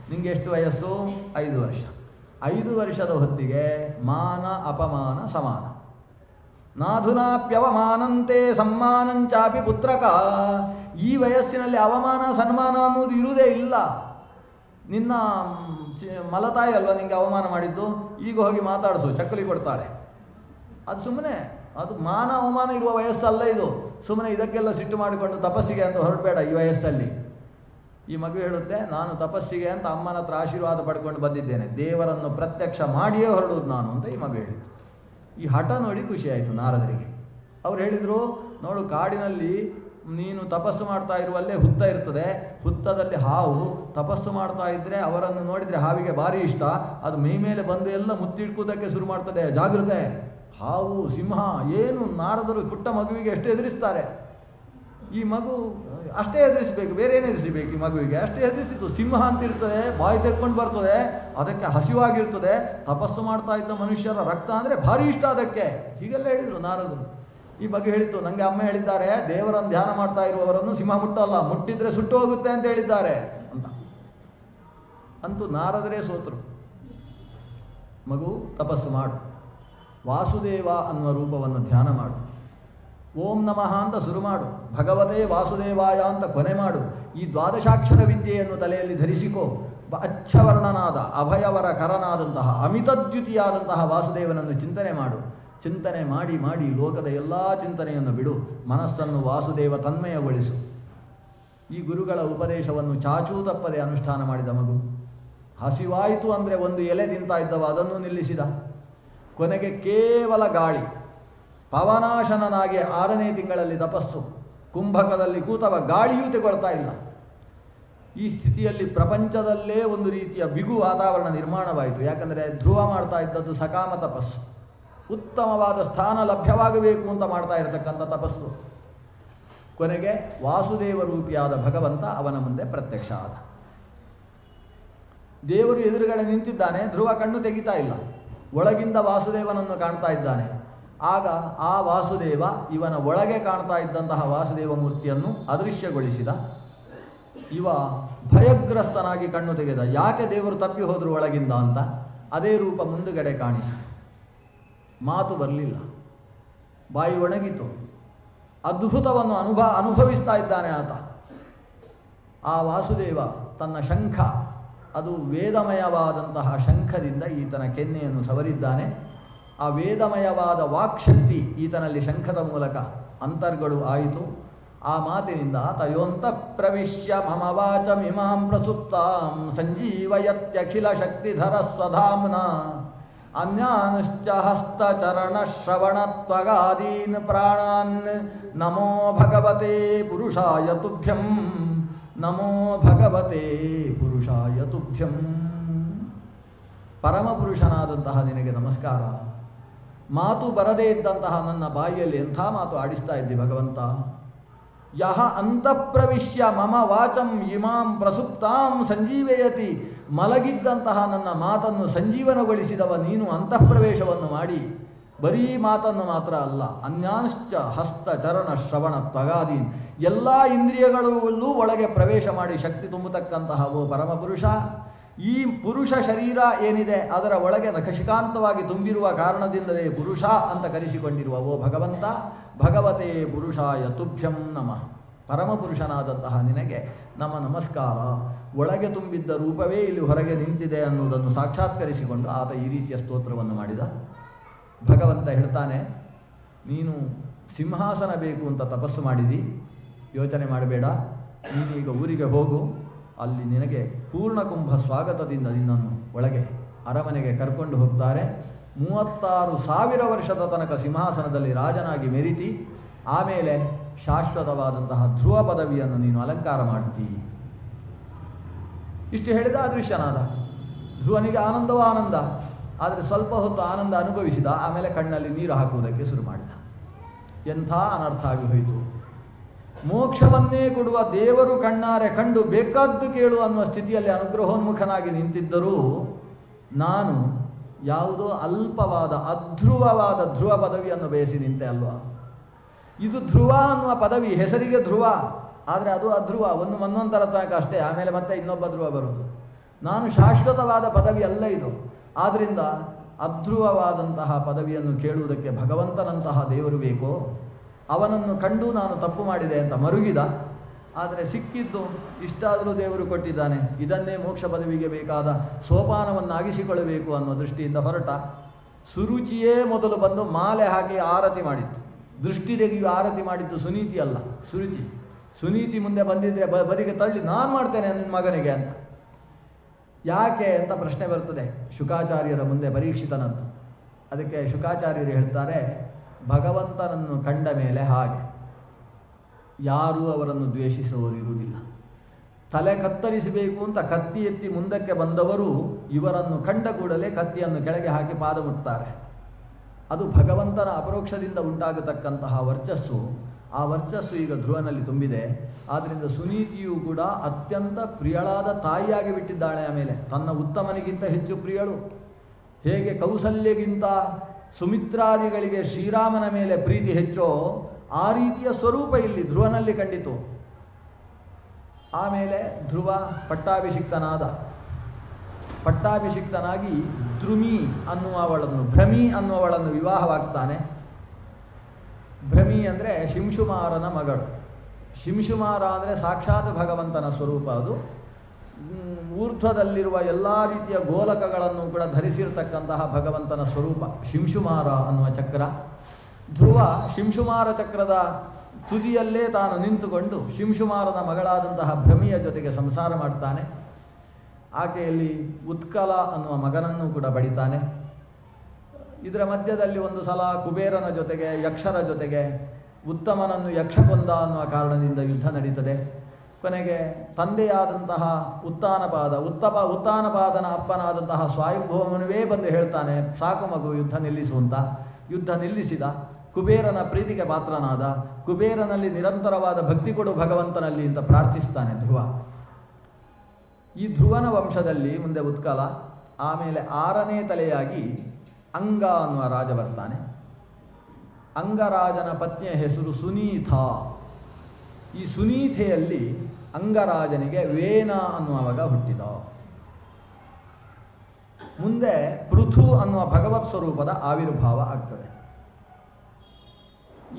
ನಿಂಗೆ ಎಷ್ಟು ವಯಸ್ಸು? 5 ವರ್ಷ. 5 ವರ್ಷದ ಹೊತ್ತಿಗೆ ಮಾನ ಅಪಮಾನ ಸಮಾನ. ನಾಧುನಾಪ್ಯವಮಾನಂತೆ ಸಮ್ಮಾನಂಚಾಪಿ ಪುತ್ರಕ. ಈ ವಯಸ್ಸಿನಲ್ಲಿ ಅವಮಾನ ಸನ್ಮಾನ ಅನ್ನೋದು ಇರುವುದೇ ಇಲ್ಲ. ನಿನ್ನ ಮಲತಾಯಿ ಅಲ್ವಾ ನಿಂಗೆ ಅವಮಾನ ಮಾಡಿದ್ದು, ಈಗ ಹೋಗಿ ಮಾತಾಡಿಸು, ಚಕ್ಕಲಿ ಕೊಡ್ತಾಳೆ. ಅದು ಸುಮ್ಮನೆ, ಅದು ಮಾನ ಅವಮಾನ ಇರುವ ವಯಸ್ಸಲ್ಲ ಇದು. ಸುಮ್ಮನೆ ಇದಕ್ಕೆಲ್ಲ ಸಿಟ್ಟು ಮಾಡಿಕೊಂಡು ತಪಸ್ಸಿಗೆ ಅಂತ ಹೊರಡಬೇಡ ಈ ವಯಸ್ಸಲ್ಲಿ. ಈ ಮಗು ಹೇಳುತ್ತೆ, ನಾನು ತಪಸ್ಸಿಗೆ ಅಂತ ಅಮ್ಮನ ಹತ್ರ ಆಶೀರ್ವಾದ ಪಡ್ಕೊಂಡು ಬಂದಿದ್ದೇನೆ, ದೇವರನ್ನು ಪ್ರತ್ಯಕ್ಷ ಮಾಡಿಯೇ ಹೊರಡುವುದು ನಾನು ಅಂತ ಈ ಮಗು ಹೇಳಿತು. ಈ ಹಠ ನೋಡಿ ಖುಷಿ ಆಯಿತು ನಾರದರಿಗೆ. ಅವ್ರು ಹೇಳಿದರು, ನೋಡು, ಕಾಡಿನಲ್ಲಿ ನೀನು ತಪಸ್ಸು ಮಾಡ್ತಾ ಇರುವಲ್ಲೇ ಹುತ್ತ ಇರ್ತದೆ, ಹುತ್ತದಲ್ಲಿ ಹಾವು, ತಪಸ್ಸು ಮಾಡ್ತಾ ಇದ್ದರೆ ಅವರನ್ನು ನೋಡಿದರೆ ಹಾವಿಗೆ ಭಾರಿ ಇಷ್ಟ, ಅದು ಮೈ ಮೇಲೆ ಬಂದು ಎಲ್ಲ ಮುತ್ತಿಡ್ಕೋದಕ್ಕೆ ಶುರು ಮಾಡ್ತದೆ, ಜಾಗೃತೆ. ಹಾವು, ಸಿಂಹ, ಏನು ನಾರದರು ಪುಟ್ಟ ಮಗುವಿಗೆ ಎಷ್ಟು ಎದುರಿಸ್ತಾರೆ. ಈ ಮಗು ಅಷ್ಟೇ ಎದುರಿಸಬೇಕು, ಬೇರೆ ಏನು ಎದುರಿಸಬೇಕು ಈ ಮಗುವಿಗೆ? ಅಷ್ಟೇ ಎದುರಿಸಿದ್ದು. ಸಿಂಹ ಅಂತಿರ್ತದೆ, ಬಾಯಿ ತೆಕ್ಕೊಂಡು ಬರ್ತದೆ, ಅದಕ್ಕೆ ಹಸಿವಾಗಿರ್ತದೆ, ತಪಸ್ಸು ಮಾಡ್ತಾ ಇದ್ದ ಮನುಷ್ಯರ ರಕ್ತ ಅಂದರೆ ಭಾರಿ ಇಷ್ಟ ಅದಕ್ಕೆ. ಹೀಗೆಲ್ಲ ಹೇಳಿದರು ನಾರದರು. ಈ ಬಗ್ಗೆ ಹೇಳಿತ್ತು, ನನಗೆ ಅಮ್ಮ ಹೇಳಿದ್ದಾರೆ, ದೇವರನ್ನು ಧ್ಯಾನ ಮಾಡ್ತಾ ಇರುವವರನ್ನು ಸಿಂಹ ಮುಟ್ಟಲ್ಲ, ಮುಟ್ಟಿದ್ರೆ ಸುಟ್ಟು ಹೋಗುತ್ತೆ ಅಂತ ಹೇಳಿದ್ದಾರೆ ಅಂತ. ಅಂತೂ ನಾರದರೇ ಸೋತರು. ಮಗು, ತಪಸ್ಸು ಮಾಡು, ವಾಸುದೇವ ಅನ್ನುವ ರೂಪವನ್ನು ಧ್ಯಾನ ಮಾಡು, ಓಂ ನಮಃ ಅಂತ ಶುರು ಮಾಡು, ಭಗವತೇ ವಾಸುದೇವಾಯ ಅಂತ ಕೊನೆ ಮಾಡು, ಈ ದ್ವಾದಶಾಕ್ಷರ ವಿದ್ಯೆಯನ್ನು ತಲೆಯಲ್ಲಿ ಧರಿಸಿಕೋ. ಅಚ್ಛವರ್ಣನಾದ ಅಭಯವರ ಕರನಾದಂತಹ ಅಮಿತದ್ಯುತಿಯಾದಂತಹ ವಾಸುದೇವನನ್ನು ಚಿಂತನೆ ಮಾಡು. ಚಿಂತನೆ ಮಾಡಿ ಮಾಡಿ ಲೋಕದ ಎಲ್ಲ ಚಿಂತನೆಯನ್ನು ಬಿಡು, ಮನಸ್ಸನ್ನು ವಾಸುದೇವ ತನ್ಮಯಗೊಳಿಸು. ಈ ಗುರುಗಳ ಉಪದೇಶವನ್ನು ಚಾಚೂ ತಪ್ಪದೆ ಅನುಷ್ಠಾನ ಮಾಡಿದ ಮಗು. ಹಸಿವಾಯಿತು ಅಂದರೆ ಒಂದು ಎಲೆ ತಿಂತಾ ಇದ್ದವ, ಅದನ್ನು ನಿಲ್ಲಿಸಿದ. ಕೊನೆಗೆ ಕೇವಲ ಗಾಳಿ, ಪವನಾಶನನಾಗಿ 6ನೇ ತಿಂಗಳಲ್ಲಿ ತಪಸ್ಸು, ಕುಂಭಕದಲ್ಲಿ ಕೂತವ ಗಾಳಿಯೂ ತೆಗೊಳ್ತಾ ಇಲ್ಲ. ಈ ಸ್ಥಿತಿಯಲ್ಲಿ ಪ್ರಪಂಚದಲ್ಲೇ ಒಂದು ರೀತಿಯ ಬಿಗು ವಾತಾವರಣ ನಿರ್ಮಾಣವಾಯಿತು. ಯಾಕಂದರೆ ಧ್ರುವ ಮಾಡ್ತಾ ಇದ್ದದ್ದು ಸಕಾಮ ತಪಸ್ಸು, ಉತ್ತಮವಾದ ಸ್ಥಾನ ಲಭ್ಯವಾಗಬೇಕು ಅಂತ ಮಾಡ್ತಾ ಇರತಕ್ಕಂಥ ತಪಸ್ಸು. ಕೊನೆಗೆ ವಾಸುದೇವ ರೂಪಿಯಾದ ಭಗವಂತ ಅವನ ಮುಂದೆ ಪ್ರತ್ಯಕ್ಷ ಆದ. ದೇವರು ಎದುರುಗಡೆ ನಿಂತಿದ್ದಾನೆ, ಧ್ರುವ ಕಣ್ಣು ತೆಗಿತಾ ಇಲ್ಲ, ಒಳಗಿಂದ ವಾಸುದೇವನನ್ನು ಕಾಣ್ತಾ ಇದ್ದಾನೆ. ಆಗ ಆ ವಾಸುದೇವ ಇವನ ಒಳಗೆ ಕಾಣ್ತಾ ಇದ್ದಂತಹ ವಾಸುದೇವ ಮೂರ್ತಿಯನ್ನು ಅದೃಶ್ಯಗೊಳಿಸಿದ. ಇವ ಭಯಗ್ರಸ್ತನಾಗಿ ಕಣ್ಣು ತೆಗೆದ, ಯಾಕೆ ದೇವರು ತಪ್ಪಿ ಹೋದರು ಒಳಗಿಂದ ಅಂತ. ಅದೇ ರೂಪ ಮುಂದುಗಡೆ ಕಾಣಿಸಿ, ಮಾತು ಬರಲಿಲ್ಲ, ಬಾಯಿ ಒಣಗಿತು. ಅದ್ಭುತವನ್ನು ಅನುಭವಿಸ್ತಾ ಇದ್ದಾನೆ ಆತ. ಆ ವಾಸುದೇವ ತನ್ನ ಶಂಖ, ಅದು ವೇದಮಯವಾದಂತಹ ಶಂಖದಿಂದ ಈತನ ಕೆನ್ನೆಯನ್ನು ಸವರಿದ್ದಾನೆ. ಆ ವೇದಮಯವಾದ ವಾಕ್ಶಕ್ತಿ ಈತನಲ್ಲಿ ಶಂಖದ ಮೂಲಕ ಅಂತರ್ಗಳು ಆಯಿತು. ಆ ಮಾತಿನಿಂದ ತಯೋಂತ ಪ್ರವಿಶ್ಯ ಮಮ ವಾಚಮಿಮಾಂ ಪ್ರಸುಪ್ತಾಂ ಸಂಜೀವಯತ್ಯಖಿಲ ಶಕ್ತಿಧರ ಸ್ವಧಾಮ್ನ ಅನ್ಯಾನುಶ್ಚ ಹಸ್ತಚರಣ ಶ್ರವಣತ್ವಗಾದೀನ್ ಪ್ರಾಣಾನ್ ನಮೋ ಭಗವತೆ ಪುರುಷಾಯ ತುಭ್ಯಂ, ನಮೋ ಭಗವತೆ ಪುರುಷಾಯ ತುಭ್ಯಂ. ಪರಮಪುರುಷನಾದಂತಹ ನಿನಗೆ ನಮಸ್ಕಾರ. ಮಾತು ಬರದೇ ಇದ್ದಂತಹ ನನ್ನ ಬಾಯಿಯಲ್ಲಿ ಎಂಥ ಮಾತು ಆಡಿಸ್ತಾ ಇದ್ದಿ ಭಗವಂತ. ಯಹ ಅಂತಃಪ್ರವಿಶ್ಯ ಮಮ ವಾಚಂ ಇಮಾಂ ಪ್ರಸುಪ್ತಾಂ ಸಂಜೀವಯತಿ, ಮಲಗಿದ್ದಂತಹ ನನ್ನ ಮಾತನ್ನು ಸಂಜೀವನಗೊಳಿಸಿದವ ನೀನು ಅಂತಃಪ್ರವೇಶವನ್ನು ಮಾಡಿ ಬರೀ ಮಾತನ್ನು ಮಾತ್ರ ಅಲ್ಲ, ಅನ್ಯಾಶ್ಚ ಹಸ್ತ ಚರಣ ಶ್ರವಣ ತ್ವಗಾದೀನ್, ಎಲ್ಲ ಇಂದ್ರಿಯಗಳಲ್ಲೂ ಒಳಗೆ ಪ್ರವೇಶ ಮಾಡಿ ಶಕ್ತಿ ತುಂಬತಕ್ಕಂತಹ ಓ ಪರಮಪುರುಷ. ಈ ಪುರುಷ ಶರೀರ ಏನಿದೆ ಅದರ ಒಳಗೆ ನಖಶಿಕಾಂತವಾಗಿ ತುಂಬಿರುವ ಕಾರಣದಿಂದಲೇ ಪುರುಷ ಅಂತ ಕರೆಸಿಕೊಂಡಿರುವ ಓ ಭಗವಂತ, ಭಗವತೆ ಪುರುಷಾಯ ತುಭ್ಯಂ ನಮಃ. ಪರಮಪುರುಷನಾದಂತಹ ನಿನಗೆ ನಮ್ಮ ನಮಸ್ಕಾರ. ಒಳಗೆ ತುಂಬಿದ್ದ ರೂಪವೇ ಇಲ್ಲಿ ಹೊರಗೆ ನಿಂತಿದೆ ಅನ್ನುವುದನ್ನು ಸಾಕ್ಷಾತ್ಕರಿಸಿಕೊಂಡು ಆತ ಈ ರೀತಿಯ ಸ್ತೋತ್ರವನ್ನು ಮಾಡಿದ. ಭಗವಂತ ಹೇಳ್ತಾನೆ, ನೀನು ಸಿಂಹಾಸನ ಬೇಕು ಅಂತ ತಪಸ್ಸು ಮಾಡಿದಿ, ಯೋಚನೆ ಮಾಡಬೇಡ, ನೀನೀಗ ಊರಿಗೆ ಹೋಗು, ಅಲ್ಲಿ ನಿನಗೆ ಪೂರ್ಣಕುಂಭ ಸ್ವಾಗತದಿಂದ ನಿನ್ನನ್ನು ಒಳಗೆ ಅರಮನೆಗೆ ಕರ್ಕೊಂಡು ಹೋಗ್ತಾರೆ. 36,000 ವರ್ಷದ ತನಕ ಸಿಂಹಾಸನದಲ್ಲಿ ರಾಜನಾಗಿ ಮೆರಿತಿ, ಆಮೇಲೆ ಶಾಶ್ವತವಾದಂತಹ ಧ್ರುವ ಪದವಿಯನ್ನು ನೀನು ಅಲಂಕಾರ ಮಾಡ್ತೀ. ಇಷ್ಟು ಹೇಳಿದ ಅದೃಶ್ಯನಾದ. ಧ್ರುವನಿಗೆ ಆನಂದವೋ ಆನಂದ, ಆದರೆ ಸ್ವಲ್ಪ ಹೊತ್ತು ಆನಂದ ಅನುಭವಿಸಿದ, ಆಮೇಲೆ ಕಣ್ಣಲ್ಲಿ ನೀರು ಹಾಕುವುದಕ್ಕೆ ಶುರು ಮಾಡಿದ. ಎಂಥ ಅನರ್ಥ ಆಗಿ ಹೋಯಿತು. ಮೋಕ್ಷವನ್ನೇ ಕೊಡುವ ದೇವರು ಕಣ್ಣಾರೆ ಕಂಡು ಬೇಕಾದ್ದು ಕೇಳು ಅನ್ನುವ ಸ್ಥಿತಿಯಲ್ಲಿ ಅನುಗ್ರಹೋನ್ಮುಖನಾಗಿ ನಿಂತಿದ್ದರೂ ನಾನು ಯಾವುದೋ ಅಲ್ಪವಾದ ಅಧ್ರುವವಾದ ಧ್ರುವ ಪದವಿಯನ್ನು ಬಯಸಿ ನಿಂತೆ ಅಲ್ವಾ. ಇದು ಧ್ರುವ ಅನ್ನುವ ಪದವಿ ಹೆಸರಿಗೆ ಧ್ರುವ, ಆದರೆ ಅದು ಅಧ್ರುವ, ಮನ್ವಂತರ ತನಕ ಅಷ್ಟೇ, ಆಮೇಲೆ ಮತ್ತೆ ಇನ್ನೊಬ್ಬ ಧ್ರುವ ಬರುವುದು. ನಾನು ಶಾಶ್ವತವಾದ ಪದವಿ ಅಲ್ಲ ಇದು. ಆದ್ದರಿಂದ ಅಧ್ರುವವಾದಂತಹ ಪದವಿಯನ್ನು ಕೇಳುವುದಕ್ಕೆ ಭಗವಂತನಂತಹ ದೇವರು ಬೇಕೋ? ಅವನನ್ನು ಕಂಡು ನಾನು ತಪ್ಪು ಮಾಡಿದೆ ಅಂತ ಮರುಗಿದ. ಆದರೆ ಸಿಕ್ಕಿದ್ದು ಇಷ್ಟಾದರೂ ದೇವರು ಕೊಟ್ಟಿದ್ದಾನೆ, ಇದನ್ನೇ ಮೋಕ್ಷ ಪದವಿಗೆ ಬೇಕಾದ ಸೋಪಾನವನ್ನಾಗಿಸಿಕೊಳ್ಳಬೇಕು ಅನ್ನೋ ದೃಷ್ಟಿಯಿಂದ ಹೊರಟ. ಸುರುಚಿಯೇ ಮೊದಲು ಬಂದು ಮಾಲೆ ಹಾಕಿ ಆರತಿ ಮಾಡಿತ್ತು. ದೃಷ್ಟಿ ತೆಗೆಯು ಆರತಿ ಮಾಡಿದ್ದು ಸುನೀತಿ ಅಲ್ಲ, ಸುರುಚಿ. ಸುನೀತಿ ಮುಂದೆ ಬಂದಿದ್ದರೆ ಬದಿಗೆ ತಳ್ಳಿ ನಾನು ಮಾಡ್ತೇನೆ ನಿನ್ನ ಮಗನಿಗೆ ಅಂತ. ಯಾಕೆ ಅಂತ ಪ್ರಶ್ನೆ ಬರ್ತದೆ ಶುಕಾಚಾರ್ಯರ ಮುಂದೆ ಪರೀಕ್ಷಿತನಂತ. ಅದಕ್ಕೆ ಶುಕಾಚಾರ್ಯರು ಹೇಳ್ತಾರೆ, ಭಗವಂತನನ್ನು ಕಂಡ ಮೇಲೆ ಹಾಗೆ ಯಾರೂ ಅವರನ್ನು ದ್ವೇಷಿಸುವವರು ಇರುವುದಿಲ್ಲ. ತಲೆ ಕತ್ತರಿಸಬೇಕು ಅಂತ ಕತ್ತಿ ಎತ್ತಿ ಮುಂದಕ್ಕೆ ಬಂದವರು ಇವರನ್ನು ಕಂಡ ಕೂಡಲೇ ಕತ್ತಿಯನ್ನು ಕೆಳಗೆ ಹಾಕಿ ಪಾದ ಮುಟ್ತಾರೆ. ಅದು ಭಗವಂತನ ಅಪರೋಕ್ಷದಿಂದ ಉಂಟಾಗತಕ್ಕಂತಹ ವರ್ಚಸ್ಸು. ಆ ವರ್ಚಸ್ಸು ಈಗ ಧ್ರುವನಲ್ಲಿ ತುಂಬಿದೆ. ಆದ್ದರಿಂದ ಸುನೀತಿಯೂ ಕೂಡ ಅತ್ಯಂತ ಪ್ರಿಯಳಾದ ತಾಯಿಯಾಗಿ ಬಿಟ್ಟಿದ್ದಾಳೆ. ಆಮೇಲೆ ತನ್ನ ಉತ್ತಮನಿಗಿಂತ ಹೆಚ್ಚು ಪ್ರಿಯಳು. ಹೇಗೆ ಕೌಸಲ್ಯಗಿಂತ ಸುಮಿತ್ರಾದಿಗಳಿಗೆ ಶ್ರೀರಾಮನ ಮೇಲೆ ಪ್ರೀತಿ ಹೆಚ್ಚೋ ಆ ರೀತಿಯ ಸ್ವರೂಪ ಇಲ್ಲಿ ಧ್ರುವನಲ್ಲಿ ಕಂಡಿತು. ಆಮೇಲೆ ಧ್ರುವ ಪಟ್ಟಾಭಿಷಿಕ್ತನಾಗಿ ದ್ರುಮಿ ಅನ್ನುವವಳನ್ನು, ಭ್ರಮಿ ಅನ್ನುವವಳನ್ನು ವಿವಾಹವಾಗ್ತಾನೆ. ಭ್ರಮಿ ಅಂದರೆ ಶಿಂಶುಮಾರನ ಮಗಳು. ಶಿಂಶುಮಾರ ಅಂದರೆ ಸಾಕ್ಷಾತ್ ಭಗವಂತನ ಸ್ವರೂಪ. ಅದು ಊರ್ಧ್ವದಲ್ಲಿರುವ ಎಲ್ಲ ರೀತಿಯ ಗೋಲಕಗಳನ್ನು ಕೂಡ ಧರಿಸಿರ್ತಕ್ಕಂತಹ ಭಗವಂತನ ಸ್ವರೂಪ ಶಿಂಶುಮಾರ ಅನ್ನುವ ಚಕ್ರ. ಧ್ರುವ ಶಿಂಶುಮಾರ ಚಕ್ರದ ತುದಿಯಲ್ಲೇ ತಾನು ನಿಂತುಕೊಂಡು ಶಿಂಶುಮಾರನ ಮಗಳಾದಂತಹ ಭ್ರಮಿಯ ಜೊತೆಗೆ ಸಂಸಾರ ಮಾಡ್ತಾನೆ. ಆಕೆಯಲ್ಲಿ ಉತ್ಕಲ ಅನ್ನುವ ಮಗನನ್ನು ಕೂಡ ಬಡಿತಾನೆ. ಇದರ ಮಧ್ಯದಲ್ಲಿ ಒಂದು ಸಲ ಕುಬೇರನ ಜೊತೆಗೆ ಯಕ್ಷರ ಜೊತೆಗೆ ಉತ್ತಮನನ್ನು ಯಕ್ಷ ಕೊಂದ ಅನ್ನುವ ಕಾರಣದಿಂದ ಯುದ್ಧ ನಡೀತದೆ. ಕೊನೆಗೆ ತಂದೆಯಾದಂತಹ ಉತ್ತಾನಪಾದನ ಅಪ್ಪನಾದಂತಹ ಸ್ವಾಯುಭೌಮನುವೇ ಬಂದು ಹೇಳ್ತಾನೆ, ಸಾಕು ಮಗು, ಯುದ್ಧ ನಿಲ್ಲಿಸು ಅಂತ. ಯುದ್ಧ ನಿಲ್ಲಿಸಿದ. ಕುಬೇರನ ಪ್ರೀತಿಗೆ ಪಾತ್ರನಾದ. ಕುಬೇರನಲ್ಲಿ ನಿರಂತರವಾದ ಭಕ್ತಿ ಕೊಡು ಭಗವಂತನಲ್ಲಿ ಅಂತ ಪ್ರಾರ್ಥಿಸ್ತಾನೆ ಧ್ರುವ. ಈ ಧ್ರುವನ ವಂಶದಲ್ಲಿ ಮುಂದೆ ಉತ್ಕಲ, ಆಮೇಲೆ 6ನೇ ತಲೆಯಾಗಿ ಅಂಗ ಅನ್ನುವ ರಾಜ ಬರ್ತಾನೆ. ಅಂಗರಾಜನ ಪತ್ನಿಯ ಹೆಸರು ಸುನೀತ. ಈ ಸುನೀತೆಯಲ್ಲಿ ಅಂಗರಾಜನಿಗೆ ವೇನ ಅನ್ನುವಾಗ ಹುಟ್ಟಿದ. ಮುಂದೆ ಪೃಥು ಅನ್ನುವ ಭಗವತ್ ಸ್ವರೂಪದ ಆವಿರ್ಭಾವ ಆಗ್ತದೆ.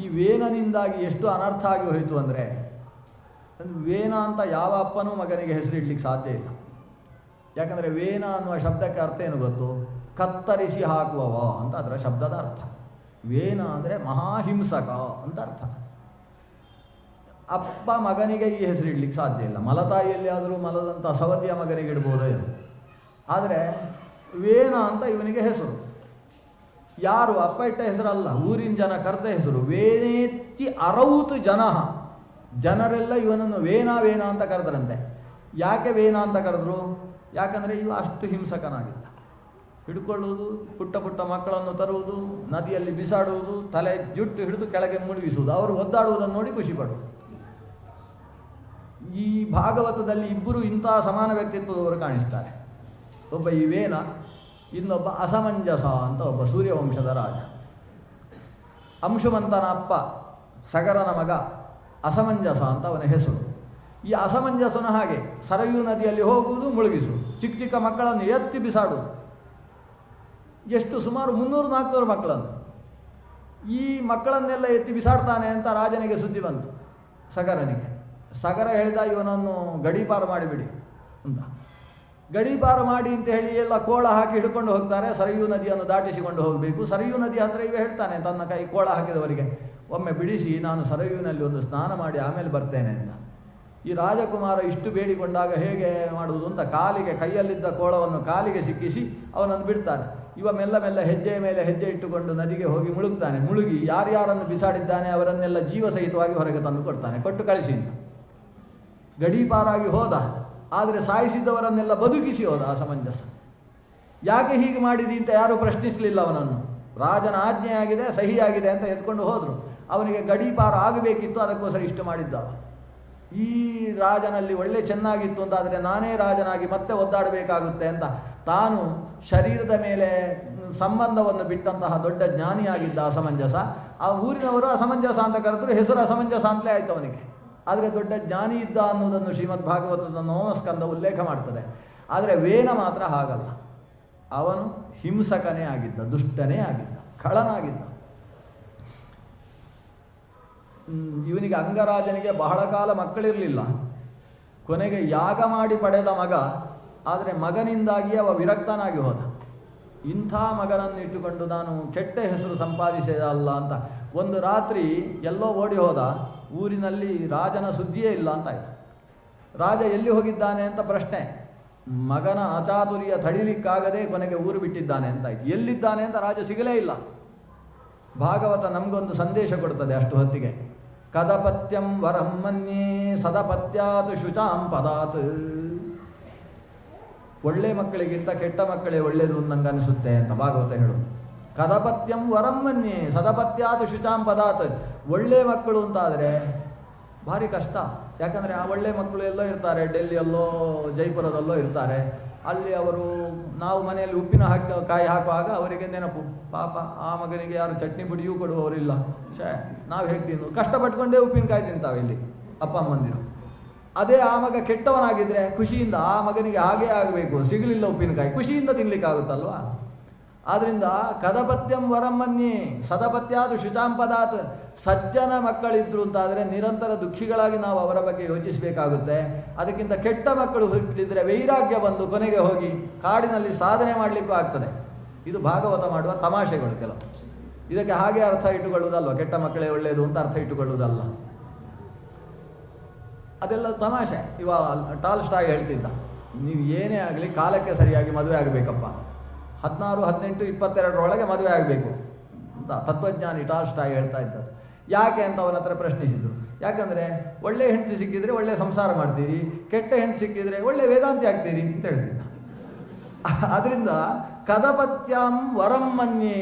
ಈ ವೇನನಿಂದಾಗಿ ಎಷ್ಟು ಅನರ್ಥ ಆಗಿ ಹೋಯಿತು ಅಂದರೆ, ವೇನ ಅಂತ ಯಾವ ಅಪ್ಪನೂ ಮಗನಿಗೆ ಹೆಸರಿಡ್ಲಿಕ್ಕೆ ಸಾಧ್ಯ ಇಲ್ಲ. ಯಾಕಂದರೆ ವೇನ ಅನ್ನುವ ಶಬ್ದಕ್ಕೆ ಅರ್ಥ ಏನು ಗೊತ್ತು? ಕತ್ತರಿಸಿ ಹಾಕುವವ ಅಂತ ಅದರ ಶಬ್ದದ ಅರ್ಥ. ವೇನ ಅಂದರೆ ಮಹಾಹಿಂಸಕ ಅಂತ ಅರ್ಥ. ಅಪ್ಪ ಮಗನಿಗೆ ಈ ಹೆಸರಿಡ್ಲಿಕ್ಕೆ ಸಾಧ್ಯ ಇಲ್ಲ. ಮಲತಾಯಿಯಲ್ಲಿ ಆದರೂ ಮಲದಂಥ ಸವತಿಯ ಮಗನಿಗೆ ಇಡ್ಬೋದೇ ಏನು. ಆದರೆ ವೇನ ಅಂತ ಇವನಿಗೆ ಹೆಸರು. ಯಾರು ಅಪ್ಪ ಇಟ್ಟ ಹೆಸರಲ್ಲ, ಊರಿನ ಜನ ಕರೆದ ಹೆಸರು. ವೇನೇತ್ತಿ ಅರೌತು ಜನರೆಲ್ಲ ಇವನನ್ನು ವೇನ ಅಂತ ಕರೆದ್ರಂತೆ. ಯಾಕೆ ವೇನ ಅಂತ ಕರೆದ್ರು? ಯಾಕಂದರೆ ಇವ ಅಷ್ಟು ಹಿಂಸಕನಾಗಿದ್ದ. ಹಿಡ್ಕೊಳ್ಳುವುದು, ಪುಟ್ಟ ಮಕ್ಕಳನ್ನು ತರುವುದು, ನದಿಯಲ್ಲಿ ಬಿಸಾಡುವುದು, ತಲೆ ಜುಟ್ಟು ಹಿಡಿದು ಕೆಳಗೆ ಮುಳುಗಿಸುವುದು, ಅವರು ಒದ್ದಾಡುವುದನ್ನು ನೋಡಿ ಖುಷಿ ಪಡುವುದು. ಈ ಭಾಗವತದಲ್ಲಿ ಇಬ್ಬರು ಇಂತಹ ಸಮಾನ ವ್ಯಕ್ತಿತ್ವದವರು ಕಾಣಿಸ್ತಾರೆ. ಒಬ್ಬ ಈ ವೇನ, ಇನ್ನೊಬ್ಬ ಅಸಮಂಜಸ ಅಂತ ಒಬ್ಬ ಸೂರ್ಯವಂಶದ ರಾಜ. ಅಂಶುಮಂತನ ಅಪ್ಪ ಸಗರನ ಮಗ ಅಸಮಂಜಸ ಅಂತ ಅವನ ಹೆಸರು. ಈ ಅಸಮಂಜಸನ ಹಾಗೆ ಸರಯೂ ನದಿಯಲ್ಲಿ ಹೋಗುವುದು, ಮುಳುಗಿಸುವುದು, ಚಿಕ್ಕ ಮಕ್ಕಳನ್ನು ಎತ್ತಿ ಬಿಸಾಡುವುದು. ಎಷ್ಟು ಸುಮಾರು 300-400 ಮಕ್ಕಳನ್ನು. ಈ ಮಕ್ಕಳನ್ನೆಲ್ಲ ಎತ್ತಿ ಬಿಸಾಡ್ತಾನೆ ಅಂತ ರಾಜನಿಗೆ ಸುದ್ದಿ ಬಂತು, ಸಗರನಿಗೆ. ಸಗರ ಹೇಳಿದ, ಇವನನ್ನು ಗಡೀಪಾರು ಮಾಡಿಬಿಡಿ ಅಂತ. ಗಡೀಪಾರು ಮಾಡಿ ಅಂತ ಹೇಳಿ ಎಲ್ಲ ಕೋಳ ಹಾಕಿ ಹಿಡ್ಕೊಂಡು ಹೋಗ್ತಾರೆ. ಸರಯೂ ನದಿಯನ್ನು ದಾಟಿಸಿಕೊಂಡು ಹೋಗಬೇಕು. ಸರಯೂ ನದಿ ಹತ್ರ ಇವೆ ಹೇಳ್ತಾನೆ ತನ್ನ ಕೈ ಕೋಳ ಹಾಕಿದವರಿಗೆ, ಒಮ್ಮೆ ಬಿಡಿಸಿ, ನಾನು ಸರಯೂನಲ್ಲಿ ಒಂದು ಸ್ನಾನ ಮಾಡಿ ಆಮೇಲೆ ಬರ್ತೇನೆ ಅಂತ. ಈ ರಾಜಕುಮಾರ ಇಷ್ಟು ಬೇಡಿಕೊಂಡಾಗ ಹೇಗೆ ಮಾಡುವುದು ಅಂತ ಕೈಯಲ್ಲಿದ್ದ ಕೋಳವನ್ನು ಕಾಲಿಗೆ ಸಿಕ್ಕಿಸಿ ಅವನನ್ನು ಬಿಡ್ತಾನೆ. ಇವ ಮೆಲ್ಲ ಹೆಜ್ಜೆಯ ಮೇಲೆ ಹೆಜ್ಜೆ ಇಟ್ಟುಕೊಂಡು ನದಿಗೆ ಹೋಗಿ ಮುಳುಗ್ತಾನೆ. ಮುಳುಗಿ ಯಾರ್ಯಾರನ್ನು ಬಿಸಾಡಿದ್ದಾನೆ ಅವರನ್ನೆಲ್ಲ ಜೀವಸಹಿತವಾಗಿ ಹೊರಗೆ ತಂದು ಕೊಡ್ತಾನೆ. ಕೊಟ್ಟು ಕಳಿಸಿ ಅಂತ. ಗಡೀಪಾರಾಗಿ ಹೋದ, ಆದರೆ ಸಾಯಿಸಿದ್ದವರನ್ನೆಲ್ಲ ಬದುಕಿಸಿ ಹೋದ ಅಸಮಂಜಸ. ಯಾಕೆ ಹೀಗೆ ಮಾಡಿದಿ ಅಂತ ಯಾರೂ ಪ್ರಶ್ನಿಸಲಿಲ್ಲ ಅವನನ್ನು. ರಾಜನ ಆಜ್ಞೆಯಾಗಿದೆ, ಸಹಿಯಾಗಿದೆ ಅಂತ ಎತ್ಕೊಂಡು ಹೋದರು. ಅವನಿಗೆ ಗಡೀಪಾರ ಆಗಬೇಕಿತ್ತು, ಅದಕ್ಕೋಸ್ಕರ ಇಷ್ಟು ಮಾಡಿದ್ದ. ಈ ರಾಜನಲ್ಲಿ ಒಳ್ಳೆ ಚೆನ್ನಾಗಿತ್ತು ಅಂತಾದರೆ ನಾನೇ ರಾಜನಾಗಿ ಮತ್ತೆ ಒದ್ದಾಡಬೇಕಾಗುತ್ತೆ ಅಂತ ತಾನು ಶರೀರದ ಮೇಲೆ ಸಂಬಂಧವನ್ನು ಬಿಟ್ಟಂತಹ ದೊಡ್ಡ ಜ್ಞಾನಿಯಾಗಿದ್ದ ಅಸಮಂಜಸ. ಆ ಊರಿನವರು ಅಸಮಂಜಸ ಅಂತ ಕರೆದ್ರು, ಹೆಸರು ಅಸಮಂಜಸ ಅಂತಲೇ ಆಯಿತು ಅವನಿಗೆ. ಆದರೆ ದೊಡ್ಡ ಜ್ಞಾನಿ ಇದ್ದ ಅನ್ನೋದನ್ನು ಶ್ರೀಮದ್ ಭಾಗವತದ 9ನೇ ಸ್ಕಂದ ಉಲ್ಲೇಖ ಮಾಡ್ತದೆ. ಆದರೆ ವೇನ ಮಾತ್ರ ಹಾಗಲ್ಲ. ಅವನು ಹಿಂಸಕನೇ ಆಗಿದ್ದ, ದುಷ್ಟನೇ ಆಗಿದ್ದ, ಖಳನಾಗಿದ್ದ. ಇವನಿಗೆ ಅಂಗರಾಜನಿಗೆ ಬಹಳ ಕಾಲ ಮಕ್ಕಳಿರಲಿಲ್ಲ. ಕೊನೆಗೆ ಯಾಗ ಮಾಡಿ ಪಡೆದ ಮಗ, ಆದರೆ ಮಗನಿಂದಾಗಿ ಅವ ವಿರಕ್ತನಾಗಿ ಹೋದ. ಇಂಥ ಮಗನನ್ನು ಇಟ್ಟುಕೊಂಡು ನಾನು ಕೆಟ್ಟ ಹೆಸರು ಸಂಪಾದಿಸಿದಲ್ಲ ಅಂತ ಒಂದು ರಾತ್ರಿ ಎಲ್ಲೋ ಓಡಿ ಹೋದ. ಊರಿನಲ್ಲಿ ರಾಜನ ಸುದ್ದಿಯೇ ಇಲ್ಲ ಅಂತಾಯಿತು. ರಾಜ ಎಲ್ಲಿ ಹೋಗಿದ್ದಾನೆ ಅಂತ ಪ್ರಶ್ನೆ. ಮಗನ ಅಚಾತುರ್ಯ ತಡಿಲಿಕ್ಕಾಗದೆ ಕೊನೆಗೆ ಊರು ಬಿಟ್ಟಿದ್ದಾನೆ ಅಂತಾಯ್ತು. ಎಲ್ಲಿದ್ದಾನೆ ಅಂತ ರಾಜ ಸಿಗಲೇ ಇಲ್ಲ. ಭಾಗವತ ನಮಗೊಂದು ಸಂದೇಶ ಕೊಡ್ತದೆ ಅಷ್ಟು ಹೊತ್ತಿಗೆ. ಕದಪತ್ಯಂ ವರಂ ಮನ್ಯೇ ಸದಪತ್ಯಾತ್ ಶುಚಾಂ ಪದಾತ್. ಒಳ್ಳೆ ಮಕ್ಕಳಿಗಿಂತ ಕೆಟ್ಟ ಮಕ್ಕಳೇ ಒಳ್ಳೆಯದು ನಂಗೆ ಅನಿಸುತ್ತೆ ಅಂತ ಭಾಗವತ ಹೇಳೋದು. ಕದಪತ್ಯಂ ವರಂ ಮನ್ಯೇ ಸದಪತ್ಯಾತ್ ಶುಚಾಂ ಪದಾತ್. ಒಳ್ಳೆ ಮಕ್ಕಳು ಅಂತಾದರೆ ಭಾರಿ ಕಷ್ಟ. ಯಾಕಂದರೆ ಆ ಒಳ್ಳೆ ಮಕ್ಕಳು ಎಲ್ಲೋ ಇರ್ತಾರೆ, ಡೆಲ್ಲಿಯಲ್ಲೋ ಜೈಪುರದಲ್ಲೋ ಇರ್ತಾರೆ. ಅಲ್ಲಿ ಅವರು ನಾವು ಮನೆಯಲ್ಲಿ ಉಪ್ಪಿನ ಕಾಯಿ ಹಾಕುವಾಗ ಅವರಿಗೆ ನೆನಪು, ಪಾಪ ಆ ಮಗನಿಗೆ ಯಾರು ಚಟ್ನಿ ಪುಡಿಯೂ ಕೊಡುವವರಿಲ್ಲ, ನಾವು ಹೇಗೆ ತಿನ್ನು, ಕಷ್ಟಪಟ್ಕೊಂಡೇ ಉಪ್ಪಿನಕಾಯಿ ತಿಂತಾವೆ ಇಲ್ಲಿ ಅಪ್ಪ ಅಮ್ಮಂದಿರು. ಅದೇ ಆ ಮಗ ಕೆಟ್ಟವನಾಗಿದ್ದರೆ ಖುಷಿಯಿಂದ ಆ ಮಗನಿಗೆ ಹಾಗೇ ಆಗಬೇಕು, ಸಿಗಲಿಲ್ಲ ಉಪ್ಪಿನಕಾಯಿ, ಖುಷಿಯಿಂದ ತಿನ್ನಲಿಕ್ಕಾಗುತ್ತಲ್ವಾ. ಆದ್ದರಿಂದ ಕದಪತ್ಯಂ ವರಮ್ಮನ್ಯೇ ಸದಪತ್ಯಾದ ಶುಚಾಂಪದಾತ್. ಸಜ್ಜನ ಮಕ್ಕಳಿದ್ರು ಅಂತಾದರೆ ನಿರಂತರ ದುಃಖಿಗಳಾಗಿ ನಾವು ಅವರ ಬಗ್ಗೆ ಯೋಚಿಸಬೇಕಾಗುತ್ತೆ. ಅದಕ್ಕಿಂತ ಕೆಟ್ಟ ಮಕ್ಕಳು ಹುಟ್ಟಿದರೆ ವೈರಾಗ್ಯ ಬಂದು ಕೊನೆಗೆ ಹೋಗಿ ಕಾಡಿನಲ್ಲಿ ಸಾಧನೆ ಮಾಡಲಿಕ್ಕೂ ಆಗ್ತದೆ. ಇದು ಭಾಗವತ ಮಾಡುವ ತಮಾಷೆಗಳು ಕೆಲವು. ಇದಕ್ಕೆ ಹಾಗೆ ಅರ್ಥ ಇಟ್ಟುಕೊಳ್ಳುವುದಲ್ವ, ಕೆಟ್ಟ ಮಕ್ಕಳೇ ಒಳ್ಳೆಯದು ಅಂತ ಅರ್ಥ ಇಟ್ಟುಕೊಳ್ಳುವುದಲ್ಲ. ಅದೆಲ್ಲ ತಮಾಷೆ. ಟಾಲ್ಸ್ಟಾಯ್ ಹೇಳ್ತಿದ್ದ, ನೀವು ಏನೇ ಆಗಲಿ ಕಾಲಕ್ಕೆ ಸರಿಯಾಗಿ ಮದುವೆ ಆಗಬೇಕಪ್ಪ, 16, 18, 22 ಮದುವೆ ಆಗಬೇಕು ಅಂತ ತತ್ವಜ್ಞಾನಿ ಟಾಲ್ಸ್ಟಾಯ್ ಹೇಳ್ತಾ ಇದ್ದರು. ಯಾಕೆ ಅಂತ ಅವನ ಹತ್ರ ಪ್ರಶ್ನಿಸಿದರು. ಯಾಕಂದರೆ ಒಳ್ಳೆ ಹೆಂಡತಿ ಸಿಕ್ಕಿದರೆ ಒಳ್ಳೆ ಸಂಸಾರ ಮಾಡ್ತೀರಿ, ಕೆಟ್ಟ ಹೆಂಡತಿ ಸಿಕ್ಕಿದರೆ ಒಳ್ಳೆ ವೇದಾಂತಿ ಆಗ್ತೀರಿ ಅಂತ ಹೇಳ್ತಿದ್ದ. ಅದರಿಂದ ಕದಪತ್ಯಂ ವರಂ ಮನ್ಯೇ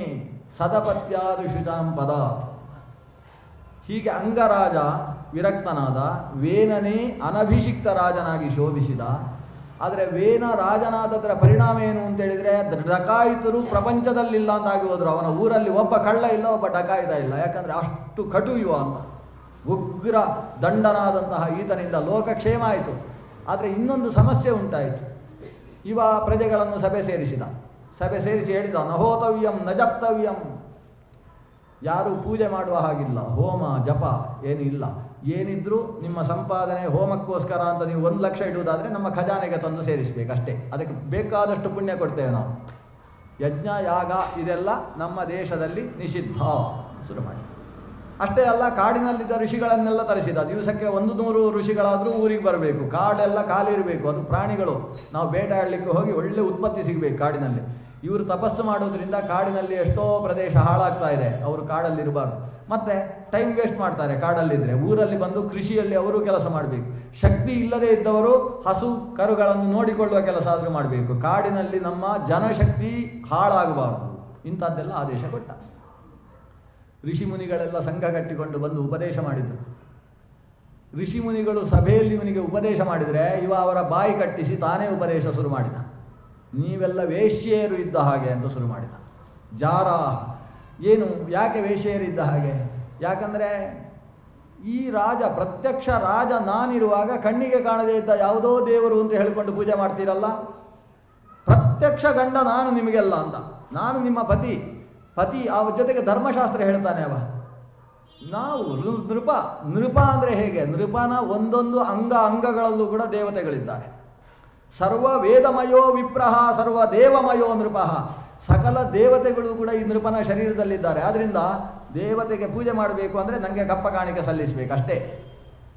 ಸದಪತ್ಯಾದು ಶುಚಾಂ ಪದಾತ್. ಹೀಗೆ ಅಂಗರಾಜ ವಿರಕ್ತನಾದ, ವೇನನೇ ಅನಭಿಷಿಕ್ತ ರಾಜನಾಗಿ ಶೋಭಿಸಿದ. ಆದರೆ ವೇನ ರಾಜನಾದದರ ಪರಿಣಾಮ ಏನು ಅಂತೇಳಿದರೆ ಡಕಾಯಿತರು ಪ್ರಪಂಚದಲ್ಲಿಲ್ಲ ಅಂತಾಗಿ ಹೋದರು. ಅವನ ಊರಲ್ಲಿ ಒಬ್ಬ ಕಳ್ಳ ಇಲ್ಲ, ಒಬ್ಬ ಡಕಾಯಿತ ಇಲ್ಲ. ಯಾಕಂದರೆ ಅಷ್ಟು ಕಟು ಇವ ಅಂತ. ಉಗ್ರ ದಂಡನಾದಂತಹ ಈತನಿಂದ ಲೋಕಕ್ಷೇಮ ಆಯಿತು. ಆದರೆ ಇನ್ನೊಂದು ಸಮಸ್ಯೆ ಉಂಟಾಯಿತು. ಇವ ಪ್ರಜೆಗಳನ್ನು ಸಭೆ ಸೇರಿಸಿದ. ಸಭೆ ಸೇರಿಸಿ ಹೇಳಿದ, ನಹೋತವ್ಯಂ ನ ಜಪ್ತವ್ಯಂ. ಯಾರೂ ಪೂಜೆ ಮಾಡುವ ಹಾಗಿಲ್ಲ, ಹೋಮ ಜಪ ಏನೂ ಇಲ್ಲ. ಏನಿದ್ರೂ ನಿಮ್ಮ ಸಂಪಾದನೆ ಹೋಮಕ್ಕೋಸ್ಕರ ಅಂತ ನೀವು 1 ಲಕ್ಷ ಇಡುವುದಾದರೆ ನಮ್ಮ ಖಜಾನೆಗೆ ತಂದು ಸೇರಿಸಬೇಕಷ್ಟೇ. ಅದಕ್ಕೆ ಬೇಕಾದಷ್ಟು ಪುಣ್ಯ ಕೊಡ್ತೇವೆ ನಾವು. ಯಜ್ಞ ಯಾಗ ಇದೆಲ್ಲ ನಮ್ಮ ದೇಶದಲ್ಲಿ ನಿಷಿದ್ಧ ಶುರು ಮಾಡಿ. ಅಷ್ಟೇ ಅಲ್ಲ, ಕಾಡಿನಲ್ಲಿದ್ದ ಋಷಿಗಳನ್ನೆಲ್ಲ ತರಿಸಿದ. ದಿವಸಕ್ಕೆ 100 ಋಷಿಗಳಾದರೂ ಊರಿಗೆ ಬರಬೇಕು. ಕಾಡೆಲ್ಲ ಖಾಲಿ ಇರಬೇಕು. ಅದು ಪ್ರಾಣಿಗಳು, ನಾವು ಬೇಟೆಯಾಡಲಿಕ್ಕೆ ಹೋಗಿ ಒಳ್ಳೆ ಉತ್ಪತ್ತಿ ಸಿಗಬೇಕು ಕಾಡಿನಲ್ಲಿ. ಇವರು ತಪಸ್ಸು ಮಾಡೋದ್ರಿಂದ ಕಾಡಿನಲ್ಲಿ ಎಷ್ಟೋ ಪ್ರದೇಶ ಹಾಳಾಗ್ತಾ ಇದೆ. ಅವರು ಕಾಡಲ್ಲಿರಬಾರ್ದು. ಮತ್ತು ಟೈಮ್ ವೇಸ್ಟ್ ಮಾಡ್ತಾರೆ ಕಾಡಲ್ಲಿದ್ದರೆ. ಊರಲ್ಲಿ ಬಂದು ಕೃಷಿಯಲ್ಲಿ ಅವರು ಕೆಲಸ ಮಾಡಬೇಕು. ಶಕ್ತಿ ಇಲ್ಲದೇ ಇದ್ದವರು ಹಸು ಕರುಗಳನ್ನು ನೋಡಿಕೊಳ್ಳುವ ಕೆಲಸ ಆದರೂ ಮಾಡಬೇಕು. ಕಾಡಿನಲ್ಲಿ ನಮ್ಮ ಜನಶಕ್ತಿ ಹಾಳಾಗಬಾರ್ದು. ಇಂಥದ್ದೆಲ್ಲ ಆದೇಶ ಕೊಟ್ಟ. ಋಷಿಮುನಿಗಳೆಲ್ಲ ಸಂಘ ಕಟ್ಟಿಕೊಂಡು ಬಂದು ಉಪದೇಶ ಮಾಡಿದರು. ಋಷಿಮುನಿಗಳು ಸಭೆಯಲ್ಲಿ ಇವನಿಗೆ ಉಪದೇಶ ಮಾಡಿದರೆ ಇವ ಅವರ ಬಾಯಿ ಕಟ್ಟಿಸಿ ತಾನೇ ಉಪದೇಶ ಶುರು ಮಾಡಿದ. ನೀವೆಲ್ಲ ವೇಶ್ಯೆಯರು ಇದ್ದ ಹಾಗೆ ಅಂತ ಶುರು ಮಾಡಿದ. ಜಾರ ಏನು, ಯಾಕೆ ವೇಶ್ಯೆಯರು ಇದ್ದ ಹಾಗೆ? ಯಾಕಂದರೆ ಈ ರಾಜ, ಪ್ರತ್ಯಕ್ಷ ರಾಜ ನಾನಿರುವಾಗ ಕಣ್ಣಿಗೆ ಕಾಣದೇ ಇದ್ದ ಯಾವುದೋ ದೇವರು ಅಂತ ಹೇಳಿಕೊಂಡು ಪೂಜೆ ಮಾಡ್ತೀರಲ್ಲ, ಪ್ರತ್ಯಕ್ಷ ಗಂಡ ನಾನು ನಿಮಗೆಲ್ಲ ಅಂತ. ನಾನು ನಿಮ್ಮ ಪತಿ ಅವರ ಜೊತೆಗೆ ಧರ್ಮಶಾಸ್ತ್ರ ಹೇಳ್ತಾನೆ ಅವ. ನಾವು ನೃಪ ಅಂದರೆ ಹೇಗೆ? ನೃಪನ ಒಂದೊಂದು ಅಂಗಗಳಲ್ಲೂ ಕೂಡ ದೇವತೆಗಳಿದ್ದಾರೆ. ಸರ್ವ ವೇದಮಯೋ ವಿಪ್ರಹ ಸರ್ವ ದೇವಮಯೋ ನೃಪಃ. ಸಕಲ ದೇವತೆಗಳು ಕೂಡ ಈ ನೃಪನ ಶರೀರದಲ್ಲಿದ್ದಾರೆ. ಆದ್ದರಿಂದ ದೇವತೆಗೆ ಪೂಜೆ ಮಾಡಬೇಕು ಅಂದರೆ ನನಗೆ ಕಪ್ಪ ಕಾಣಿಕೆ ಸಲ್ಲಿಸಬೇಕು ಅಷ್ಟೇ.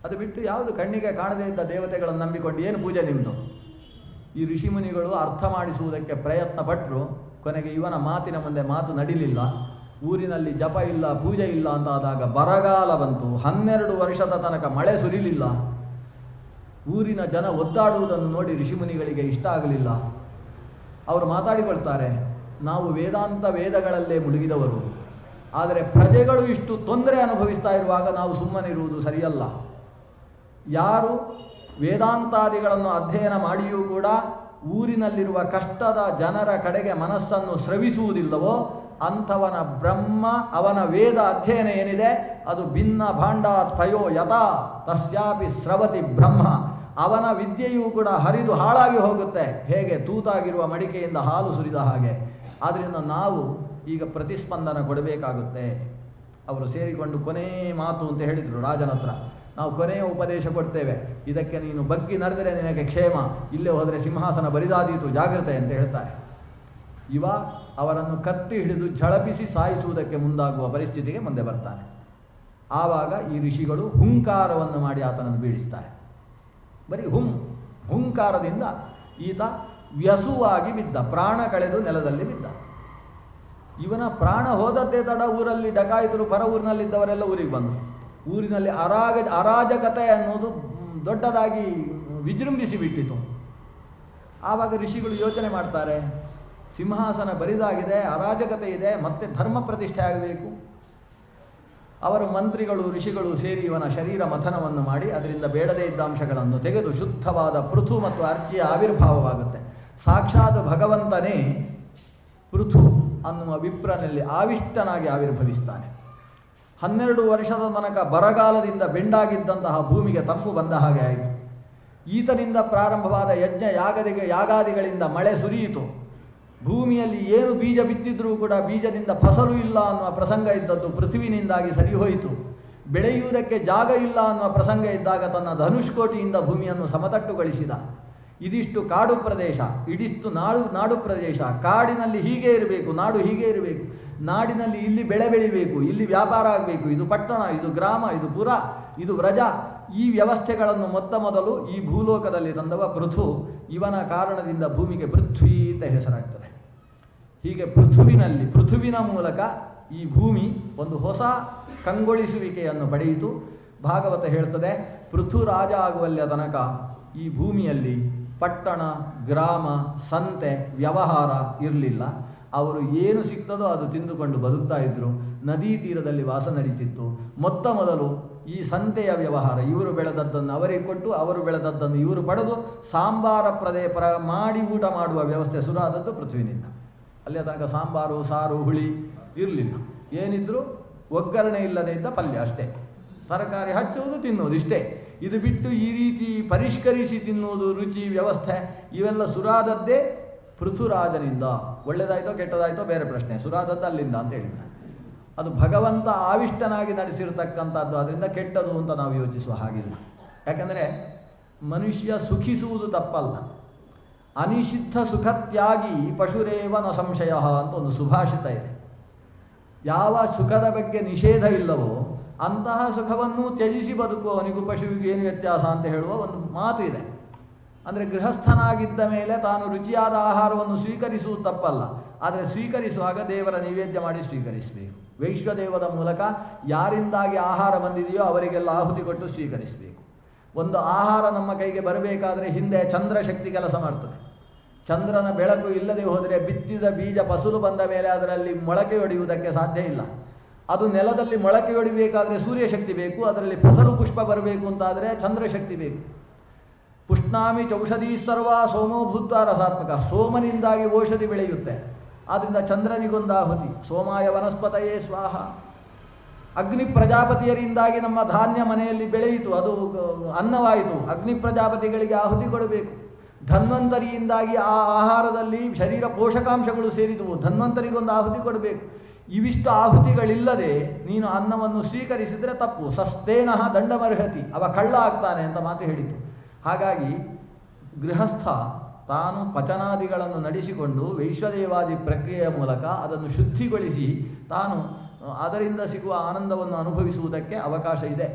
ಅದು ಬಿಟ್ಟು ಯಾವುದು ಕಣ್ಣಿಗೆ ಕಾಣದೇ ಇದ್ದ ದೇವತೆಗಳನ್ನು ನಂಬಿಕೊಂಡು ಏನು ಪೂಜೆ ನಿಮ್ಮದು? ಈ ಋಷಿಮುನಿಗಳು ಅರ್ಥ ಮಾಡಿಸುವುದಕ್ಕೆ ಪ್ರಯತ್ನ ಪಟ್ಟರು. ಕೊನೆಗೆ ಇವನ ಮಾತಿನ ಮುಂದೆ ಮಾತು ನಡಿಲಿಲ್ಲ. ಊರಿನಲ್ಲಿ ಜಪ ಇಲ್ಲ, ಪೂಜೆ ಇಲ್ಲ ಅಂತಾದಾಗ ಬರಗಾಲ ಬಂತು. 12 ವರ್ಷದ ತನಕ ಮಳೆ ಸುರಿಲಿಲ್ಲ. ಊರಿನ ಜನ ಒದ್ದಾಡುವುದನ್ನು ನೋಡಿ ಋಷಿಮುನಿಗಳಿಗೆ ಇಷ್ಟ ಆಗಲಿಲ್ಲ. ಅವರು ಮಾತಾಡಿಕೊಳ್ತಾರೆ, ನಾವು ವೇದಗಳಲ್ಲೇ ಮುಳುಗಿದವರು, ಆದರೆ ಪ್ರಜೆಗಳು ಇಷ್ಟು ತೊಂದರೆ ಅನುಭವಿಸ್ತಾ ಇರುವಾಗ ನಾವು ಸುಮ್ಮನಿರುವುದು ಸರಿಯಲ್ಲ. ಯಾರು ವೇದಾಂತಾದಿಗಳನ್ನು ಅಧ್ಯಯನ ಮಾಡಿಯೂ ಕೂಡ ಊರಿನಲ್ಲಿರುವ ಕಷ್ಟದ ಜನರ ಕಡೆಗೆ ಮನಸ್ಸನ್ನು ಸ್ರವಿಸುವುದಿಲ್ಲವೋ ಅಂಥವನ ಬ್ರಹ್ಮ, ಅವನ ವೇದ ಅಧ್ಯಯನ ಏನಿದೆ ಅದು ಭಿನ್ನ ಭಾಂಡಾತ್ ಪಯೋ ಯಥಾ ತಸ್ಯಾಪಿ ಸ್ರವತಿ ಬ್ರಹ್ಮ. ಅವನ ವಿದ್ಯೆಯೂ ಕೂಡ ಹರಿದು ಹಾಳಾಗಿ ಹೋಗುತ್ತೆ, ಹೇಗೆ ತೂತಾಗಿರುವ ಮಡಿಕೆಯಿಂದ ಹಾಲು ಸುರಿದ ಹಾಗೆ. ಆದ್ದರಿಂದ ನಾವು ಈಗ ಪ್ರತಿಸ್ಪಂದನ ಕೊಡಬೇಕಾಗುತ್ತೆ. ಅವರು ಸೇರಿಕೊಂಡು ಕೊನೆ ಮಾತು ಅಂತ ಹೇಳಿದರು ರಾಜನ ಹತ್ರ, ನಾವು ಕೊನೆಯ ಉಪದೇಶ ಕೊಡ್ತೇವೆ, ಇದಕ್ಕೆ ನೀನು ಬಗ್ಗಿ ನಡೆದರೆ ನಿನಗೆ ಕ್ಷೇಮ, ಇಲ್ಲೇ ಹೋದರೆ ಸಿಂಹಾಸನ ಬರಿದಾದೀತು, ಜಾಗ್ರತೆ ಅಂತ ಹೇಳ್ತಾರೆ. ಇವ ಅವರನ್ನು ಕತ್ತಿ ಹಿಡಿದು ಝಳಪಿಸಿ ಸಾಯಿಸುವುದಕ್ಕೆ ಮುಂದಾಗುವ ಪರಿಸ್ಥಿತಿಗೆ ಮುಂದೆ ಬರ್ತಾನೆ. ಆವಾಗ ಈ ಋಷಿಗಳು ಹುಂಕಾರವನ್ನು ಮಾಡಿ ಆತನನ್ನು ಬೀಳಿಸ್ತಾರೆ. ಬರೀ ಹುಂಕಾರದಿಂದ ಈತ ವ್ಯಸುವಾಗಿ ಬಿದ್ದ, ಪ್ರಾಣ ಕಳೆದು ನೆಲದಲ್ಲಿ ಬಿದ್ದ. ಇವನ ಪ್ರಾಣ ಹೋದದ್ದೇ ತಡ ಊರಲ್ಲಿ ಡಕಾಯಿತರು ಪರ ಊರಿನಲ್ಲಿದ್ದವರೆಲ್ಲ ಊರಿಗೆ ಬಂದರು. ಊರಿನಲ್ಲಿ ಅರಾಜಕತೆ ಅನ್ನೋದು ದೊಡ್ಡದಾಗಿ ವಿಜೃಂಭಿಸಿ ಬಿಟ್ಟಿತು. ಆವಾಗ ಋಷಿಗಳು ಯೋಚನೆ ಮಾಡ್ತಾರೆ, ಸಿಂಹಾಸನ ಬರಿದಾಗಿದೆ, ಅರಾಜಕತೆ ಇದೆ, ಮತ್ತೆ ಧರ್ಮ ಪ್ರತಿಷ್ಠೆ ಆಗಬೇಕು. ಅವರ ಮಂತ್ರಿಗಳು ಋಷಿಗಳು ಸೇರಿ ಇವನ ಶರೀರ ಮಥನವನ್ನು ಮಾಡಿ ಅದರಿಂದ ಬೇಡದೇ ಇದ್ದ ಅಂಶಗಳನ್ನು ತೆಗೆದು ಶುದ್ಧವಾದ ಪೃಥು ಮತ್ತು ಅರ್ಚಿಯ ಆವಿರ್ಭಾವವಾಗುತ್ತೆ. ಸಾಕ್ಷಾತ್ ಭಗವಂತನೇ ಪೃಥು ಅನ್ನುವ ವಿಪ್ರನಲ್ಲಿ ಆವಿಷ್ಟನಾಗಿ ಆವಿರ್ಭವಿಸ್ತಾನೆ. 12 ವರ್ಷದ ತನಕ ಬರಗಾಲದಿಂದ ಬೆಂಡಾಗಿದ್ದಂತಹ ಭೂಮಿಗೆ ತಂಪು ಬಂದ ಹಾಗೆ ಆಯಿತು. ಈತನಿಂದ ಪ್ರಾರಂಭವಾದ ಯಜ್ಞ ಯಾಗಾದಿಗಳಿಂದ ಮಳೆ ಸುರಿಯಿತು. ಭೂಮಿಯಲ್ಲಿ ಏನು ಬೀಜ ಬಿತ್ತಿದ್ರೂ ಕೂಡ ಬೀಜದಿಂದ ಫಸಲು ಇಲ್ಲ ಅನ್ನುವ ಪ್ರಸಂಗ ಇದ್ದದ್ದು ಪೃಥ್ವಿನಿಂದಾಗಿ ಸರಿಹೋಯಿತು. ಬೆಳೆಯುವುದಕ್ಕೆ ಜಾಗ ಇಲ್ಲ ಅನ್ನುವ ಪ್ರಸಂಗ ಇದ್ದಾಗ ತನ್ನ ಧನುಷ್ಕೋಟಿಯಿಂದ ಭೂಮಿಯನ್ನು ಸಮತಟ್ಟುಗೊಳಿಸಿದ. ಇದಿಷ್ಟು ಕಾಡು ಪ್ರದೇಶ, ಇದಿಷ್ಟು ನಾಡು ಪ್ರದೇಶ. ಕಾಡಿನಲ್ಲಿ ಹೀಗೆ ಇರಬೇಕು, ನಾಡು ಹೀಗೆ ಇರಬೇಕು. ನಾಡಿನಲ್ಲಿ ಇಲ್ಲಿ ಬೆಳೆ ಬೆಳಿಬೇಕು, ಇಲ್ಲಿ ವ್ಯಾಪಾರ ಆಗಬೇಕು, ಇದು ಪಟ್ಟಣ, ಇದು ಗ್ರಾಮ, ಇದು ಪುರ, ಇದು ವ್ರಜ. ಈ ವ್ಯವಸ್ಥೆಗಳನ್ನು ಮೊದಲು ಈ ಭೂಲೋಕದಲ್ಲಿ ತಂದವ ಪೃಥು. ಇವನ ಕಾರಣದಿಂದ ಭೂಮಿಗೆ ಪೃಥ್ವಿ ಅಂತ ಹೆಸರಾಗ್ತದೆ. ಹೀಗೆ ಪೃಥುವಿನ ಮೂಲಕ ಈ ಭೂಮಿ ಒಂದು ಹೊಸ ಕಂಗೊಳಿಸುವಿಕೆಯನ್ನು ಪಡೆಯಿತು. ಭಾಗವತ ಹೇಳ್ತದೆ, ಪೃಥು ರಾಜ ಆಗುವಲ್ಲಿಯ ತನಕ ಈ ಭೂಮಿಯಲ್ಲಿ ಪಟ್ಟಣ, ಗ್ರಾಮ, ಸಂತೆ, ವ್ಯವಹಾರ ಇರಲಿಲ್ಲ. ಅವರು ಏನು ಸಿಗ್ತದೋ ಅದು ತಿಂದುಕೊಂಡು ಬದುಕ್ತಾ ಇದ್ದರು. ನದಿ ತೀರದಲ್ಲಿ ವಾಸ ನಡೀತಿತ್ತು. ಮೊದಲು ಈ ಸಂತೆಯ ವ್ಯವಹಾರ, ಇವರು ಬೆಳೆದದ್ದನ್ನು ಅವರಿಗೆ ಕೊಟ್ಟು ಅವರು ಬೆಳೆದದ್ದನ್ನು ಇವರು ಪಡೆದು ಸಾಂಬಾರ ಮಾಡಿ ಊಟ ಮಾಡುವ ವ್ಯವಸ್ಥೆ ಶುರುವಾದದ್ದು ಪೃಥ್ವಿನಿಂದ. ಅಲ್ಲಿಯ ತನಕ ಸಾಂಬಾರು, ಸಾರು, ಹುಳಿ ಇರಲಿಲ್ಲ. ಏನಿದ್ರು ಒಗ್ಗರಣೆ ಇಲ್ಲದೆ ಇದ್ದ ಪಲ್ಯ ಅಷ್ಟೇ, ತರಕಾರಿ ಹಚ್ಚುವುದು, ತಿನ್ನುವುದು ಇಷ್ಟೇ. ಇದು ಬಿಟ್ಟು ಈ ರೀತಿ ಪರಿಷ್ಕರಿಸಿ ತಿನ್ನುವುದು, ರುಚಿ, ವ್ಯವಸ್ಥೆ ಇವೆಲ್ಲ ಸುರಾದದ್ದೇ ಪೃಥುರಾಜನಿಂದ. ಒಳ್ಳೆಯದಾಯಿತೋ ಕೆಟ್ಟದಾಯಿತೋ ಬೇರೆ ಪ್ರಶ್ನೆ, ಸುರಾದದ್ದು ಅಲ್ಲಿಂದ ಅಂತ ಹೇಳಿದ. ಅದು ಭಗವಂತ ಆವಿಷ್ಟನಾಗಿ ನಡೆಸಿರ್ತಕ್ಕಂಥದ್ದು, ಅದರಿಂದ ಕೆಟ್ಟದು ಅಂತ ನಾವು ಯೋಚಿಸುವ ಹಾಗಿಲ್ಲ. ಯಾಕಂದರೆ ಮನುಷ್ಯ ಸುಖಿಸುವುದು ತಪ್ಪಲ್ಲ. ಅನಿಷಿದ್ಧ ಸುಖತ್ಯಾಗಿ ಪಶುರೇವ ನ ಸಂಶಯ ಅಂತ ಒಂದು ಸುಭಾಷಿತ ಇದೆ. ಯಾವ ಸುಖದ ಬಗ್ಗೆ ನಿಷೇಧ ಇಲ್ಲವೋ ಅಂತಹ ಸುಖವನ್ನು ತ್ಯಜಿಸಿ ಬದುಕುವವನಿಗೂ ಪಶುವಿಗೂ ಏನು ವ್ಯತ್ಯಾಸ ಅಂತ ಹೇಳುವ ಒಂದು ಮಾತು ಇದೆ. ಅಂದರೆ ಗೃಹಸ್ಥನಾಗಿದ್ದ ಮೇಲೆ ತಾನು ರುಚಿಯಾದ ಆಹಾರವನ್ನು ಸ್ವೀಕರಿಸುವುದು ತಪ್ಪಲ್ಲ, ಆದರೆ ಸ್ವೀಕರಿಸುವಾಗ ದೇವರ ನೈವೇದ್ಯ ಮಾಡಿ ಸ್ವೀಕರಿಸಬೇಕು. ವೈಶ್ವದೇವದ ಮೂಲಕ ಯಾರಿಂದಾಗಿ ಆಹಾರ ಬಂದಿದೆಯೋ ಅವರಿಗೆಲ್ಲ ಆಹುತಿ ಕೊಟ್ಟು ಸ್ವೀಕರಿಸಬೇಕು. ಒಂದು ಆಹಾರ ನಮ್ಮ ಕೈಗೆ ಬರಬೇಕಾದರೆ ಹಿಂದೆ ಚಂದ್ರಶಕ್ತಿ ಕೆಲಸ ಮಾಡ್ತದೆ. ಚಂದ್ರನ ಬೆಳಕು ಇಲ್ಲದೆ ಹೋದರೆ ಬಿತ್ತಿದ ಬೀಜ ಫಸಲು ಬಂದ ಮೇಲೆ ಅದರಲ್ಲಿ ಮೊಳಕೆಯೊಡೆಯುವುದಕ್ಕೆ ಸಾಧ್ಯ ಇಲ್ಲ. ಅದು ನೆಲದಲ್ಲಿ ಮೊಳಕೆಯೊಡಿಬೇಕಾದರೆ ಸೂರ್ಯಶಕ್ತಿ ಬೇಕು, ಅದರಲ್ಲಿ ಫಸಲು ಪುಷ್ಪ ಬರಬೇಕು ಅಂತಾದರೆ ಚಂದ್ರಶಕ್ತಿ ಬೇಕು. ಪುಷ್ಣಾಮಿ ಚೌಷಧಿ ಸರ್ವ ಸೋಮೋ ಭೂತ್ವ ರಸಾತ್ಮಕ. ಸೋಮನಿಂದಾಗಿ ಔಷಧಿ ಬೆಳೆಯುತ್ತೆ, ಆದ್ದರಿಂದ ಚಂದ್ರನಿಗೊಂದು ಆಹುತಿ. ಸೋಮಾಯ ವನಸ್ಪತಯೇ ಸ್ವಾಹ. ಅಗ್ನಿ ಪ್ರಜಾಪತಿಯರಿಂದಾಗಿ ನಮ್ಮ ಧಾನ್ಯ ಮನೆಯಲ್ಲಿ ಬೆಳೆಯಿತು, ಅದು ಅನ್ನವಾಯಿತು. ಅಗ್ನಿ ಪ್ರಜಾಪತಿಗಳಿಗೆ ಆಹುತಿ ಕೊಡಬೇಕು. ಧನ್ವಂತರಿಯಿಂದಾಗಿ ಆ ಆಹಾರದಲ್ಲಿ ಶರೀರ ಪೋಷಕಾಂಶಗಳು ಸೇರಿದವು, ಧನ್ವಂತರಿಗೊಂದು ಆಹುತಿ ಕೊಡಬೇಕು. ಇವಿಷ್ಟು ಆಹುತಿಗಳಿಲ್ಲದೆ ನೀನು ಅನ್ನವನ್ನು ಸ್ವೀಕರಿಸಿದರೆ ತಪ್ಪು. ಸಸ್ತೇನಃ ದಂಡಮರ್ಹತಿ, ಅವ ಕಳ್ಳ ಆಗ್ತಾನೆ ಅಂತ ಮಾತು ಹೇಳಿತು. ಹಾಗಾಗಿ ಗೃಹಸ್ಥ ತಾನು ಪಚನಾದಿಗಳನ್ನು ನಡೆಸಿಕೊಂಡು ವೈಶ್ವದೇವಾದಿ ಪ್ರಕ್ರಿಯೆಯ ಮೂಲಕ ಅದನ್ನು ಶುದ್ಧಿಗೊಳಿಸಿ ತಾನು ಅದರಿಂದ ಸಿಗುವ ಆನಂದವನ್ನು ಅನುಭವಿಸುವುದಕ್ಕೆ ಅವಕಾಶ ಇದೆ.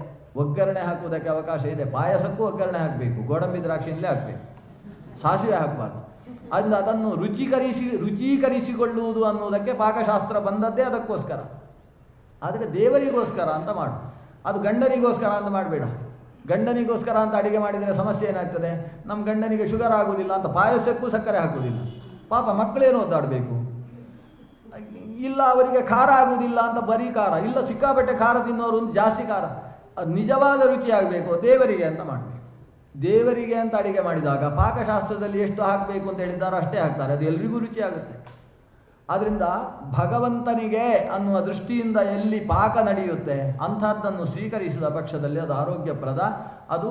ಒಗ್ಗರಣೆ ಹಾಕುವುದಕ್ಕೆ ಅವಕಾಶ ಇದೆ. ಪಾಯಸಕ್ಕೂ ಒಗ್ಗರಣೆ ಹಾಕಬೇಕು, ಗೋಡಂಬಿ ದ್ರಾಕ್ಷಿಯಲ್ಲೇ ಹಾಕಬೇಕು, ಸಾಸಿವೆ ಹಾಕಬಾರ್ದು. ಆದ್ದರಿಂದ ಅದನ್ನು ರುಚೀಕರಿಸಿಕೊಳ್ಳುವುದು ಅನ್ನುವುದಕ್ಕೆ ಪಾಕಶಾಸ್ತ್ರ ಬಂದದ್ದೇ ಅದಕ್ಕೋಸ್ಕರ. ಆದರೆ ದೇವರಿಗೋಸ್ಕರ ಅಂತ ಮಾಡು, ಅದು ಗಂಡನಿಗೋಸ್ಕರ ಅಂತ ಮಾಡಬೇಡ. ಗಂಡನಿಗೋಸ್ಕರ ಅಂತ ಅಡಿಗೆ ಮಾಡಿದರೆ ಸಮಸ್ಯೆ ಏನಾಗ್ತದೆ, ನಮ್ಮ ಗಂಡನಿಗೆ ಶುಗರ್ ಆಗುವುದಿಲ್ಲ ಅಂತ ಪಾಯಸಕ್ಕೂ ಸಕ್ಕರೆ ಹಾಕುವುದಿಲ್ಲ. ಪಾಪ ಮಕ್ಕಳೇನು ಒದ್ದಾಡಬೇಕು. ಇಲ್ಲ ಅವರಿಗೆ ಖಾರ ಆಗುವುದಿಲ್ಲ ಅಂತ ಬರೀ ಖಾರ, ಇಲ್ಲ ಸಿಕ್ಕಾಪಟ್ಟೆ ಖಾರ ತಿನ್ನೋರು ಒಂದು ಜಾಸ್ತಿ ಖಾರ. ಅದು ನಿಜವಾದ ರುಚಿ ಆಗಬೇಕು, ದೇವರಿಗೆ ಅಂತ ಮಾಡಬೇಕು. ದೇವರಿಗೆ ಅಂತ ಅಡಿಗೆ ಮಾಡಿದಾಗ ಪಾಕಶಾಸ್ತ್ರದಲ್ಲಿ ಎಷ್ಟು ಹಾಕಬೇಕು ಅಂತ ಹೇಳಿದ್ದಾರೋ ಅಷ್ಟೇ ಹಾಕ್ತಾರೆ, ಅದು ಎಲ್ರಿಗೂ ರುಚಿ ಆಗುತ್ತೆ. ಆದ್ದರಿಂದ ಭಗವಂತನಿಗೆ ಅನ್ನುವ ದೃಷ್ಟಿಯಿಂದ ಎಲ್ಲಿ ಪಾಕ ನಡೆಯುತ್ತೆ ಅಂಥದ್ದನ್ನು ಸ್ವೀಕರಿಸಿದ ಪಕ್ಷದಲ್ಲಿ ಅದು ಆರೋಗ್ಯಪ್ರದ, ಅದು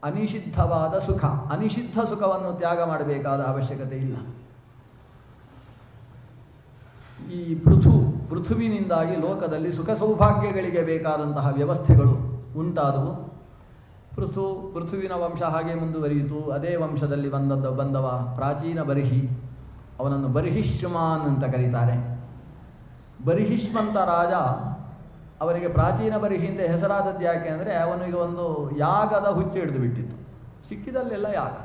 ಅನಿಷಿದ್ಧವಾದ ಸುಖ. ಅನಿಷಿದ್ಧ ಸುಖವನ್ನು ತ್ಯಾಗ ಮಾಡಬೇಕಾದ ಅವಶ್ಯಕತೆ ಇಲ್ಲ. ಈ ಪೃಥುವಿನಿಂದಾಗಿ ಲೋಕದಲ್ಲಿ ಸುಖ ಸೌಭಾಗ್ಯಗಳಿಗೆ ಬೇಕಾದಂತಹ ವ್ಯವಸ್ಥೆಗಳು ಉಂಟಾದವು. ಪೃಥುವಿನ ವಂಶ ಹಾಗೆ ಮುಂದುವರಿಯಿತು. ಅದೇ ವಂಶದಲ್ಲಿ ಬಂದವ ಪ್ರಾಚೀನ ಬರ್ಹಿ, ಅವನನ್ನು ಬರ್ಹಿಷ್ಮಾನ್ ಅಂತ ಕರೀತಾರೆ. ಬರ್ಹಿಷ್ಮಂತ ರಾಜ, ಅವನಿಗೆ ಪ್ರಾಚೀನ ಬರ್ಹಿ ಅಂತ ಹೆಸರಾದದ್ದು ಯಾಕೆ ಅಂದರೆ ಅವನಿಗೆ ಒಂದು ಯಾಗದ ಹುಚ್ಚು ಹಿಡಿದು ಬಿಟ್ಟಿತ್ತು. ಸಿಕ್ಕಿದಲ್ಲೆಲ್ಲ ಯಾಗ.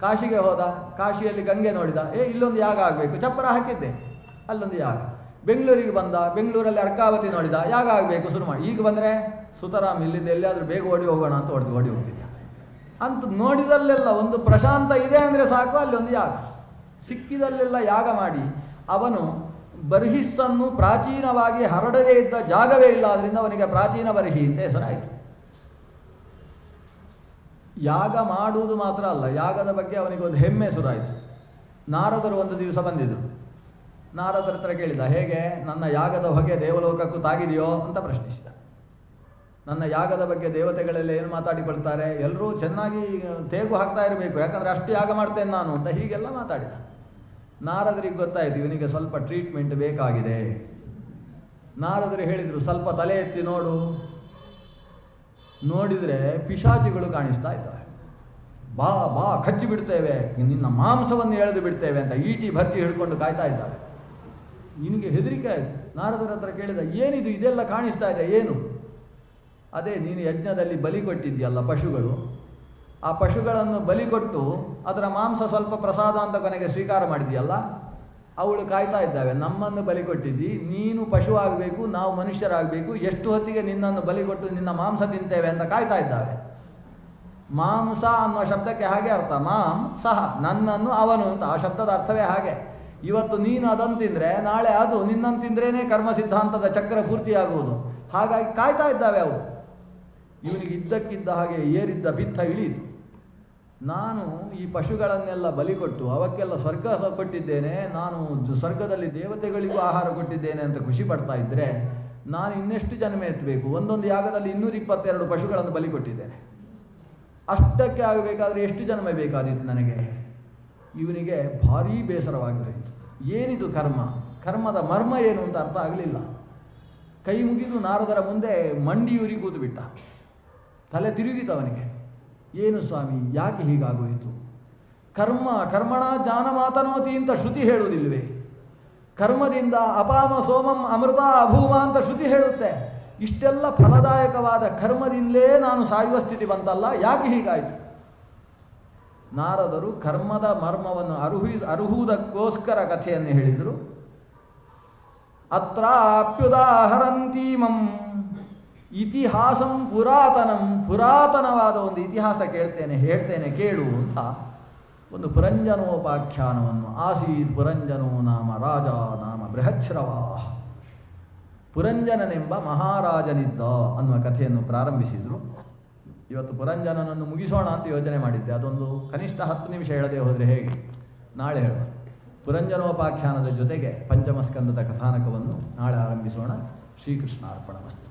ಕಾಶಿಗೆ ಹೋದ, ಕಾಶಿಯಲ್ಲಿ ಗಂಗೆ ನೋಡಿದ, ಇಲ್ಲೊಂದು ಯಾಗ ಆಗಬೇಕು, ಚಪ್ಪರ ಹಾಕಿದ್ದೆ, ಅಲ್ಲೊಂದು ಯಾಗ. ಬೆಂಗಳೂರಿಗೆ ಬಂದ, ಬೆಂಗಳೂರಲ್ಲಿ ಅರ್ಕಾವತಿ ನೋಡಿದ, ಯಾಗ ಆಗಬೇಕು, ಶುರು ಮಾಡಿ. ಈಗ ಬಂದರೆ ಸುತರಾಮ್ ಇಲ್ಲಿಂದ ಎಲ್ಲಿಯಾದರೂ ಬೇಗ ಓಡಿ ಹೋಗೋಣ ಅಂತ ಓಡಿ ಹೋಗ್ತಿದ್ದ. ಅಂತ ನೋಡಿದಲ್ಲೆಲ್ಲ ಒಂದು ಪ್ರಶಾಂತ ಇದೆ ಅಂದರೆ ಸಾಕು, ಅಲ್ಲಿ ಒಂದು ಯಾಗ. ಸಿಕ್ಕಿದಲ್ಲೆಲ್ಲ ಯಾಗ ಮಾಡಿ ಅವನು ಬರ್ಹಿಸ್ಸನ್ನು ಪ್ರಾಚೀನವಾಗಿ ಹರಡದೇ ಇದ್ದ ಜಾಗವೇ ಇಲ್ಲ, ಆದ್ದರಿಂದ ಅವನಿಗೆ ಪ್ರಾಚೀನ ಬರ್ಹಿ ಅಂತ ಹೆಸರಾಯಿತು. ಯಾಗ ಮಾಡುವುದು ಮಾತ್ರ ಅಲ್ಲ, ಯಾಗದ ಬಗ್ಗೆ ಅವನಿಗೆ ಒಂದು ಹೆಮ್ಮೆ ಶುರುವಾಯಿತು. ನಾರದರು ಒಂದು ದಿವಸ ಬಂದಿದ್ದರು. ನಾರದರ ಹತ್ರ ಕೇಳಿದ, ಹೇಗೆ ನನ್ನ ಯಾಗದ ಹೊಗೆ ದೇವಲೋಕಕ್ಕೂ ತಾಗಿದೆಯೋ ಅಂತ ಪ್ರಶ್ನಿಸಿದ. ನನ್ನ ಯಾಗದ ಬಗ್ಗೆ ದೇವತೆಗಳೆಲ್ಲ ಏನು ಮಾತಾಡಿಕೊಳ್ತಾರೆ, ಎಲ್ಲರೂ ಚೆನ್ನಾಗಿ ತೇಗು ಹಾಕ್ತಾ ಇರಬೇಕು, ಯಾಕಂದರೆ ಅಷ್ಟು ಯಾಗ ಮಾಡ್ತೇನೆ ನಾನು ಅಂತ ಹೀಗೆಲ್ಲ ಮಾತಾಡಿದ. ನಾರದರಿಗೆ ಗೊತ್ತಾಯಿತು ಇವನಿಗೆ ಸ್ವಲ್ಪ ಟ್ರೀಟ್ಮೆಂಟ್ ಬೇಕಾಗಿದೆ. ನಾರದರು ಹೇಳಿದರು, ಸ್ವಲ್ಪ ತಲೆ ಎತ್ತಿ ನೋಡು. ನೋಡಿದರೆ ಪಿಶಾಚಿಗಳು ಕಾಣಿಸ್ತಾ ಇದ್ದಾವೆ. ಬಾ ಬಾ ಕಚ್ಚಿ ಬಿಡ್ತೇವೆ, ನಿನ್ನ ಮಾಂಸವನ್ನು ಎಳೆದು ಬಿಡ್ತೇವೆ ಅಂತ ಈಟಿ ಭರ್ತಿ ಹಿಡ್ಕೊಂಡು ಕಾಯ್ತಾ ಇದ್ದಾವೆ. ನಿನಗೆ ಹೆದರಿಕೆ ಆಯಿತು. ನಾರದರ ಹತ್ರ ಕೇಳಿದ, ಏನಿದು ಇದೆಲ್ಲ ಕಾಣಿಸ್ತಾ ಇದೆ, ಏನು? ಅದೇ ನೀನು ಯಜ್ಞದಲ್ಲಿ ಬಲಿ ಕೊಟ್ಟಿದ್ದೀಯಲ್ಲ ಪಶುಗಳು, ಆ ಪಶುಗಳನ್ನು ಬಲಿ ಕೊಟ್ಟು ಅದರ ಮಾಂಸ ಸ್ವಲ್ಪ ಪ್ರಸಾದ ಅಂತ ಕೊನೆಗೆ ಸ್ವೀಕಾರ ಮಾಡಿದೆಯಲ್ಲ, ಅವಳು ಕಾಯ್ತಾ ಇದ್ದಾವೆ. ನಮ್ಮನ್ನು ಬಲಿ ಕೊಟ್ಟಿದ್ದಿ, ನೀನು ಪಶು ಆಗಬೇಕು, ನಾವು ಮನುಷ್ಯರಾಗಬೇಕು, ಎಷ್ಟು ಹೊತ್ತಿಗೆ ನಿನ್ನನ್ನು ಬಲಿ ಕೊಟ್ಟು ನಿನ್ನ ಮಾಂಸ ತಿಂತೇವೆ ಅಂತ ಕಾಯ್ತಾ ಇದ್ದಾವೆ. ಮಾಂಸ ಅನ್ನುವ ಶಬ್ದಕ್ಕೆ ಹಾಗೆ ಅರ್ಥ, ಮಾಂ ಸಹ, ನನ್ನನ್ನು ಅವನು ಅಂತ. ಆ ಶಬ್ದದ ಅರ್ಥವೇ ಹಾಗೆ. ಇವತ್ತು ನೀನು ಅದನ್ನು ತಿಂದರೆ ನಾಳೆ ಅದು ನಿನ್ನನ್ನು ತಿಂದ್ರೇ ಕರ್ಮ ಸಿದ್ಧಾಂತದ ಚಕ್ರ ಪೂರ್ತಿಯಾಗುವುದು. ಹಾಗಾಗಿ ಕಾಯ್ತಾ ಇದ್ದಾವೆ ಅವು. ಇವನಿಗೆ ಇದ್ದಕ್ಕಿದ್ದ ಹಾಗೆ ಏರಿದ್ದ ಪಿತ್ತ ಇಳಿಯಿತು. ನಾನು ಈ ಪಶುಗಳನ್ನೆಲ್ಲ ಬಲಿ ಕೊಟ್ಟು ಅವಕ್ಕೆಲ್ಲ ಸ್ವರ್ಗ ಕೊಟ್ಟಿದ್ದೇನೆ, ನಾನು ಸ್ವರ್ಗದಲ್ಲಿ ದೇವತೆಗಳಿಗೂ ಆಹಾರ ಕೊಟ್ಟಿದ್ದೇನೆ ಅಂತ ಖುಷಿ ಪಡ್ತಾ ಇದ್ದರೆ ನಾನು ಇನ್ನೆಷ್ಟು ಜನ್ಮ ಎತ್ತಬೇಕು? ಒಂದೊಂದು ಯಾಗದಲ್ಲಿ 222 ಪಶುಗಳನ್ನು ಬಲಿ ಕೊಟ್ಟಿದ್ದೇನೆ. ಅಷ್ಟಕ್ಕೆ ಆಗಬೇಕಾದ್ರೆ ಎಷ್ಟು ಜನ್ಮ ಬೇಕಾದಿತ್ತು ನನಗೆ? ಇವನಿಗೆ ಭಾರೀ ಬೇಸರವಾಗಿ ಹೋಯಿತು. ಏನಿದು ಕರ್ಮ? ಕರ್ಮದ ಮರ್ಮ ಏನು ಅಂತ ಅರ್ಥ ಆಗಲಿಲ್ಲ. ಕೈ ಮುಗಿದು ನಾರದರ ಮುಂದೆ ಮಂಡಿಯೂರಿ ಕೂತು ಬಿಟ್ಟ. ತಲೆ ತಿರುಗಿತವನಿಗೆ. ಏನು ಸ್ವಾಮಿ, ಯಾಕೆ ಹೀಗಾಗೋಯಿತು? ಕರ್ಮಣ ಜ್ಞಾನ ಮಾತನೋತಿ ಅಂತ ಶ್ರುತಿ ಹೇಳುವುದಿಲ್ವೇ? ಕರ್ಮದಿಂದ ಅಪಾಮ ಸೋಮಂ ಅಮೃತ ಅಭೂಮ ಅಂತ ಶ್ರುತಿ ಹೇಳುತ್ತೆ. ಇಷ್ಟೆಲ್ಲ ಫಲದಾಯಕವಾದ ಕರ್ಮದಿಂದಲೇ ನಾನು ಸಾಯುವ ಸ್ಥಿತಿ ಬಂತಲ್ಲ, ಯಾಕೆ ಹೀಗಾಯಿತು? ನಾರದರು ಕರ್ಮದ ಮರ್ಮವನ್ನು ಅರುಹುವುದಕ್ಕೋಸ್ಕರ ಕಥೆಯನ್ನು ಹೇಳಿದರು. ಅತ್ರಾಪ್ಯುದಾಹರಂತೀಮಂ ಇತಿಹಾಸಂ ಪುರಾತನಂ, ಪುರಾತನವಾದ ಒಂದು ಇತಿಹಾಸ ಹೇಳ್ತೇನೆ ಕೇಳು ಅಂತ ಒಂದು ಪುರಂಜನೋಪಾಖ್ಯಾನವನ್ನು. ಆಸೀತ್ ಪುರಂಜನೋ ನಾಮ ರಾಜ ನಾಮ ಬೃಹಚ್ಛ್ರವ. ಪುರಂಜನನೆಂಬ ಮಹಾರಾಜನಿದ್ದ ಅನ್ನುವ ಕಥೆಯನ್ನು ಪ್ರಾರಂಭಿಸಿದರು. ಇವತ್ತು ಪುರಂಜನನನ್ನು ಮುಗಿಸೋಣ ಅಂತ ಯೋಚನೆ ಮಾಡಿದ್ದೆ. ಅದೊಂದು ಕನಿಷ್ಠ 10 ನಿಮಿಷ ಹೇಳದೆ ಹೋದರೆ ಹೇಗೆ? ನಾಳೆ ಹೇಳೋಣ. ಪುರಂಜನೋಪಾಖ್ಯಾನದ ಜೊತೆಗೆ ಪಂಚಮಸ್ಕಂದದ ಕಥಾನಕವನ್ನು ನಾಳೆ ಆರಂಭಿಸೋಣ. ಶ್ರೀಕೃಷ್ಣ ಅರ್ಪಣಮಸ್ತು.